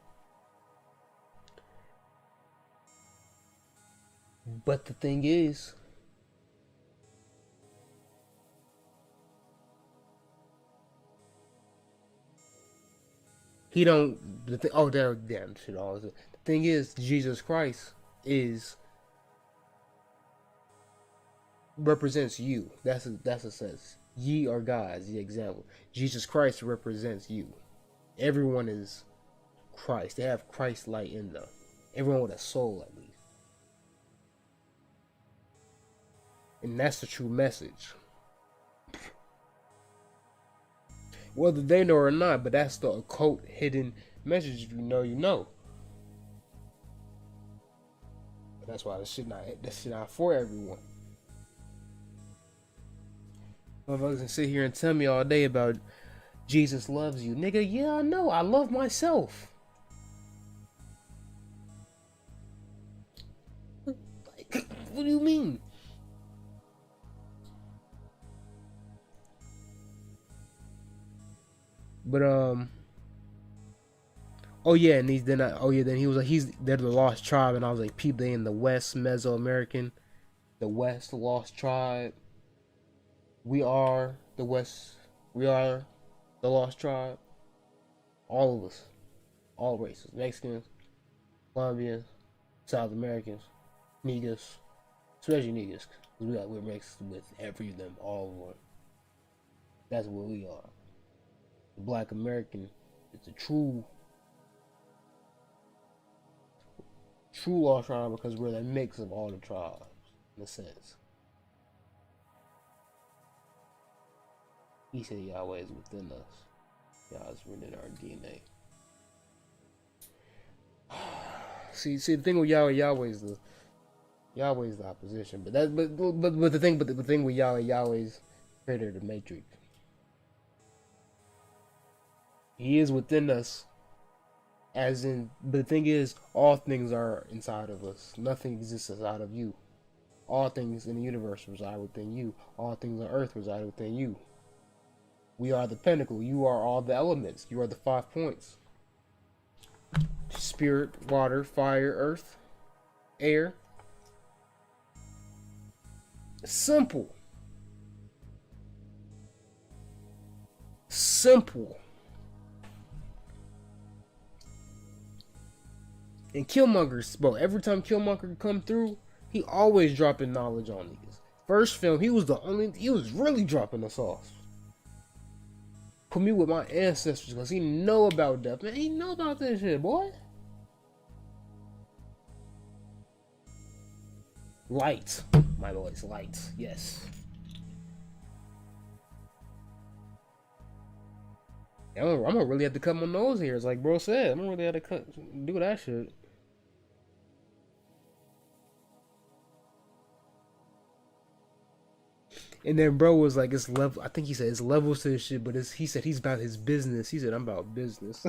But the thing is, he don't. Oh, there, damn shit. All the thing is, Jesus Christ represents you. That's a sense. Ye are gods. The example. Jesus Christ represents you. Everyone is Christ. They have Christ light in them. Everyone with a soul, at least. And that's the true message. Whether they know or not, but that's the occult hidden message. If you know, you know. But that's why this shit not for everyone. Motherfuckers can sit here and tell me all day about Jesus loves you. Nigga, yeah, I know. I love myself. Like, what do you mean? But oh yeah, and then he was like, they're the lost tribe, and I was like, peep, they in the West, Mesoamerican, the West, the lost tribe. We are the West. We are the lost tribe. All of us, all races, Mexicans, Colombians, South Americans, niggas, especially niggas, because we're mixed with every of them, all of them. That's what we are. The Black American is the true lost tribe because we're the mix of all the tribes, in a sense. He said Yahweh is within us. Yahweh is written in our DNA. See, the thing with Yahweh is the opposition. But the thing with Yahweh's creator, the Matrix. He is within us, as in. But the thing is, all things are inside of us. Nothing exists outside of you. All things in the universe reside within you. All things on earth reside within you. We are the pinnacle. You are all the elements. You are the 5 points. Spirit, water, fire, earth, air. Simple. Simple. And Killmonger, bro, every time Killmonger come through, he always dropping knowledge on niggas. First film, he was really dropping the sauce. Put me with my ancestors, because he know about death. Man, he know about this shit, boy. Light. My voice, light. Yes. I'm gonna really have to cut my nose hairs, like bro said. I'm gonna really have to do that shit. And then bro was like, it's level. I think he said it's levels to this shit, but he said he's about his business. He said I'm about business.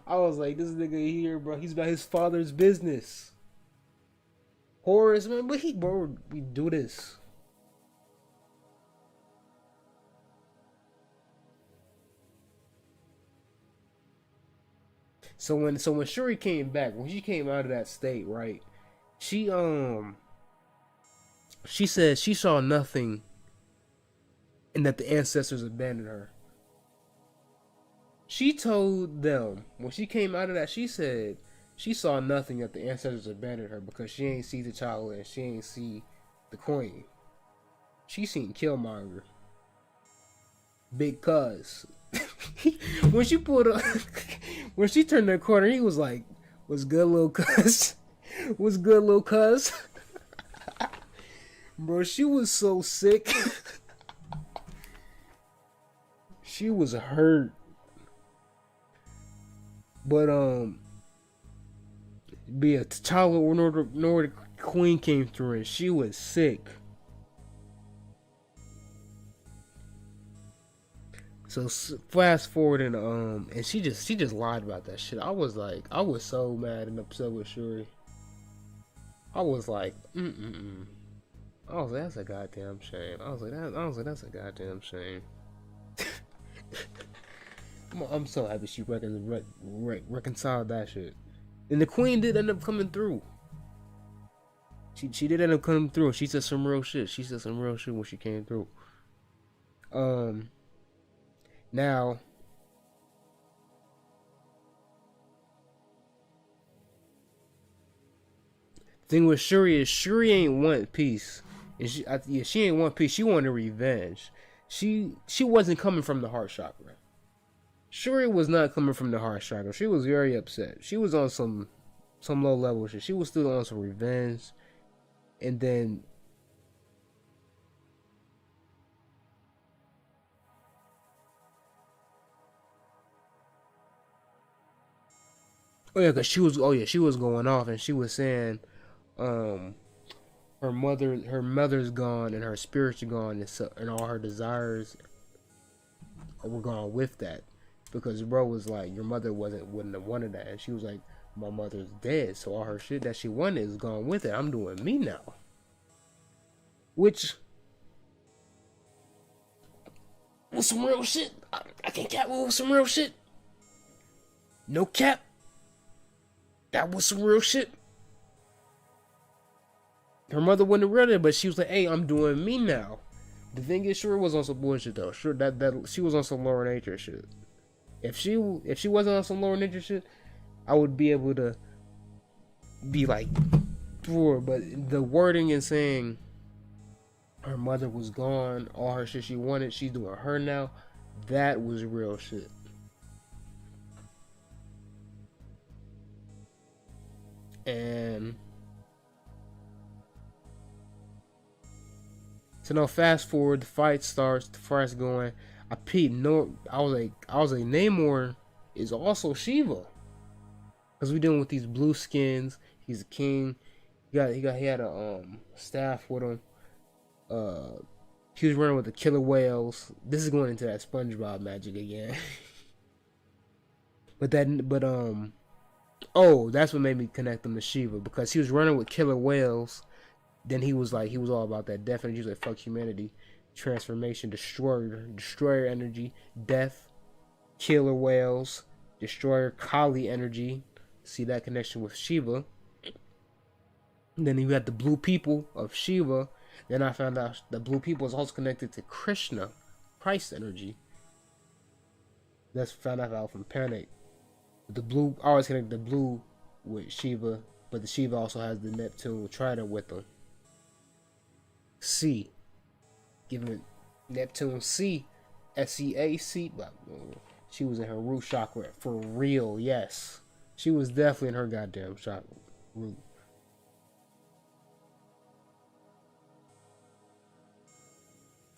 I was like, this nigga here, bro. He's about his father's business. Horus, man, but we do this. So when Shuri came back, when she came out of that state, right? She said she saw nothing and that the ancestors abandoned her. She told them when she came out of that, she said she saw nothing that the ancestors abandoned her because she ain't see the child and she ain't see the queen. She seen Killmonger. Big cuz. When she pulled up, when she turned that corner, he was like, "What's good, little cuz? What's good, little cuz?" Bro, she was so sick. She was hurt. But Be a T'Challa nor the Queen came through and she was sick. So fast forward and she just lied about that shit. I was like, I was so mad and upset with Shuri. I was like, I was like, that's a goddamn shame. I was like, that's a goddamn shame. I'm so happy she reconciled that shit. And the Queen did end up coming through. She did end up coming through. She said some real shit. She said some real shit when she came through. Now, thing with Shuri is Shuri ain't want peace. And she ain't want peace. She wanted revenge. She wasn't coming from the heart chakra. Shuri was not coming from the heart chakra. She was very upset. She was on some low level shit. She was still on some revenge. And then she was going off and she was saying her mother's gone and her spirit's gone and all her desires were gone with that. Because bro was like, your mother wouldn't have wanted that, and she was like, my mother's dead, so all her shit that she wanted is gone with it. I'm doing me now. Which was some real shit. I can't cap with some real shit. No cap. That was some real shit. Her mother wouldn't have read it, but she was like, hey, I'm doing me now. The thing is, Shuri was on some bullshit though. Sure, that she was on some lower nature shit. If she wasn't on some lower nature shit, I would be able to be like, poor. But the wording and saying her mother was gone, all her shit she wanted, she's doing her now, that was real shit. And so now fast forward, the fight starts, the fight's going. I was like, Namor is also Shiva. Cause we dealing with these blue skins. He's a king. He had a staff with him. He was running with the killer whales. This is going into that SpongeBob magic again. That's what made me connect him to Shiva, because he was running with killer whales. Then he was all about that death energy. He was like, fuck humanity, transformation, destroyer energy, death, killer whales, destroyer, Kali energy. See that connection with Shiva. And then you had the blue people of Shiva. Then I found out the blue people is also connected to Krishna, Christ energy. That's found out from Panic. The blue, I always connect the blue with Shiva, but the Shiva also has the Neptune trident with them. C, giving Neptune C, SEAC. She was in her root chakra for real. Yes, she was definitely in her goddamn chakra root.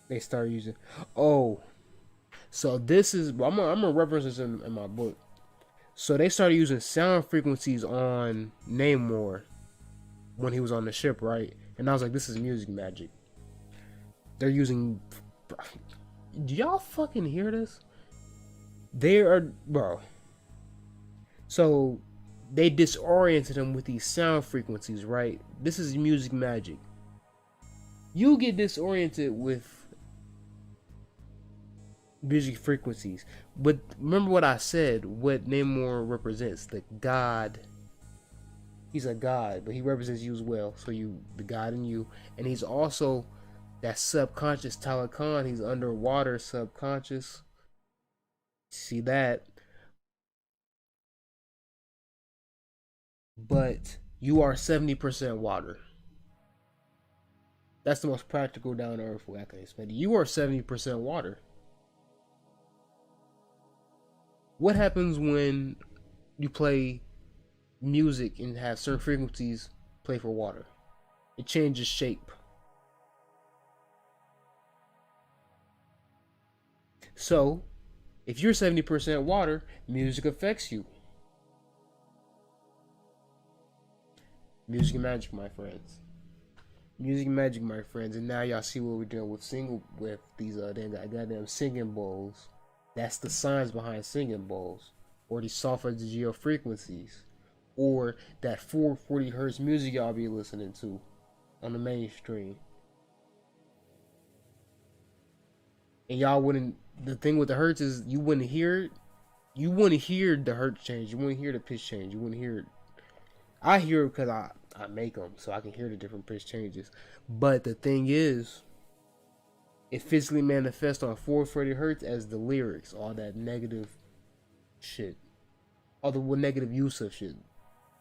They started using. So this is I'm gonna reference this in my book. So they started using sound frequencies on Namor when he was on the ship, right? And I was like, this is music magic. They're using... Do y'all fucking hear this? They are... Bro. So they disoriented him with these sound frequencies, right? This is music magic. You get disoriented with music frequencies, but remember what I said, what Namor represents, the god. He's a god, but he represents you as well, so the god in you. And he's also that subconscious Talokan. He's underwater subconscious. See that? But you are 70% water. That's the most practical down to earth way I can explain it. You are 70% water. What happens when you play music and have certain frequencies play for water? It changes shape. So, if you're 70% water, music affects you. Music and magic, my friends. Music and magic, my friends. And now y'all see what we're doing with these goddamn singing bowls. That's the science behind singing bowls, or these solfeggio frequencies, or that 440 hertz music y'all be listening to on the mainstream. And y'all wouldn't. The thing with the hertz is you wouldn't hear it. You wouldn't hear the hertz change. You wouldn't hear the pitch change. You wouldn't hear it. I hear it because I make them, so I can hear the different pitch changes. But the thing is, it physically manifests on 440 hertz as the lyrics, all that negative shit, all the negative use of shit,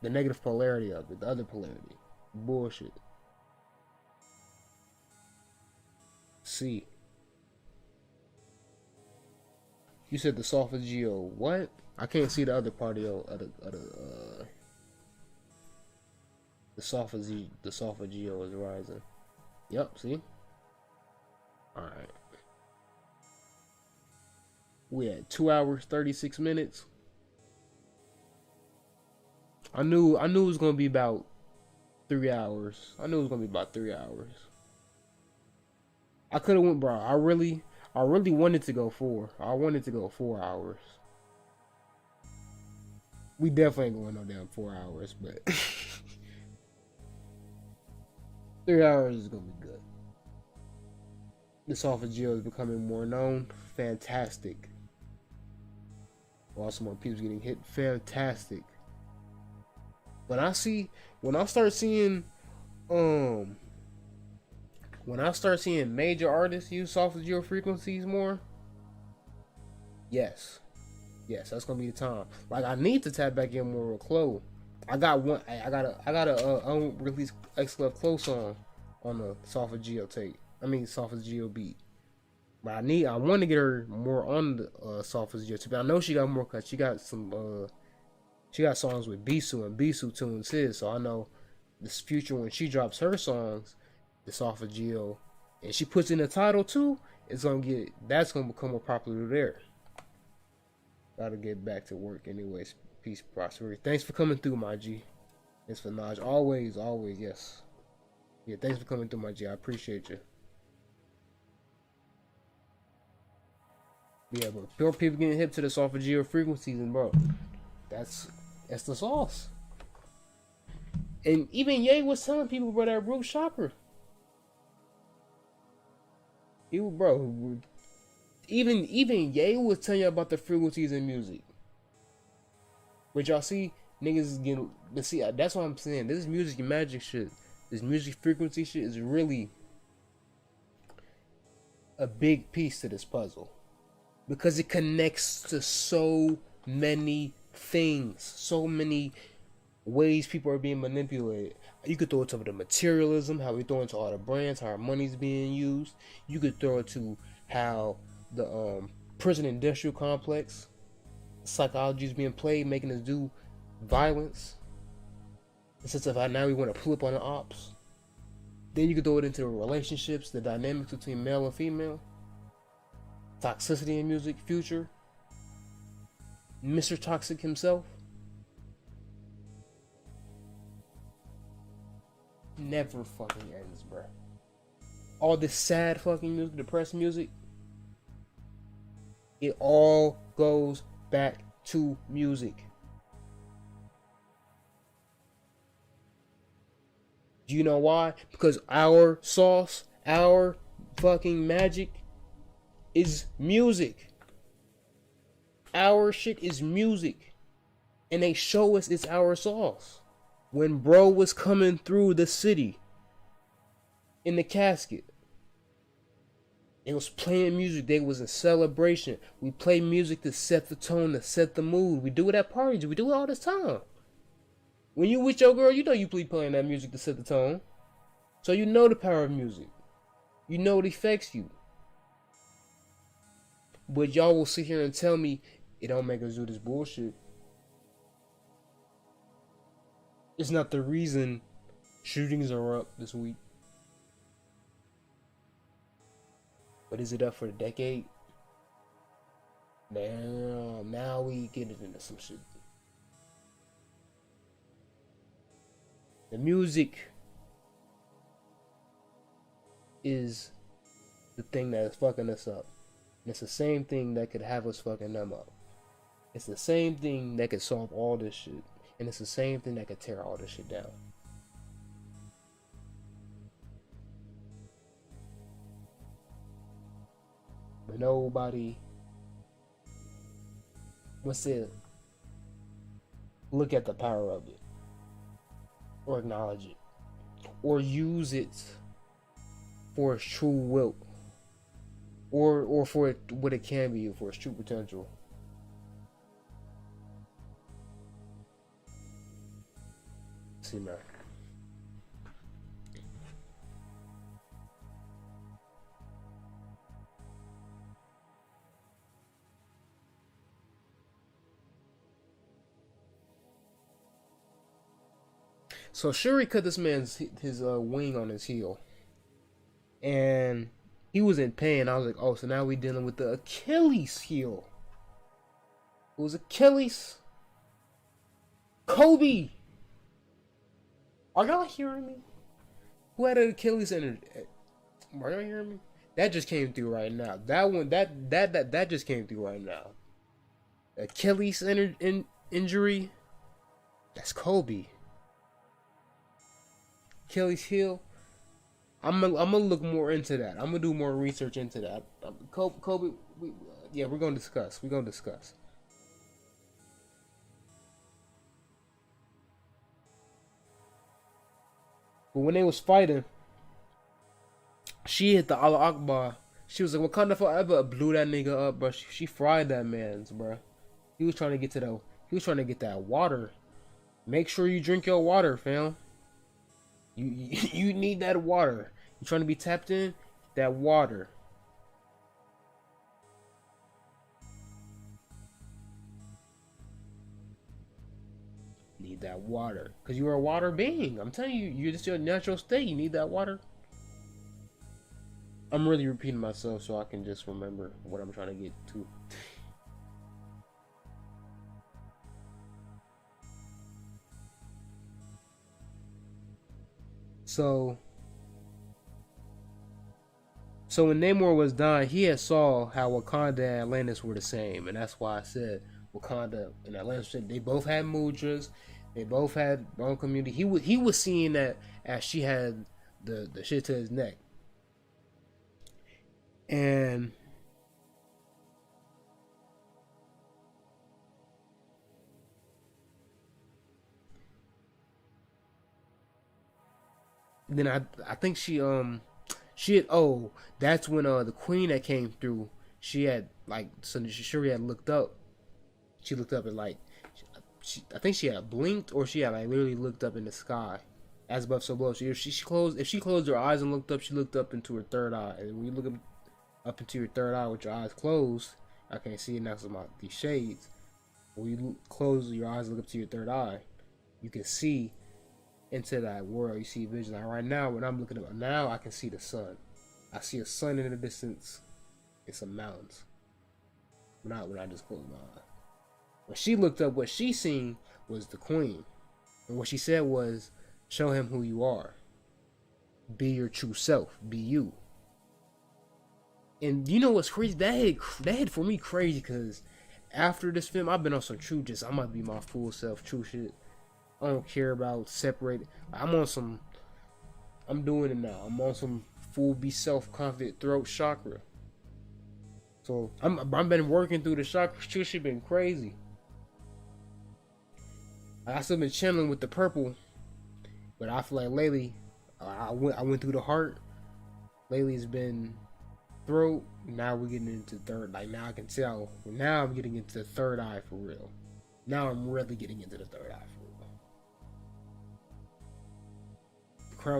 the negative polarity of it, the other polarity, bullshit. See. You said the solfeggio. What? I can't see the other part of the solfeggio is rising. Yep. See. All right. We at 2 hours 36 minutes. I knew it was gonna be about 3 hours. I knew it was gonna be about 3 hours. I could have went, bro. I really wanted to go 4. I wanted to go 4 hours. We definitely ain't going no damn 4 hours, but 3 hours is gonna be good. The solfeggio is becoming more known. Fantastic. While some more people getting hit. Fantastic. When I start seeing major artists use solfeggio frequencies more, yes, that's gonna be the time. Like, I need to tap back in more with Chloe. I got a unreleased X-Love Chloe song on the solfeggio tape. I mean solfeggio beat. But I want to get her more on the solfeggio tape. I know she got more cuts. She got some she got songs with Bisu, and Bisu tunes his. So I know this future when she drops her songs, the solfeggio, and she puts in the title too, that's gonna become more popular there. Gotta get back to work anyways. Peace, prosperity. Thanks for coming through, my G. Thanks for Naj. Always, yes. Yeah, thanks for coming through, my G. I appreciate you. Yeah, but more people getting hip to the solfeggio frequencies, and bro, that's the sauce. And even Ye was telling people about that root chakra. Even Ye was telling you about the frequencies in music. But y'all see, niggas is getting. But see, that's what I'm saying. This music and magic shit, this music frequency shit is really a big piece to this puzzle. Because it connects to so many things, so many ways people are being manipulated. You could throw it to the materialism, how we throw into all the brands, how our money's being used. You could throw it to how the prison industrial complex psychology is being played, making us do violence. In the sense of how now we want to pull up on the ops. Then you could throw it into the relationships, the dynamics between male and female, toxicity in music, Future, Mr. Toxic himself. Never fucking ends, bruh. All this sad fucking music, depressed music, it all goes back to music. Do you know why? Because our sauce, our fucking magic is music. Our shit is music. And they show us it's our sauce. When bro was coming through the city in the casket, they was playing music. They was in celebration. We play music to set the tone, to set the mood. We do it at parties. We do it all this time. When you with your girl, you know you be playing that music to set the tone. So you know the power of music. You know it affects you. But y'all will sit here and tell me it don't make us do this bullshit. It's not the reason shootings are up this week. But is it up for the decade? Damn, now we get into some shit. The music is the thing that is fucking us up. And it's the same thing that could have us fucking them up. It's the same thing that could solve all this shit. And it's the same thing that could tear all this shit down. But nobody wants to look at the power of it, or acknowledge it, or use it for its true will, or for it, what it can be, for its true potential. See, man. So Shuri cut this man's his wing on his heel, and he was in pain. I was like, oh, so now we dealing with the Achilles heel. It was Achilles. Kobe. Are y'all hearing me? Who had an Achilles in it? Are y'all hearing me? That just came through right now. That one, that just came through right now. Achilles injury. That's Kobe. Achilles heel. I'm gonna look more into that. I'm gonna do more research into that. Kobe. We're gonna discuss. But when they was fighting, she hit the Allah Akbar. She was like, Wakanda forever. Blew that nigga up, bro. She fried that man's, bro. He was trying to get that water. Make sure you drink your water, fam. You need that water. You trying to be tapped in? That water. Need that water. Because you are a water being. I'm telling you, you're just your natural state. You need that water. I'm really repeating myself so I can just remember what I'm trying to get to. So when Namor was dying, he had saw how Wakanda and Atlantis were the same, and that's why I said Wakanda and Atlantis, they both had mudras, they both had bone community. He was seeing that as she had the shit to his neck, and then I think she had, that's when the queen that came through, she had like, so Shuri had looked up. She looked up and like, I think she had blinked, or she had like literally looked up in the sky, as above so below. If she closed her eyes and looked up, she looked up into her third eye. And when you look up into your third eye with your eyes closed, I can't see it now because of these shades. When you close your eyes and look up to your third eye, you can see into that world. You see vision. Like right now, when I'm looking up now, I can see the sun. I see a sun in the distance. It's some mountains. Not when I just close my eyes. When she looked up, what she seen was the queen, and what she said was, "Show him who you are. Be your true self. Be you." And you know what's crazy? That hit for me crazy, because after this film, I've been on some true, just I'm gonna be my full self, true shit. I don't care about separated. I'm doing it now. I'm on some full be self-confident throat chakra. So I've been working through the chakra. Shit been crazy. I still been channeling with the purple, but I feel like lately, I went through the heart. Lately it's been throat. Now we're getting into third. Like now I can tell. Now I'm getting into the third eye for real. Now I'm really getting into the third eye for real.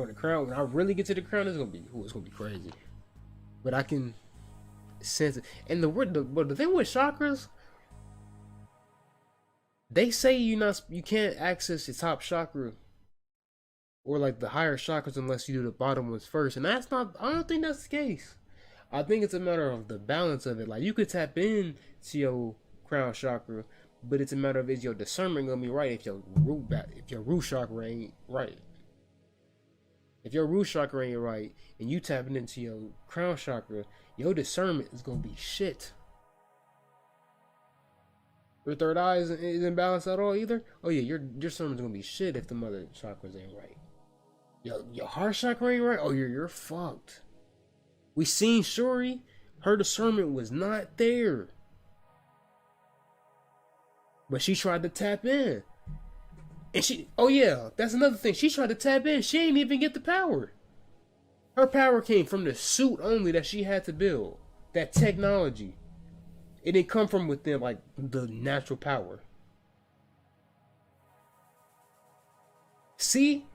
The crown. When I really get to the crown, it's gonna be crazy. But I can sense it. And the thing with chakras, they say you can't access the top chakra or like the higher chakras unless you do the bottom ones first. And that's not. I don't think that's the case. I think it's a matter of the balance of it. Like you could tap in to your crown chakra, but it's a matter of, is your discernment gonna be right if your root chakra ain't right. If your root chakra ain't right and you tapping into your crown chakra, your discernment is gonna be shit. Your third eye isn't balanced at all either. Oh yeah, your discernment's gonna be shit if the mother chakras ain't right. Your heart chakra ain't right. Oh, you're fucked. We seen Shuri. Her discernment was not there, but she tried to tap in. And oh yeah, that's another thing. She tried to tap in. She ain't even get the power. Her power came from the suit only that she had to build. That technology. It didn't come from within like the natural power. See?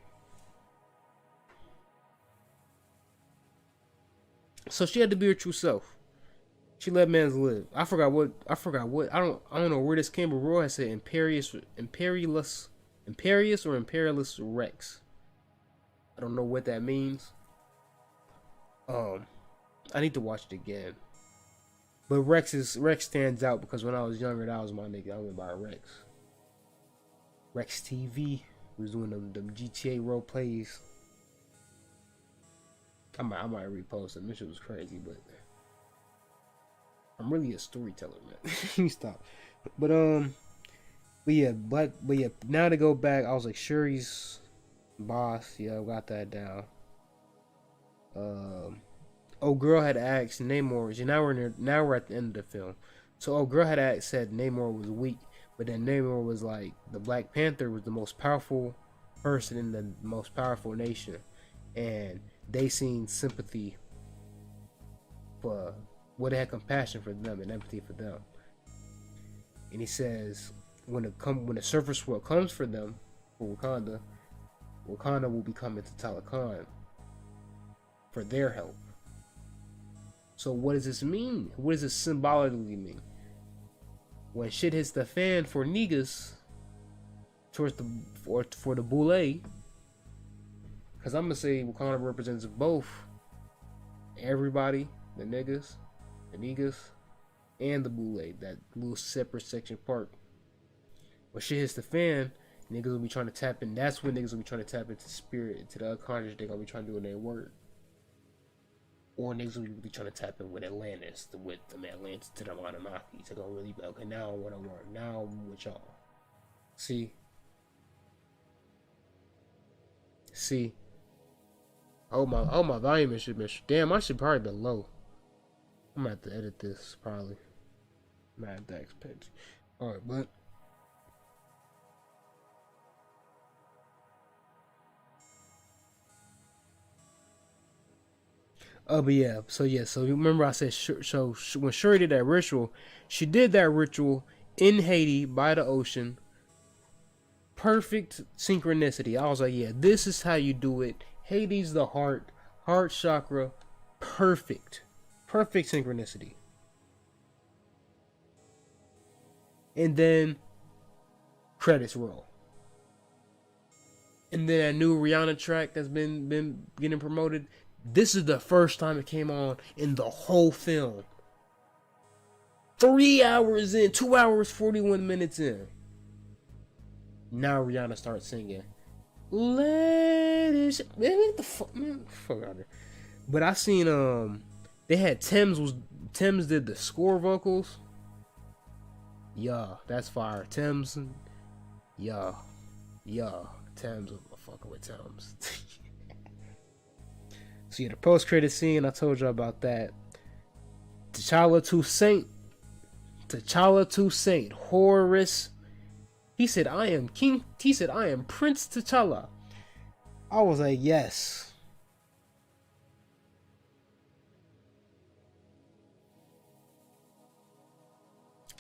So she had to be her true self. She let mans live. I forgot what. I don't know where this came, but Roy had said Imperious or Imperialist Rex. I don't know what that means. I need to watch it again. But Rex stands out because when I was younger, that was my nigga. I went by Rex. Rex TV was doing them GTA role plays. I might repost them. This shit was crazy, but I'm really a storyteller, man. You stop. But yeah, now to go back, I was like, Shuri's boss. Yeah, I got that down. Old girl had asked Namor. Now we're at the end of the film. So old girl had asked, said Namor was weak, but then Namor was like, the Black Panther was the most powerful person in the most powerful nation, and they seen sympathy for they had compassion for them and empathy for them. And he says when the surface world comes for them, for Wakanda will be coming to Talokan for their help. So what does this mean? What does this symbolically mean? When shit hits the fan for niggas for the boule, because I'm gonna say Wakanda represents both everybody, the niggas, and the boule, that little separate section part. When shit hits the fan, niggas will be trying to tap in. That's when niggas will be trying to tap into spirit, into the unconscious. They're gonna be trying to do in their work. Or niggas will be trying to tap in with Atlantis, with them Atlantis to the Anunnaki. They're gonna really be okay. Now I want to work. Now I'm with y'all. See. Oh my volume should be. Damn, I should probably be low. I'm gonna have to edit this probably. Mad Dax page. Alright, but so remember I said when Shuri did that ritual, she did that ritual in Haiti by the ocean. Perfect synchronicity. I was like, yeah, this is how you do it. Hades, the heart chakra, perfect synchronicity. And then credits roll. And then a new Rihanna track that's been getting promoted. This is the first time it came on in the whole film. 3 hours in, 2 hours, 41 minutes in. Now Rihanna starts singing. Ladies, man, what the fuck, man, fuck out there. But I seen they had Thames did the score vocals. Yeah, that's fire. Thames, yeah, Thames, I'm fucking with Thames. So yeah, the post-credit scene, I told you about that. T'Challa to Saint Horus. He said, I am King. He said, I am Prince T'Challa. I was like, yes.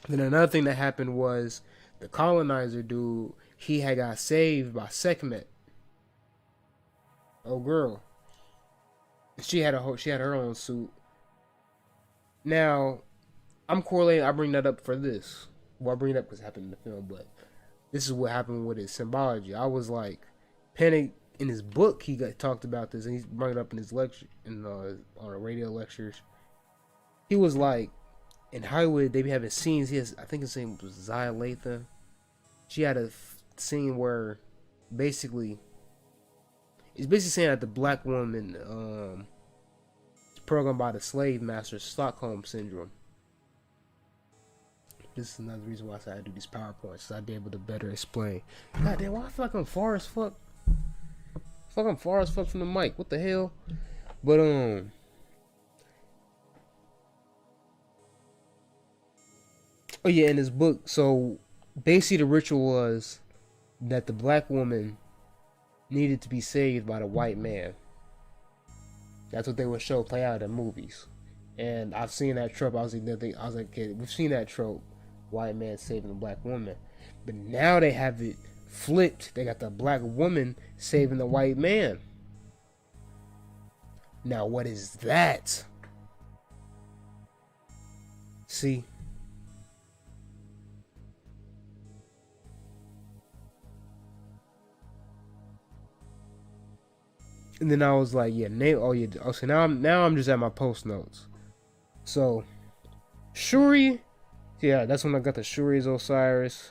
Then another thing that happened was the colonizer dude, he had got saved by Sekhmet. Oh girl. She had her own suit. Now, I'm correlating. I bring that up for this. Well, I bring it up because it happened in the film, but this is what happened with his symbology. I was like, Panic in his book, he talked about this, and he's brought it up in his lecture, on the radio lectures. He was like, in Hollywood, they be having scenes. I think his name was Zia Latham. She had a scene where, basically, It's basically saying that the black woman is programmed by the slave master Stockholm syndrome. This is another reason why I said I do these PowerPoints, so I'd be able to better explain. God damn, why I feel like I'm far as fuck? I feel like I'm far as fuck from the mic. What the hell? But oh yeah, in this book, so basically the ritual was that the black woman needed to be saved by the white man. That's what they would show play out in movies. And I've seen that trope. I was like, kid, we've seen that trope, white man saving the black woman. But now they have it flipped. They got the black woman saving the white man. Now what is that? See? And then I was like, yeah, name. Oh yeah. Oh, so now I'm just at my post notes. So, Shuri, yeah, that's when I got the Shuri's Osiris.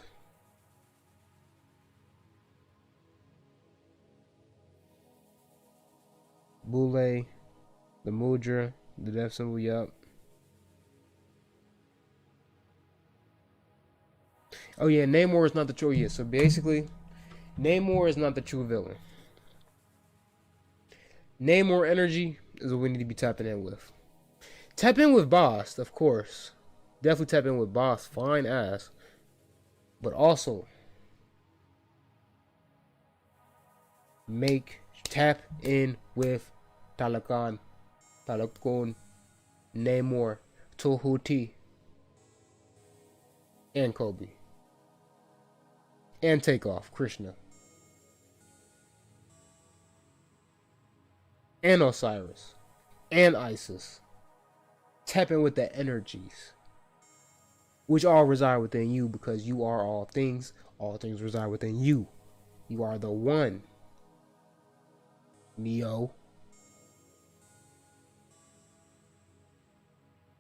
Boule, the Mudra, the death symbol. Yup. Oh yeah, Namor is not the true. Yeah, so basically, Namor is not the true villain. Namor energy is what we need to be tapping in with. Tap in with Boss, of course. Definitely tap in with Boss, fine ass. But also, tap in with Talokan, Namor, Tohuti, and Kobe. And Takeoff, Krishna. And Osiris, and Isis. Tap in with the energies, which all reside within you, because you are all things. All things reside within you. You are the one. Neo.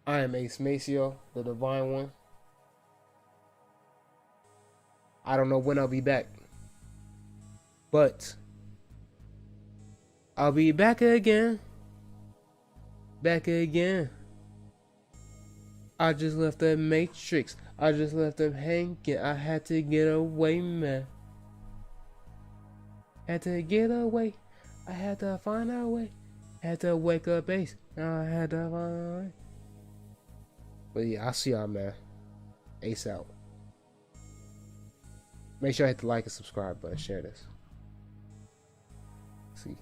I am AceMaceo, the Divine One. I don't know when I'll be back, but I'll be back again. Back again. I just left the Matrix. I just left them hanging. I had to get away, man. Had to get away. I had to find a way. Had to wake up Ace. Now I had to find a way. But yeah, I'll see y'all, man. Ace out. Make sure I hit the like and subscribe button. Share this. See.